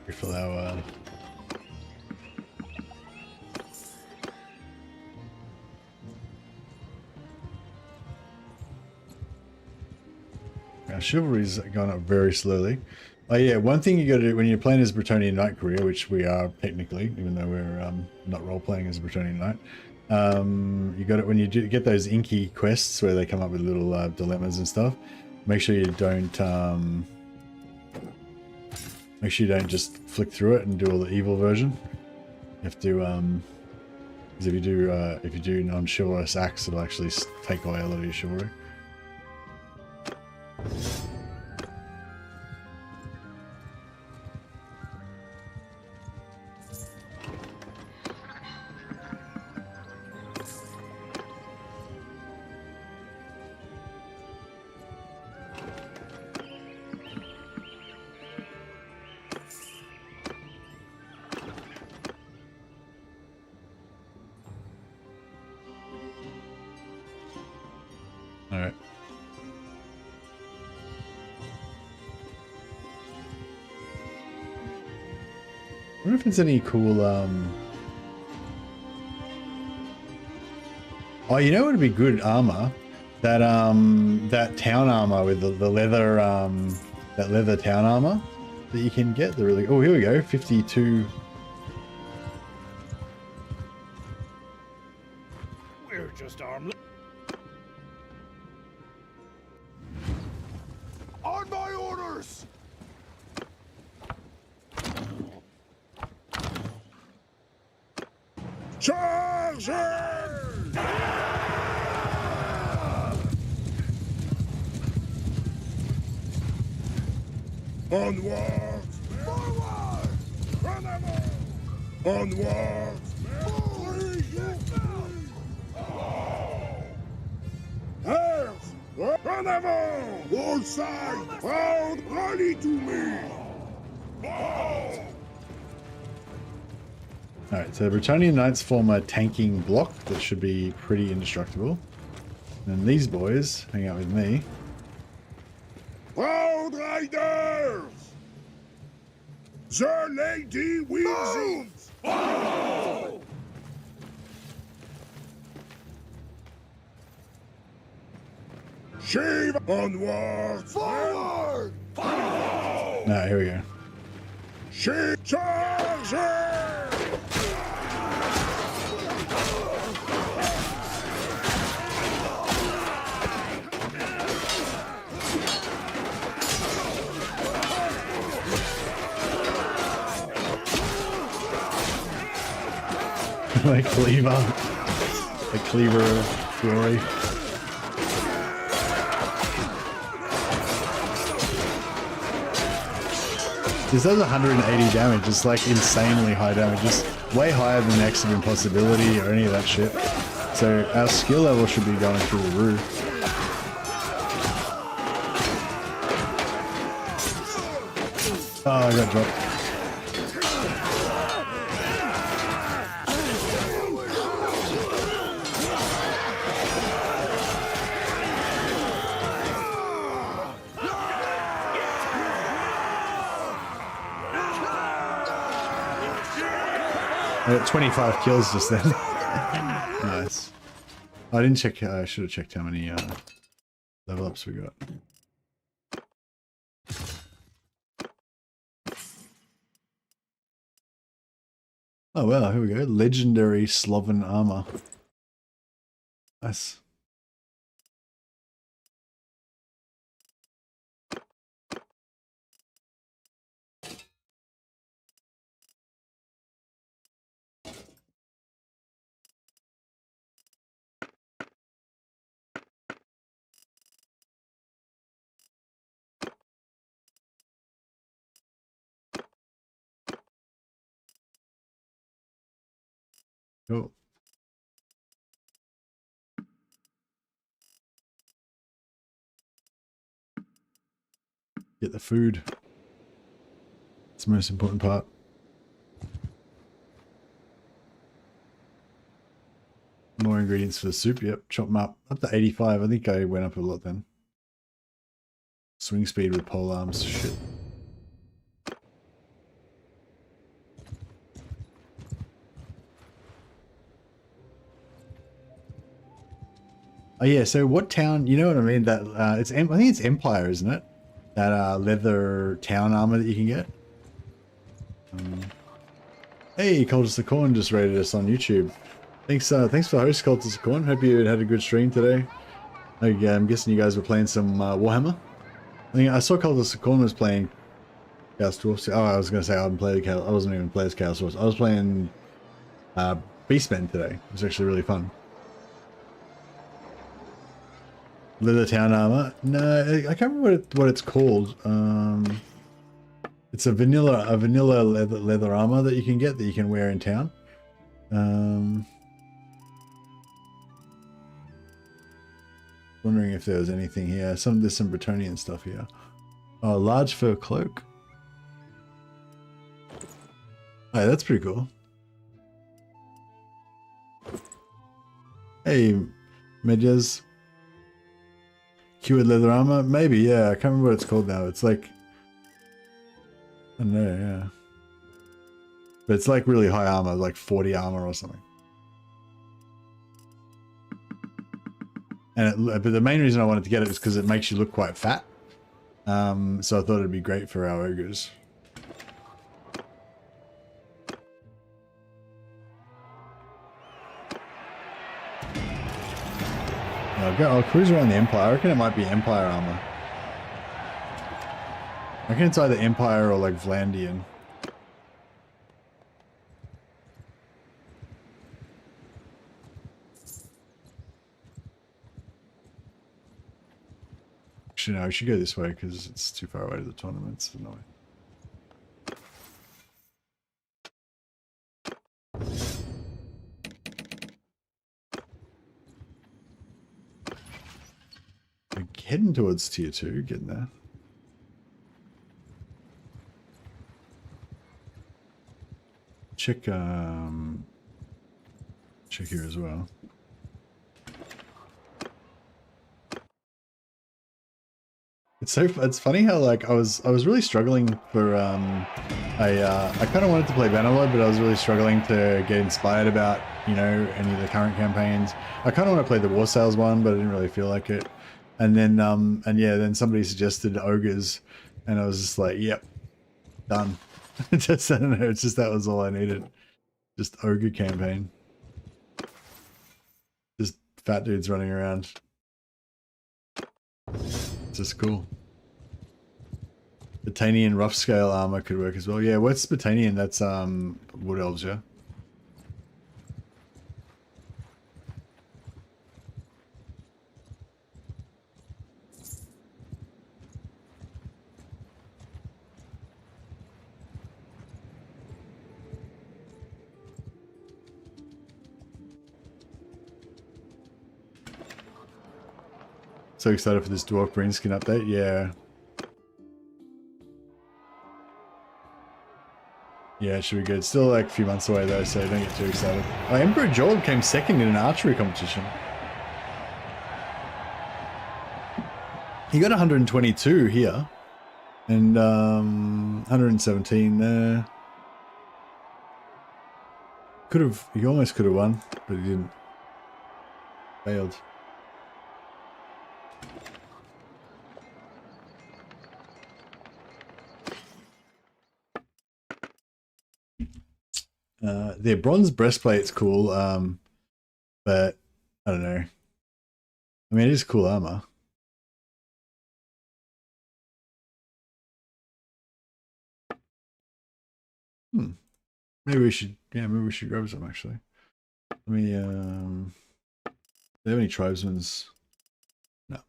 Refill our chivalry's gone up very slowly. Oh yeah, one thing you got to do when you're playing as Bretonnian Knight career, which we are technically, even though we're not role playing as a Bretonnian Knight, you got it when you get those inky quests where they come up with little dilemmas and stuff. Make sure you don't just flick through it and do all the evil version. You have to, because if you do non-chivalrous acts, it'll actually take away a lot of your chivalry. All right. I wonder if there's any cool, oh, you know what would be good armor? That, that town armor with the leather, that leather town armor that you can get. The really, oh, here we go, 52. We're just armless. On my orders! Chargers! Onward! Forward! Onward! Earth! En avant! All sides! Proud, rally to me! Alright, so the Bretonian Knights form a tanking block that should be pretty indestructible. And these boys hang out with me. Proud Riders! The Lady wins it! Shave onward! Forward! Ah, here we go. Shave charger! Like cleaver. The cleaver of glory. This does 180 damage. It's like insanely high damage. It's way higher than X of Impossibility or any of that shit. So our skill level should be going through the roof. Oh, I got dropped. I got 25 kills just then. Nice. I didn't check. I should have checked how many level ups we got. Oh well, here we go. Legendary Sloven armor. Nice. Cool. Get the food. It's the most important part. More ingredients for the soup. Yep, chop them up. Up to 85. I think I went up a lot then. Swing speed with pole arms. Shit. Oh yeah, so what town, you know what I mean? That I think it's Empire, isn't it? That leather town armor that you can get. Hey, Cultist the Corn just rated us on YouTube. Thanks for the host, Cultist the Corn. Hope you had a good stream today. I'm guessing you guys were playing some Warhammer. I think I saw Cultist the Corn was playing Chaos Dwarfs. Oh, I was gonna say I haven't played Chaos. I wasn't even playing Chaos Dwarfs. I was playing Beastmen today. It was actually really fun. Leather town armor? No, I can't remember what it's called. It's a vanilla leather armor that you can get that you can wear in town. Wondering if there was anything here. There's some Bretonian stuff here. Oh, large fur cloak. Oh, that's pretty cool. Hey, Medjas. Cured leather armor? Maybe, yeah. I can't remember what it's called now. It's like... I don't know, yeah. But it's like really high armor, like 40 armor or something. And but the main reason I wanted to get it is because it makes you look quite fat. So I thought it'd be great for our ogres. I'll cruise around the Empire. I reckon it might be Empire armor. I reckon it's either Empire or like Vlandian. Actually, no, we should go this way because it's too far away to the tournaments. Annoying. We're heading towards tier 2, getting there. Check check here as well. It's funny how like I was really struggling for I kind of wanted to play Bannerlord, but I was really struggling to get inspired about, you know, any of the current campaigns. I kind of want to play the War Sales one, but I didn't really feel like it. And then and yeah, then somebody suggested ogres, and I was just like, yep, done. Just, I don't know, it's just that was all I needed. Just ogre campaign. Just fat dudes running around. It's just cool. Botanian rough scale armor could work as well. Yeah, what's Botanian? That's Wood Elves, yeah. So excited for this Dwarf Greenskin update, yeah. Yeah, it should be good. Still like a few months away though, so don't get too excited. Oh, Emperor Jorg came second in an archery competition. He got 122 here. And 117 there. He almost could have won, but he didn't. Failed. Their bronze breastplate's cool, but I don't know. I mean, it is cool armor. Maybe we should, yeah, maybe we should grab some actually. Let me, do they have any tribesmen's? No.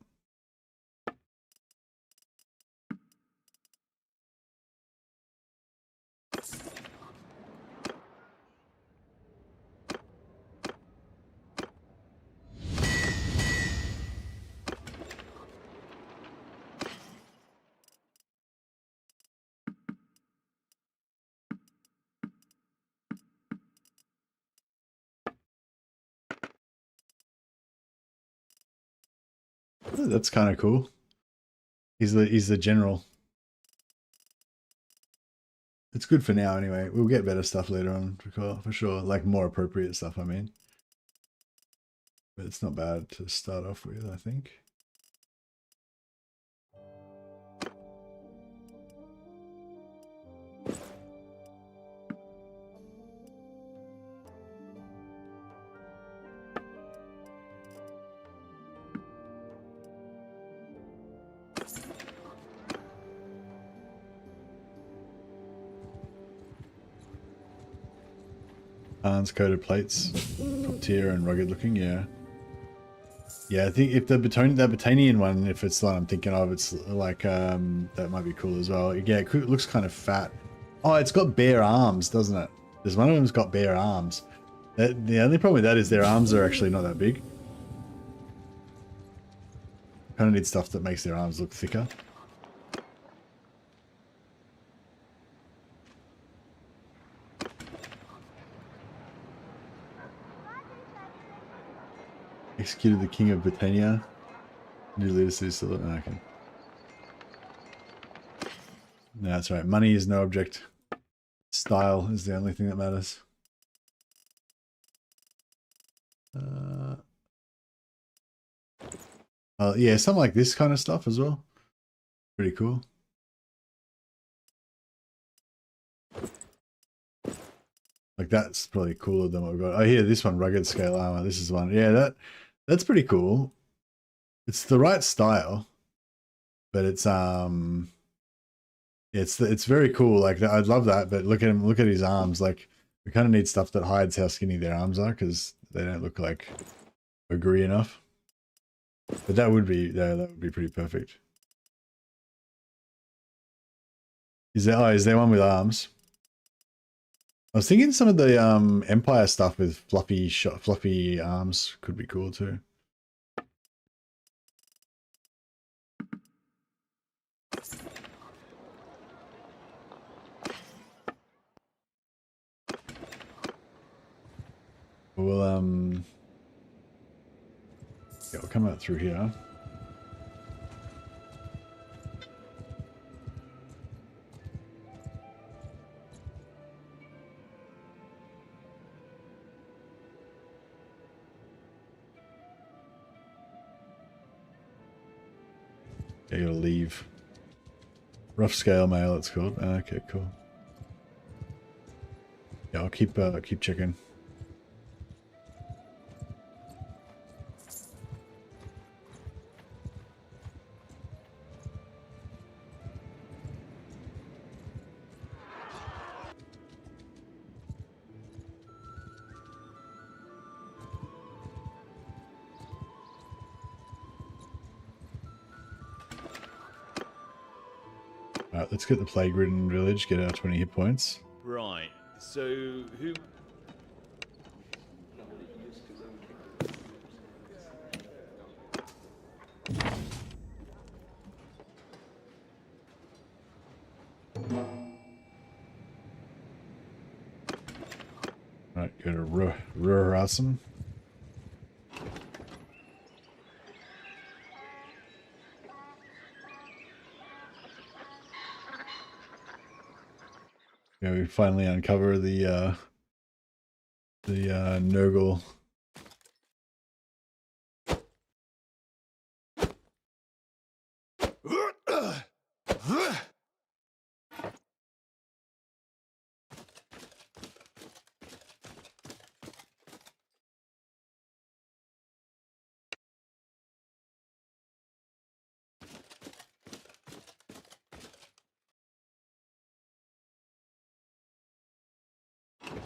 Oh, that's kind of cool. He's the general. It's good for now anyway. We'll get better stuff later on for sure. Like more appropriate stuff, I mean. But it's not bad to start off with, I think. Hans coated plates, top tier and rugged looking, yeah. Yeah, I think if the Botanian one, if it's the one I'm thinking of, it's like, that might be cool as well. Yeah, it looks kind of fat. Oh, it's got bare arms, doesn't it? There's one of them's got bare arms. The only problem with that is their arms are actually not that big. Kind of need stuff that makes their arms look thicker. Executed the King of Britannia. New leaders still okay. No, that's right. Money is no object. Style is the only thing that matters. Yeah, something like this kind of stuff as well. Pretty cool. Like that's probably cooler than what we've got. Oh, here, this one, rugged scale armor. This is one. Yeah, that's pretty cool. It's the right style, but it's very cool. Like I'd love that, but look at him. Look at his arms. Like we kind of need stuff that hides how skinny their arms are because they don't look like ogre enough. But that would be pretty perfect. Is there one with arms? I was thinking some of the Empire stuff with fluffy arms could be cool too. We'll yeah, we'll come out through here. Yeah, you gotta leave. Rough scale mail, it's called. Okay, cool. Yeah, I'll keep checking. Alright, let's get the plague-ridden village, get our 20 hit points. Right. So who? Alright, go to Ruhrasen. Yeah, we finally uncover the Nurgle.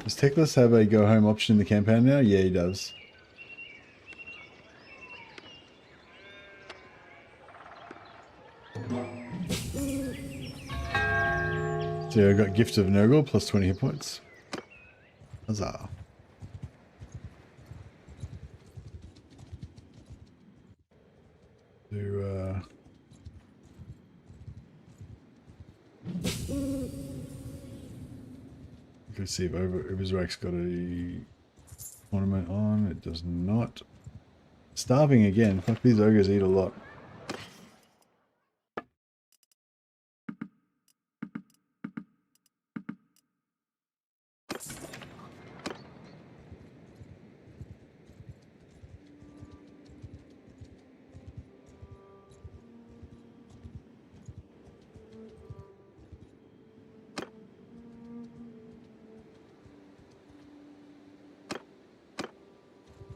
Does Teclis have a go home option in the campaign now? Yeah, he does. So I got Gift of Nurgle plus 20 hit points. Huzzah. Let's see if Overzrak's got a ornament on. It does not. Starving again. Fuck, these ogres eat a lot.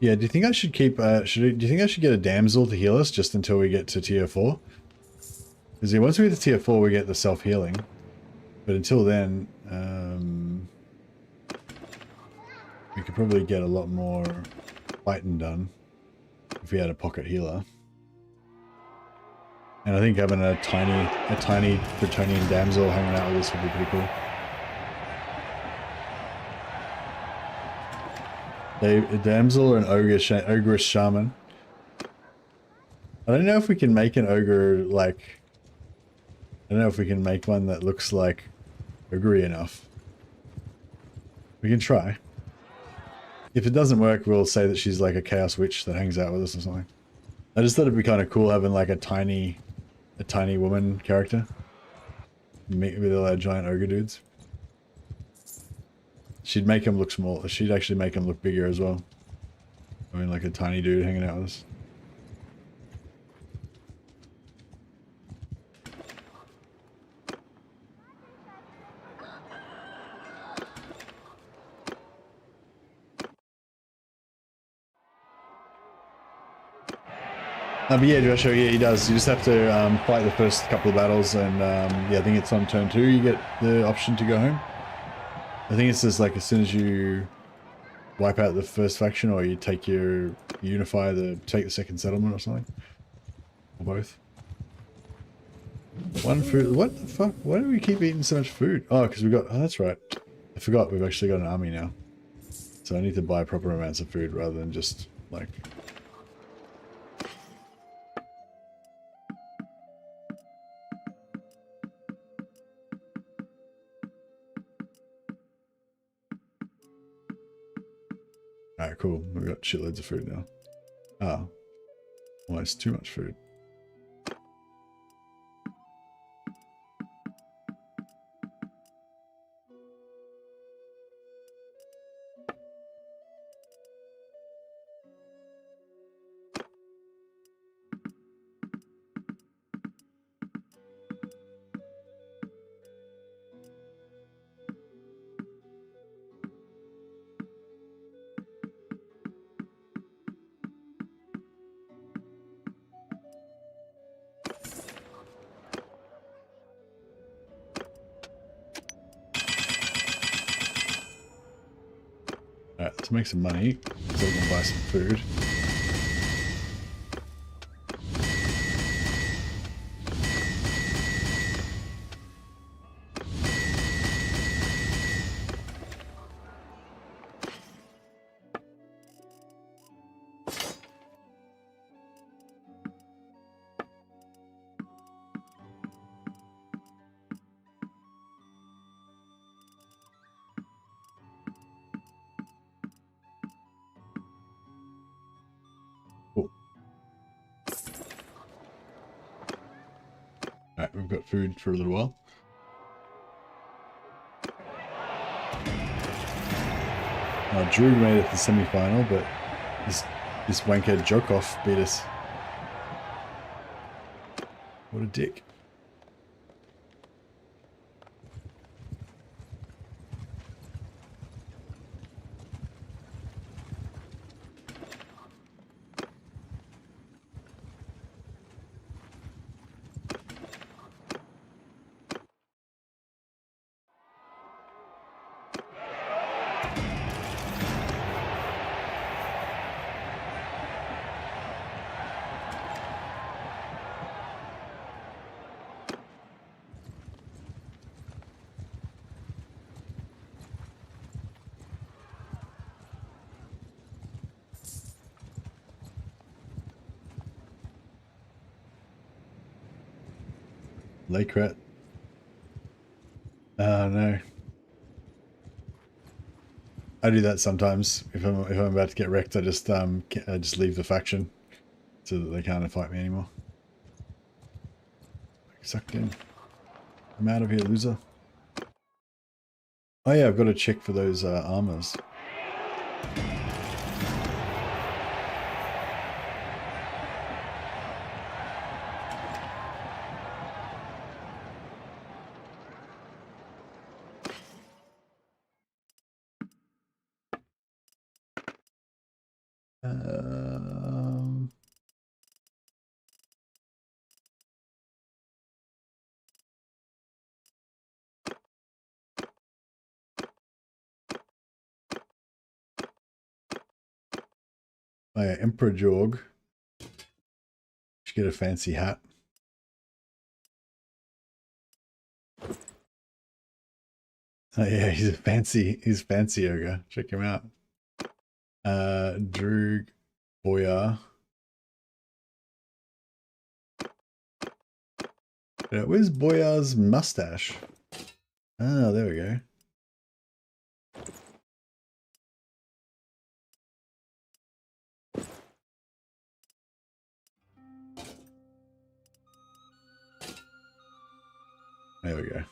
Yeah, do you think I should keep, do you think I should get a damsel to heal us just until we get to tier 4? Because yeah, once we get to tier 4 we get the self-healing. But until then, we could probably get a lot more fighting done if we had a pocket healer. And I think having a tiny Bretonian damsel hanging out with us would be pretty cool. A damsel or an ogreish shaman. I don't know if we can make an ogre like... I don't know if we can make one that looks like ogre enough. We can try. If it doesn't work, we'll say that she's like a chaos witch that hangs out with us or something. I just thought it'd be kind of cool having like a tiny woman character with all our giant ogre dudes. She'd make him look small. She'd actually make him look bigger as well. I mean, like a tiny dude hanging out with us. But yeah, Joshua, yeah, he does. You just have to fight the first couple of battles, and yeah, I think it's on turn 2 you get the option to go home. I think it's just like as soon as you wipe out the first faction, or you take your take the second settlement or something, or both. One food. What the fuck? Why do we keep eating so much food? Oh, because we got. Oh, that's right. I forgot we've actually got an army now, so I need to buy proper amounts of food rather than just like. Alright, cool. We've got shitloads of food now. Oh. Almost too much food. Alright, let's make some money so we can buy some food. Cool. Alright, we've got food for a little while. Drew made it to the semi-final, but this wanker Jokoff beat us. What a dick. Lake rat. Oh no. I do that sometimes. If I'm about to get wrecked, I just leave the faction so that they can't fight me anymore. Sucked in. I'm out of here, loser. Oh yeah, I've got to check for those armors. Oh yeah, Emperor Jorg. Should get a fancy hat. Oh yeah, he's fancy ogre. Check him out. Droog Boyar. Yeah, where's Boyar's mustache? Ah, there we go. There we go.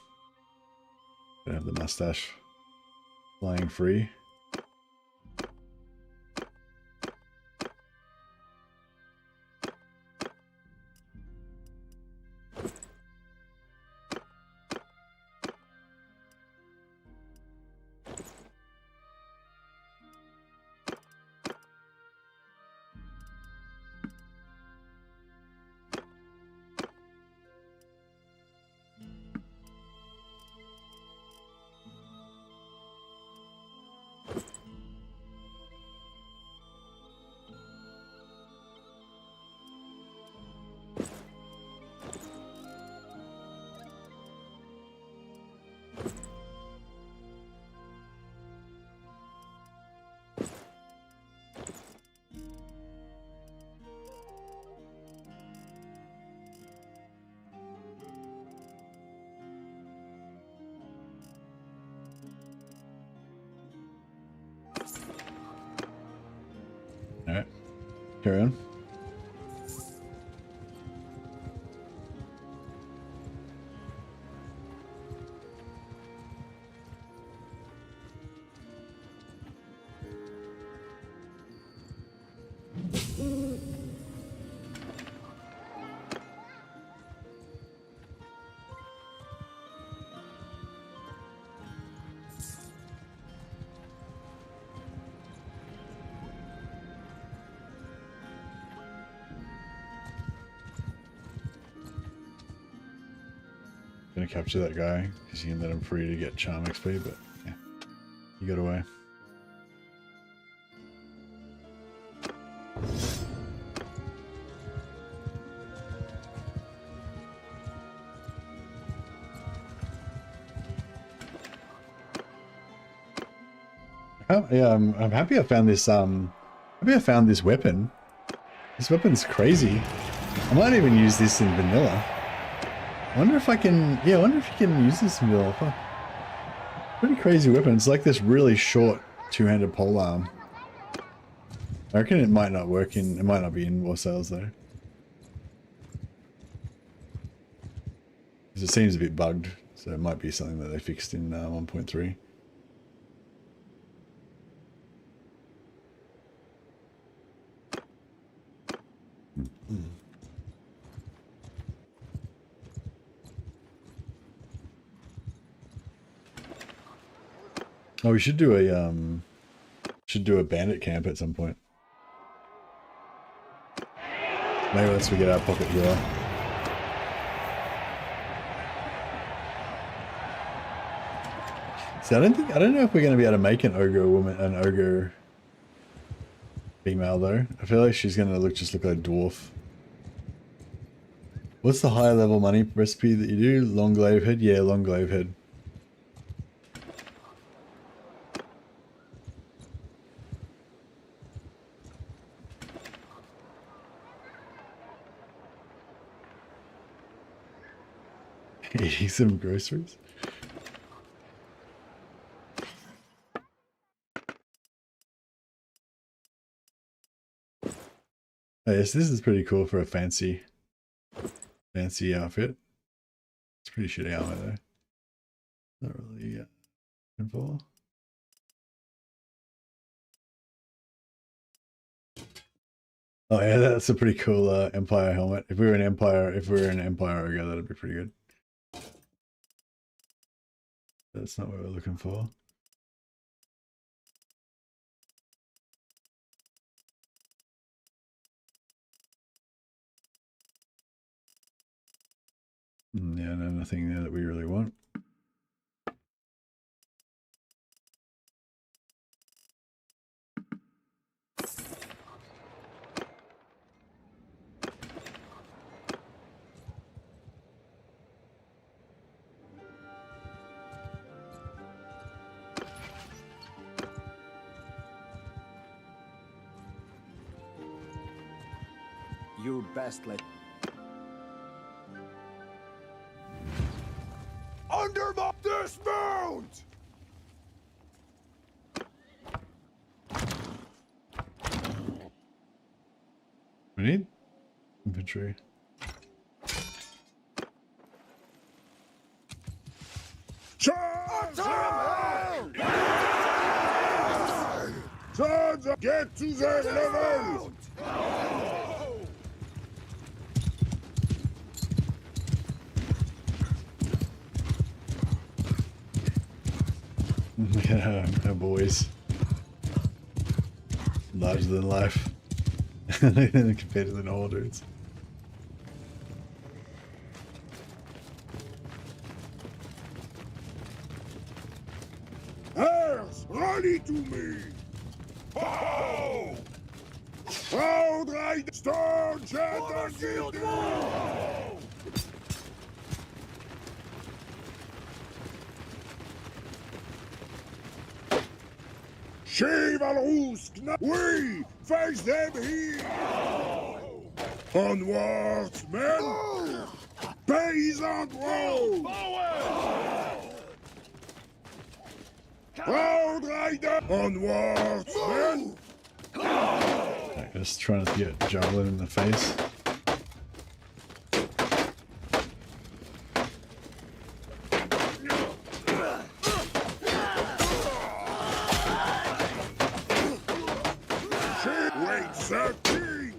Gonna have the mustache flying free. All right, carry on. Gonna capture that guy because you can let him free to get charm XP, but yeah, he got away. Oh, yeah, I'm happy I found this. Happy I found this weapon. This weapon's crazy. I might even use this in vanilla. I wonder if I can, yeah, I wonder if you can use this in vanilla. Huh. Pretty crazy weapon. It's like this really short two-handed pole arm. I reckon it might not work in, it might not be in War Sales though. Because it seems a bit bugged, so it might be something that they fixed in 1.3. Oh, we should do a bandit camp at some point. Maybe once we get our pocket healer. See, I don't know if we're gonna be able to make an ogre female though. I feel like she's gonna just look like a dwarf. What's the higher level money recipe that you do? Long glaive head? Yeah, long glaive head. Eating some groceries. Oh, yes, this is pretty cool for a fancy outfit. It's pretty shitty armor though. Not really for. Oh yeah, that's a pretty cool Empire helmet. If we were an Empire ogre, that'd be pretty good. That's not what we're looking for. Yeah, no, nothing there that we really want. You best let. Under my dismount! We need infantry. Get to their level! Yeah, our boys. Larger than life. Compared to the normal dudes. Heirs, rally to me! Ho! Proud Rider, staunch and unguilty! Chivalrous, we face them here! Onwards, men! Paysan road! Proud Rider! Onwards, men! Right, just trying to get Javelin in the face. Wait the king!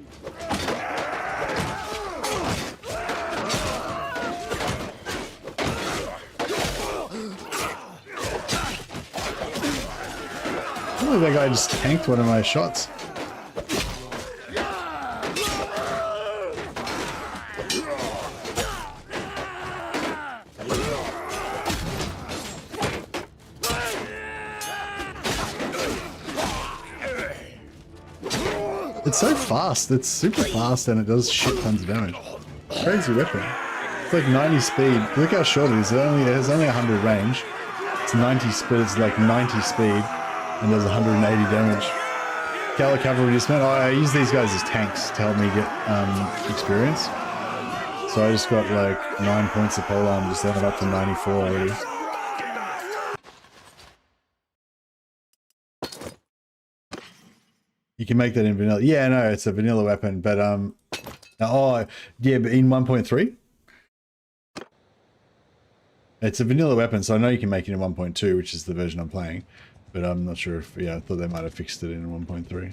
Oh, that guy just tanked one of my shots. It's so fast. It's super fast and it does shit tons of damage. Crazy weapon. It's like 90 speed. Look how short it is. It has only 100 range. It's 90 speed. It's like 90 speed and does 180 damage. Cavalry dismount. Oh, I use these guys as tanks to help me get experience. So I just got like 9 points of polearm, just leveled up to 94 already. You can make that in vanilla. Yeah, no, it's a vanilla weapon, but oh yeah, but in 1.3, it's a vanilla weapon, so I know you can make it in 1.2, which is the version I'm playing. But I'm not sure if, yeah, I thought they might have fixed it in 1.3.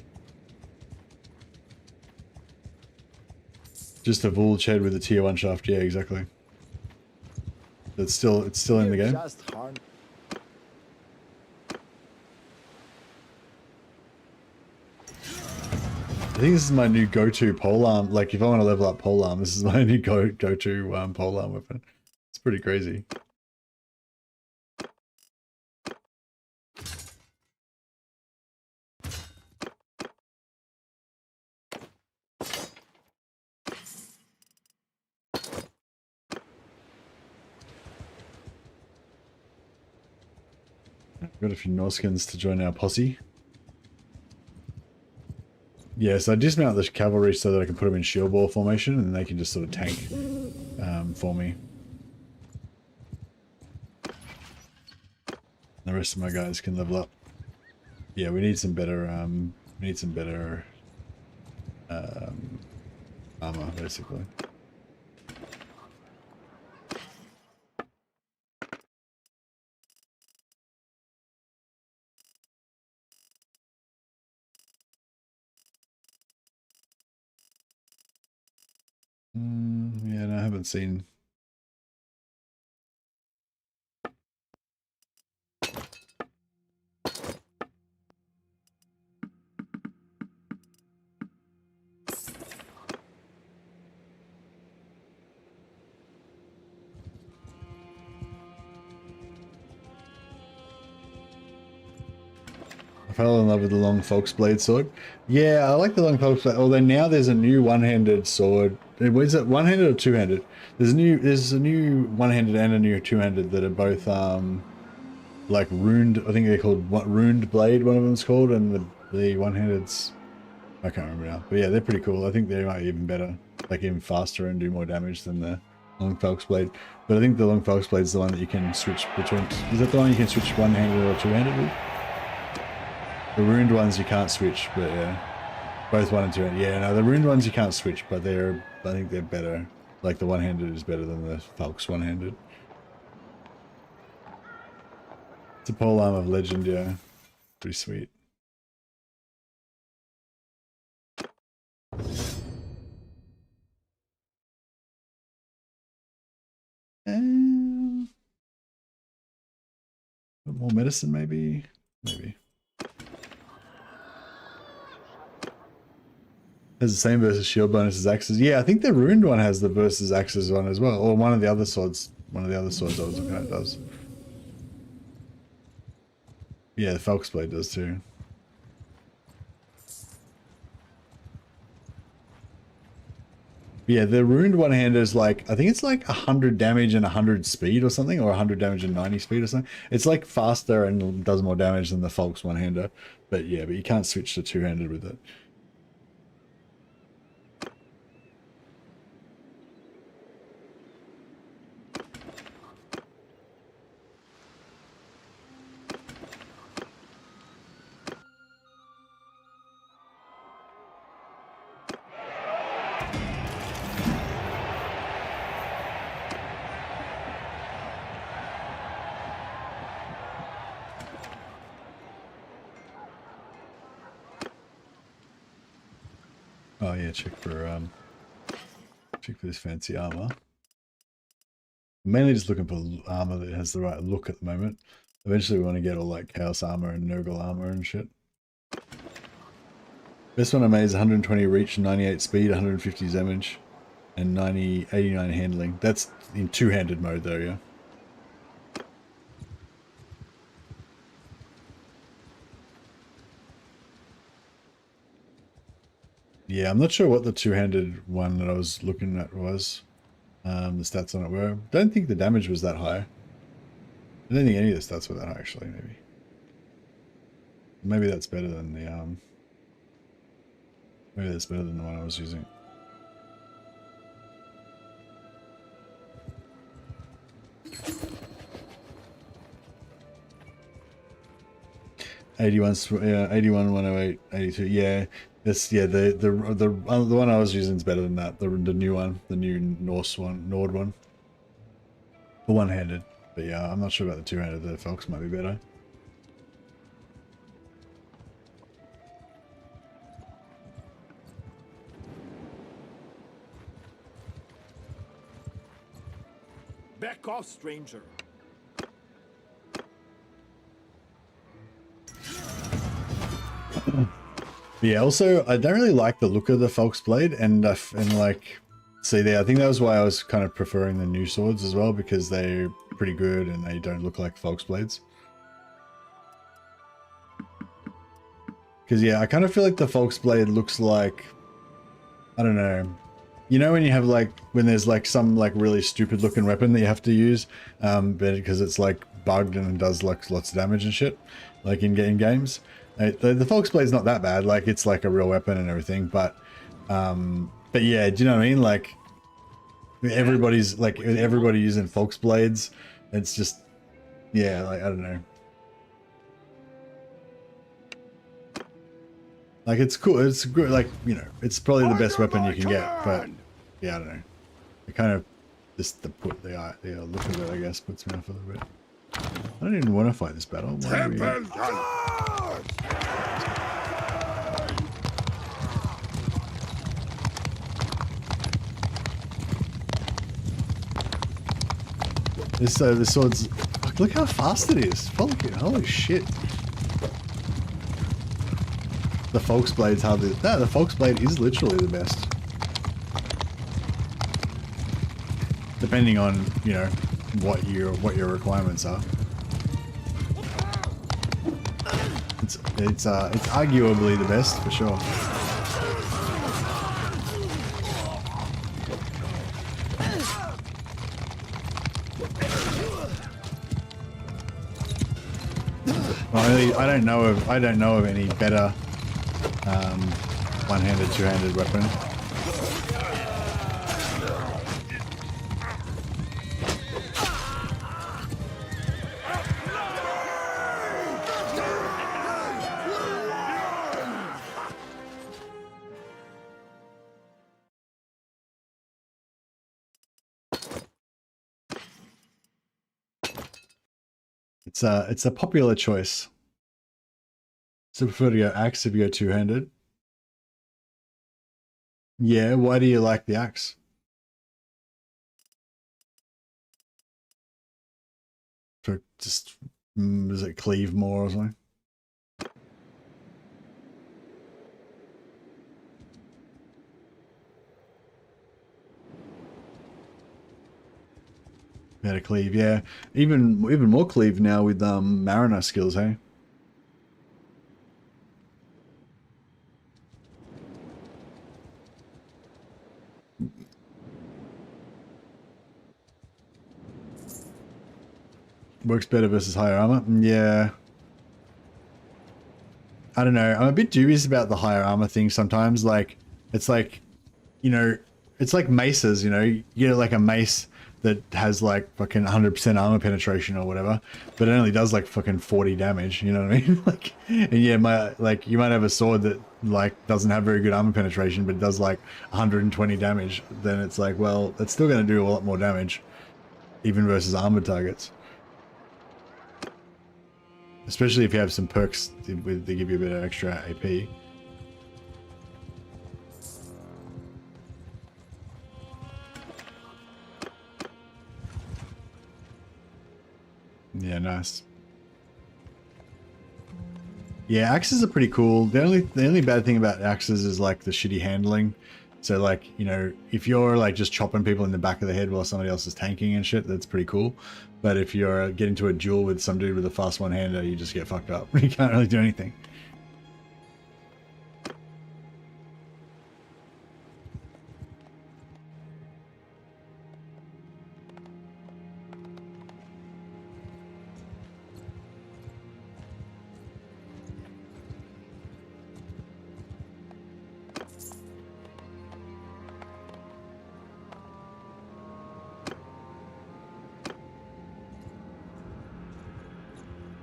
Just a Vulge head with a tier 1 shaft, yeah, exactly. It's still in the game. Just hard. I think this is my new go-to polearm. Like, if I want to level up polearm, this is my new go-to polearm weapon. It's pretty crazy. Got a few Norskins to join our posse. Yeah, so I dismount the cavalry so that I can put them in shield wall formation and they can just sort of tank for me. The rest of my guys can level up. Yeah, we need some better armor, basically. Yeah, no, I haven't seen. I fell in love with the long Folk's Blade sword. Yeah, I like the long Folk's Blade. Although now there's a new one-handed sword. Is it one-handed or two-handed? There's a new one-handed and a new two-handed that are both like runed. I think they're called runed blade. One of them's called, and the one-handed's I can't remember now. But yeah, they're pretty cool. I think they might be even better, like even faster and do more damage than the long Folk's Blade. But I think the long Folk's Blade is the one that you can switch between. Is that the one you can switch one-handed or two-handed with? The ruined ones you can't switch, but yeah, both one and two. Yeah, no, the ruined ones you can't switch, but I think they're better. Like the one-handed is better than the Falk's one-handed. It's a polearm of legend, yeah, pretty sweet. More medicine, maybe. Maybe. Has the same versus shield bonus as axes. Yeah, I think the ruined one has the versus axes one as well, or one of the other swords. One of the other swords I was looking at does. Yeah, the Falk's Blade does too. Yeah, the ruined one-hander is like, I think it's like 100 damage and 100 speed or something, or 100 damage and 90 speed or something. It's like faster and does more damage than the Falk's one-hander. But yeah, but you can't switch to two-handed with it. Oh yeah, check for this fancy armor. I'm mainly just looking for armor that has the right look at the moment. Eventually we want to get all like chaos armor and Nurgle armor and shit. Best one I made is 120 reach, 98 speed, 150 damage, and 89 handling. That's in two-handed mode though, yeah. Yeah, I'm not sure what the two-handed one that I was looking at was. The stats on it were. Don't think the damage was that high. I don't think any of the stats were that high, actually, maybe. Maybe that's better than the, maybe that's better than the one I was using. Yeah, 81, 108, 82. Yeah, this the one I was using is better than that. The new one, the new Norse one, Nord one, the one-handed. But yeah, I'm not sure about the two-handed. The Falks might be better. Back off, stranger. Yeah, also, I don't really like the look of the Falk's Blade, and like, see there, I think that was why I was kind of preferring the new swords as well, because they're pretty good and they don't look like Falk's Blades. Because yeah, I kind of feel like the Falk's Blade looks like, I don't know, you know when you have like, when there's like some like really stupid looking weapon that you have to use, but because it's like bugged and does like lots of damage and shit, like in games. The Falk's Blade's not that bad, like it's like a real weapon and everything, but yeah, do you know what I mean? Like everybody using Falk's Blades, it's just, yeah, like I don't know. Like it's cool, it's good, like, you know, it's probably the best weapon you can get, but yeah, I don't know. It kind of just the look of it, I guess, puts me off a little bit. I don't even want to fight this battle. Why are we... This sword's... Look how fast it is. Holy shit. The Falk's Blade's hardly... No, the Falk's Blade is literally the best. Depending on, you know, what your requirements are. It's arguably the best for sure. Well, I don't know of any better one-handed, two-handed weapon. It's a popular choice. So I prefer to go axe if you go two-handed. Yeah, why do you like the axe? For just, does it cleave more or something? Better cleave, yeah. Even more cleave now with Mariner skills, hey? Works better versus higher armor? Yeah. I don't know. I'm a bit dubious about the higher armor thing sometimes. Like, it's like, you know, it's like maces, you know, you get like a mace that has like fucking 100% armor penetration or whatever, but it only does like fucking 40 damage, you know what I mean? Like, and yeah, like you might have a sword that like doesn't have very good armor penetration, but it does like 120 damage. Then it's like, well, it's still going to do a lot more damage, even versus armored targets. Especially if you have some perks they give you a bit of extra AP. Yeah, nice. Yeah, axes are pretty cool. The only bad thing about axes is like the shitty handling. So like, you know, if you're like just chopping people in the back of the head while somebody else is tanking and shit, that's pretty cool. But if you're getting to a duel with some dude with a fast one-hander, you just get fucked up. You can't really do anything.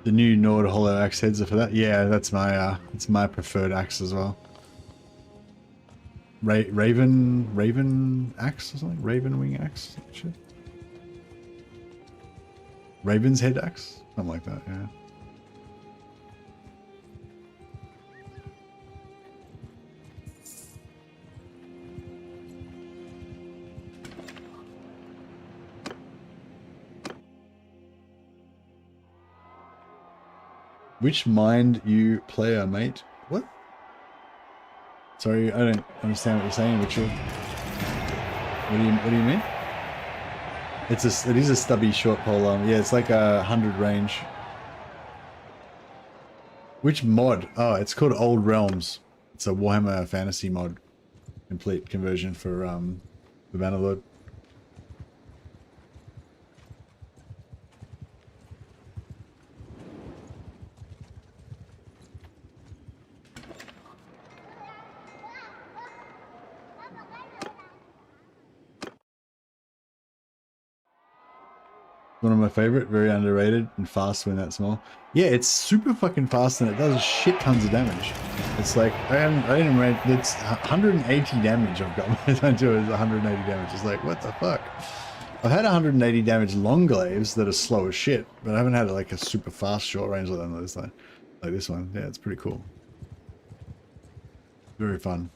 The new Nord Hollow axe heads are for that. Yeah, that's my preferred axe as well. Raven axe or something? Raven wing axe? Shit. Raven's head axe? Something like that, yeah. Which mind you player, mate? What? Sorry, I don't understand what you're saying, Richard. What do you mean? It is a stubby short pole arm. Yeah, it's like 100 range. Which mod? Oh, it's called Old Realms. It's a Warhammer fantasy mod. Complete conversion for the Bannerlord. One of my favorite, very underrated and fast when that small. Yeah, it's super fucking fast and it does shit tons of damage. It's like, I didn't read, it's 180 damage I've got. My do is 180 damage. It's like, what the fuck? I've had 180 damage long glaives that are slow as shit, but I haven't had like a super fast short range like this one. Yeah, it's pretty cool. Very fun.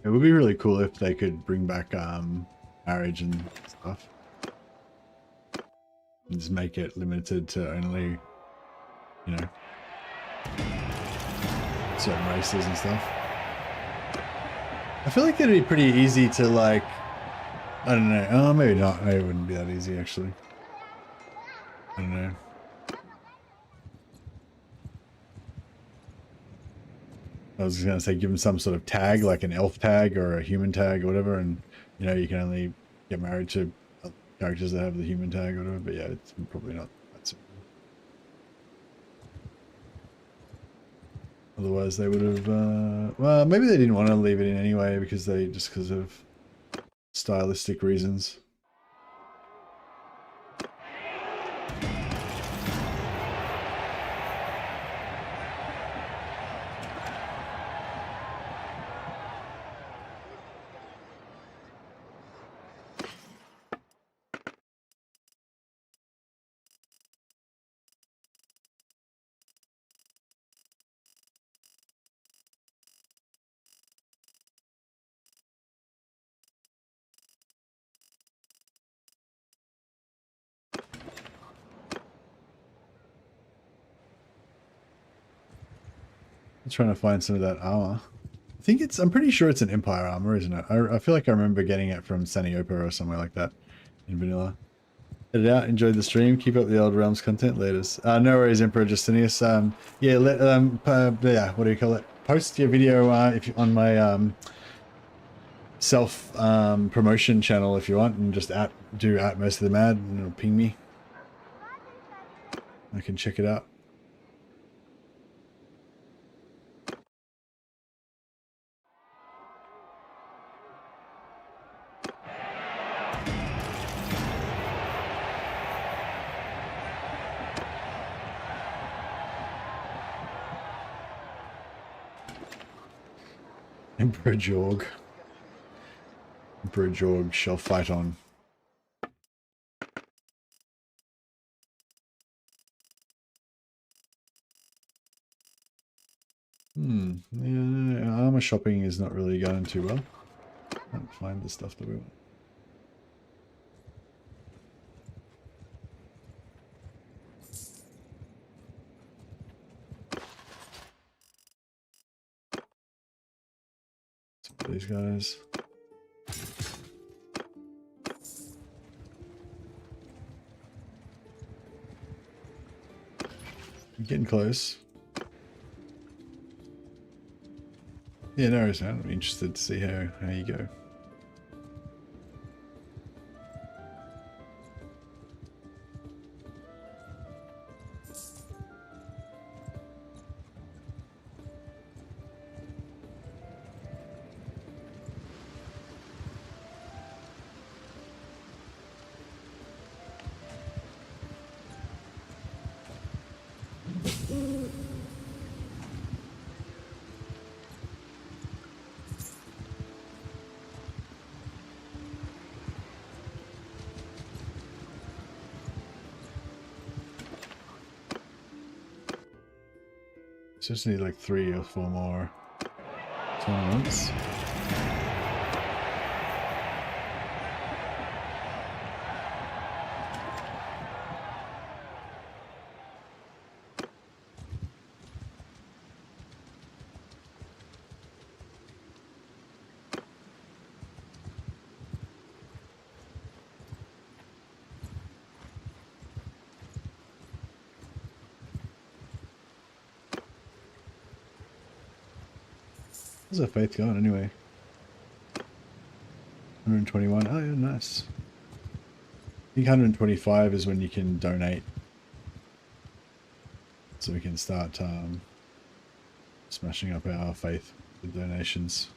It would be really cool if they could bring back marriage and stuff. And just make it limited to only, you know, certain races and stuff. I feel like it'd be pretty easy to like, I don't know. Oh, maybe not. Maybe it wouldn't be that easy actually. I don't know. I was going to say give them some sort of tag, like an elf tag or a human tag or whatever, and you know you can only get married to characters that have the human tag or whatever. But yeah, it's probably not that simple. Otherwise, they would have. Well, maybe they didn't want to leave it in anyway because of stylistic reasons. I'm trying to find some of that armor. I think I'm pretty sure it's an Empire armor, isn't it? I feel like I remember getting it from Saniopa or somewhere like that in vanilla. Get it out, enjoyed the stream, keep up the old Realms content, laters. No worries, Emperor Justinius. Yeah, yeah, what do you call it? Post your video if you, on my self promotion channel if you want, and just do most of the mad, and it'll ping me. I can check it out. Emperor Jorg. Emperor Jorg shall fight on. Yeah, armor shopping is not really going too well. Can't find the stuff that we want. These guys. I'm getting close. Yeah, no worries, man. I'm interested to see how you go. Just need like 3 or 4 more tournaments. How's our faith going anyway? 121. Oh, yeah, nice. I think 125 is when you can donate. So we can start smashing up our faith with donations.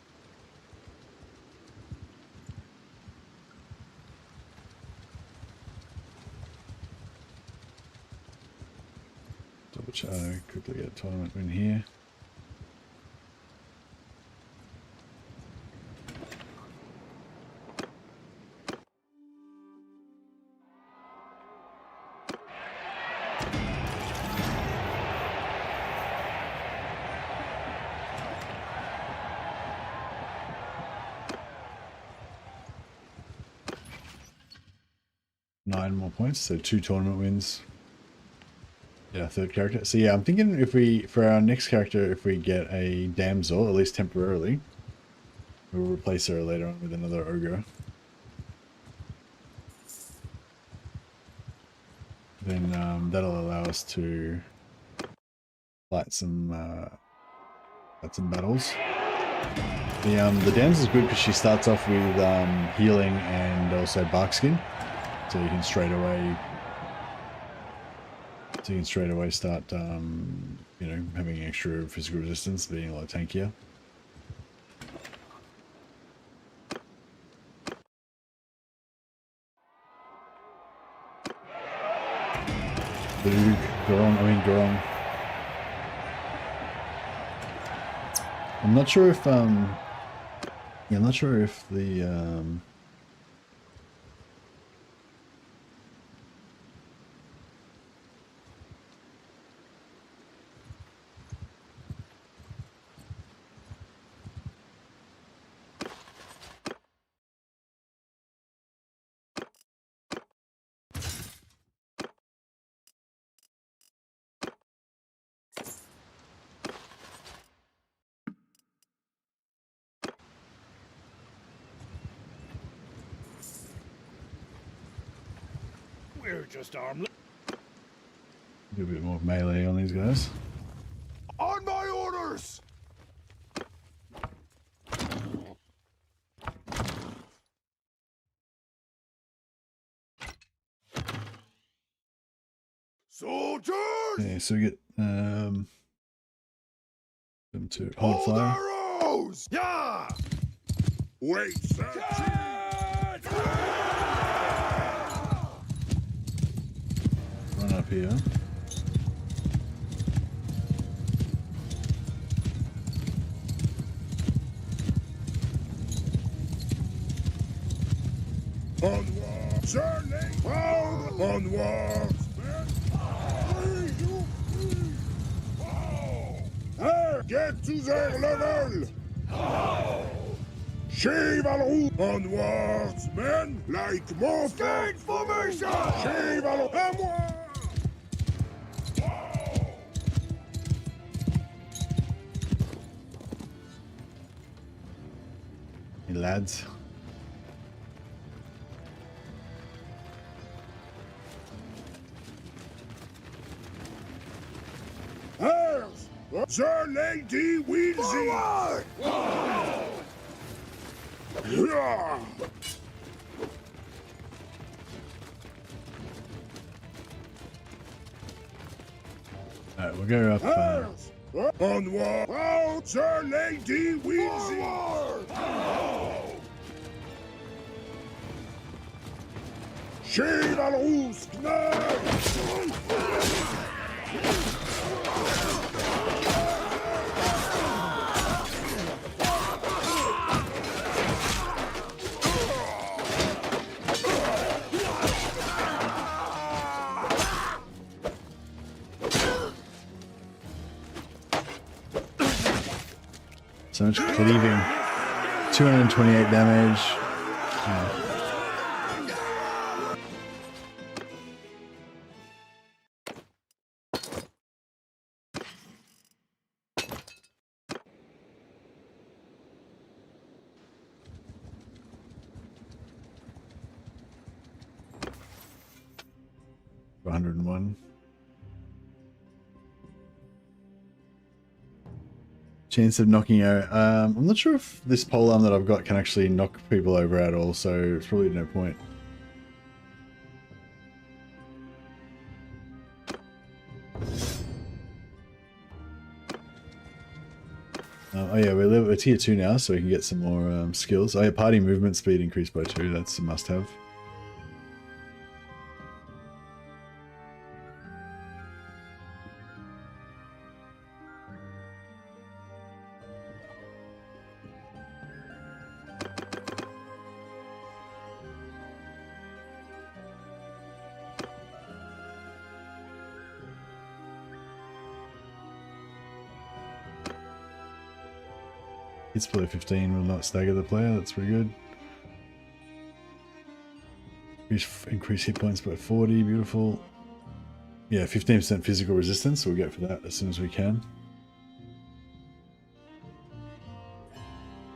Double check. Quickly get a tournament win here. Nine more points, so 2 tournament wins. Yeah, 3rd character. So yeah, I'm thinking if for our next character, if we get a damsel, at least temporarily, we'll replace her later on with another ogre. Then that'll allow us to light some That's in battles. The damsel's good because she starts off with healing and also bark skin, so you can straight away start you know, having extra physical resistance, being a lot tankier. Garong. I'm not sure if yeah, I'm not sure if the We're just armless. do a bit more melee on these guys. On my orders! Soldiers! Okay, so we get them to hold fire. Arrows! Yeah! Wait, Run up here. Onward, journey, proud, onward. Hey, get to their level. Cheval onwards, men, like more Stand formation! Cheval à moi. Hey, lads. Heirs, the Lady Wilsey. Yeah. Alright, we'll go up. Heirs, onward, proud the Lady Wilsey. Cheval rouge, So much cleaving. 228 damage. Yeah. 101. Chance of knocking out. I'm not sure if this polearm that I've got can actually knock people over at all, so it's probably no point. Oh yeah, we're tier 2 now, so we can get some more skills. Oh yeah, party movement speed increased by 2. That's a must-have. Hits below 15 will not stagger the player, that's pretty good. Increase hit points by 40, beautiful. Yeah, 15% physical resistance, so we'll get for that as soon as we can.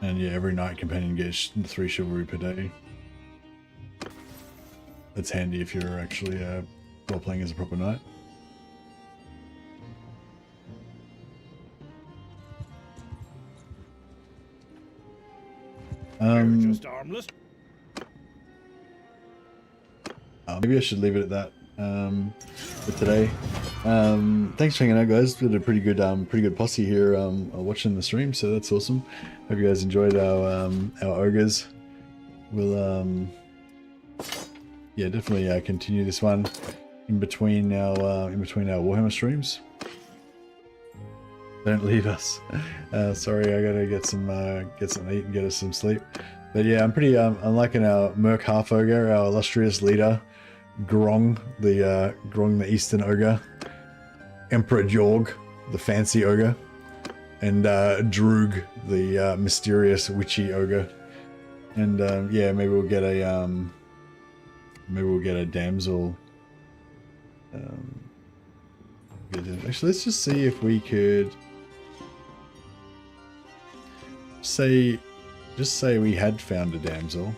And yeah, every knight companion gets 3 chivalry per day. That's handy if you're actually role playing as a proper knight. Just harmless. Maybe I should leave it at that for today. Thanks for hanging out, guys. We had a pretty good posse here watching the stream, so that's awesome. Hope you guys enjoyed our ogres. We'll yeah, definitely continue this one in between our Warhammer streams. Don't leave us. Sorry, I gotta get some eat and get us some sleep. But yeah, I'm liking our Merk Half-Ogre, our illustrious leader, Grong the Eastern Ogre, Emperor Jorg, the fancy ogre, and Droog, the mysterious witchy ogre. And yeah, maybe we'll get a damsel. Actually, let's just see if we could just say we had found a damsel.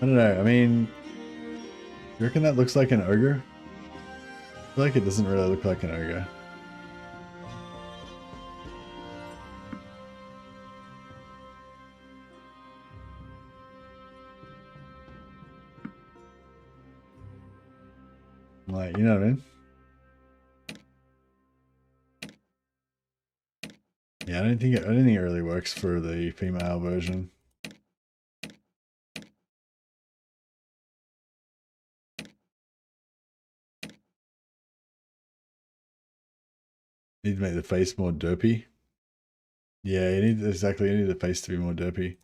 I don't know, I mean, you reckon that looks like an ogre? I feel like it doesn't really look like an ogre. Like, you know what I mean? Yeah, I don't think it really works for the female version. Need to make the face more derpy. Yeah, you need the face to be more derpy.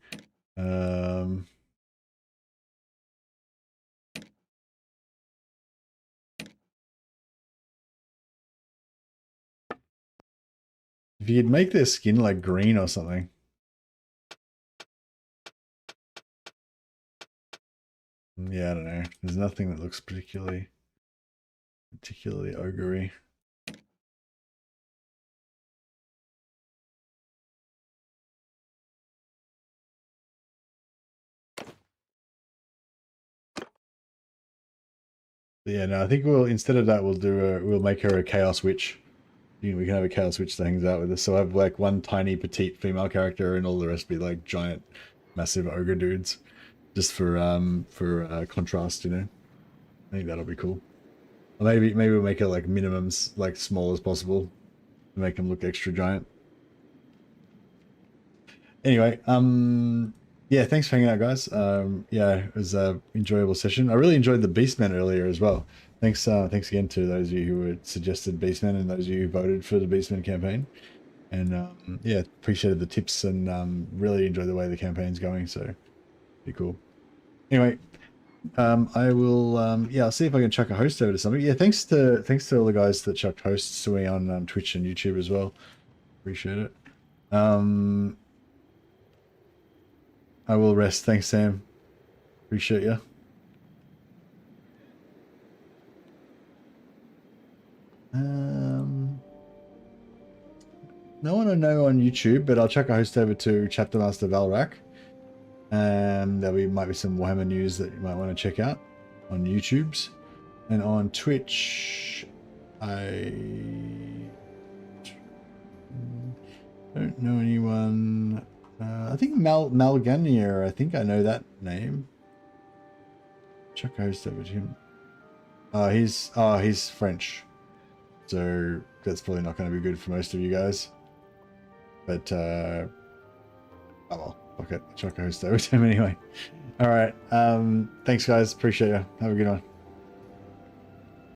If you'd make their skin like green or something. Yeah, I don't know. There's nothing that looks particularly ogre-y. But yeah, no, I think instead of that we'll make her a chaos witch. We can have a chaos witch that hangs out with us. So I have like one tiny petite female character and all the rest be like giant massive ogre dudes. Just for contrast, you know. I think that'll be cool. Or maybe we'll make it like minimums like small as possible to make them look extra giant. Anyway, yeah, thanks for hanging out, guys. Yeah, it was an enjoyable session. I really enjoyed the Beastmen earlier as well. Thanks again to those of you who had suggested Beastmen and those of you who voted for the Beastmen campaign. And yeah, appreciated the tips and really enjoyed the way the campaign's going. So, pretty cool. Anyway, I will yeah, I'll see if I can chuck a host over to somebody. Yeah, thanks to all the guys that chucked hosts to me on Twitch and YouTube as well. Appreciate it. I will rest. Thanks, Sam. Appreciate you. No one I know on YouTube, but I'll chuck a host over to Chapter Master Valrak. Might be some Warhammer news that you might want to check out on YouTube's. And on Twitch, I don't know anyone. I think Malganier, I think I know that name. Chuck a host over to him. He's French. So that's probably not going to be good for most of you guys. But oh well. Okay, chuck a host over to him anyway. All right. Thanks, guys. Appreciate you. Have a good one.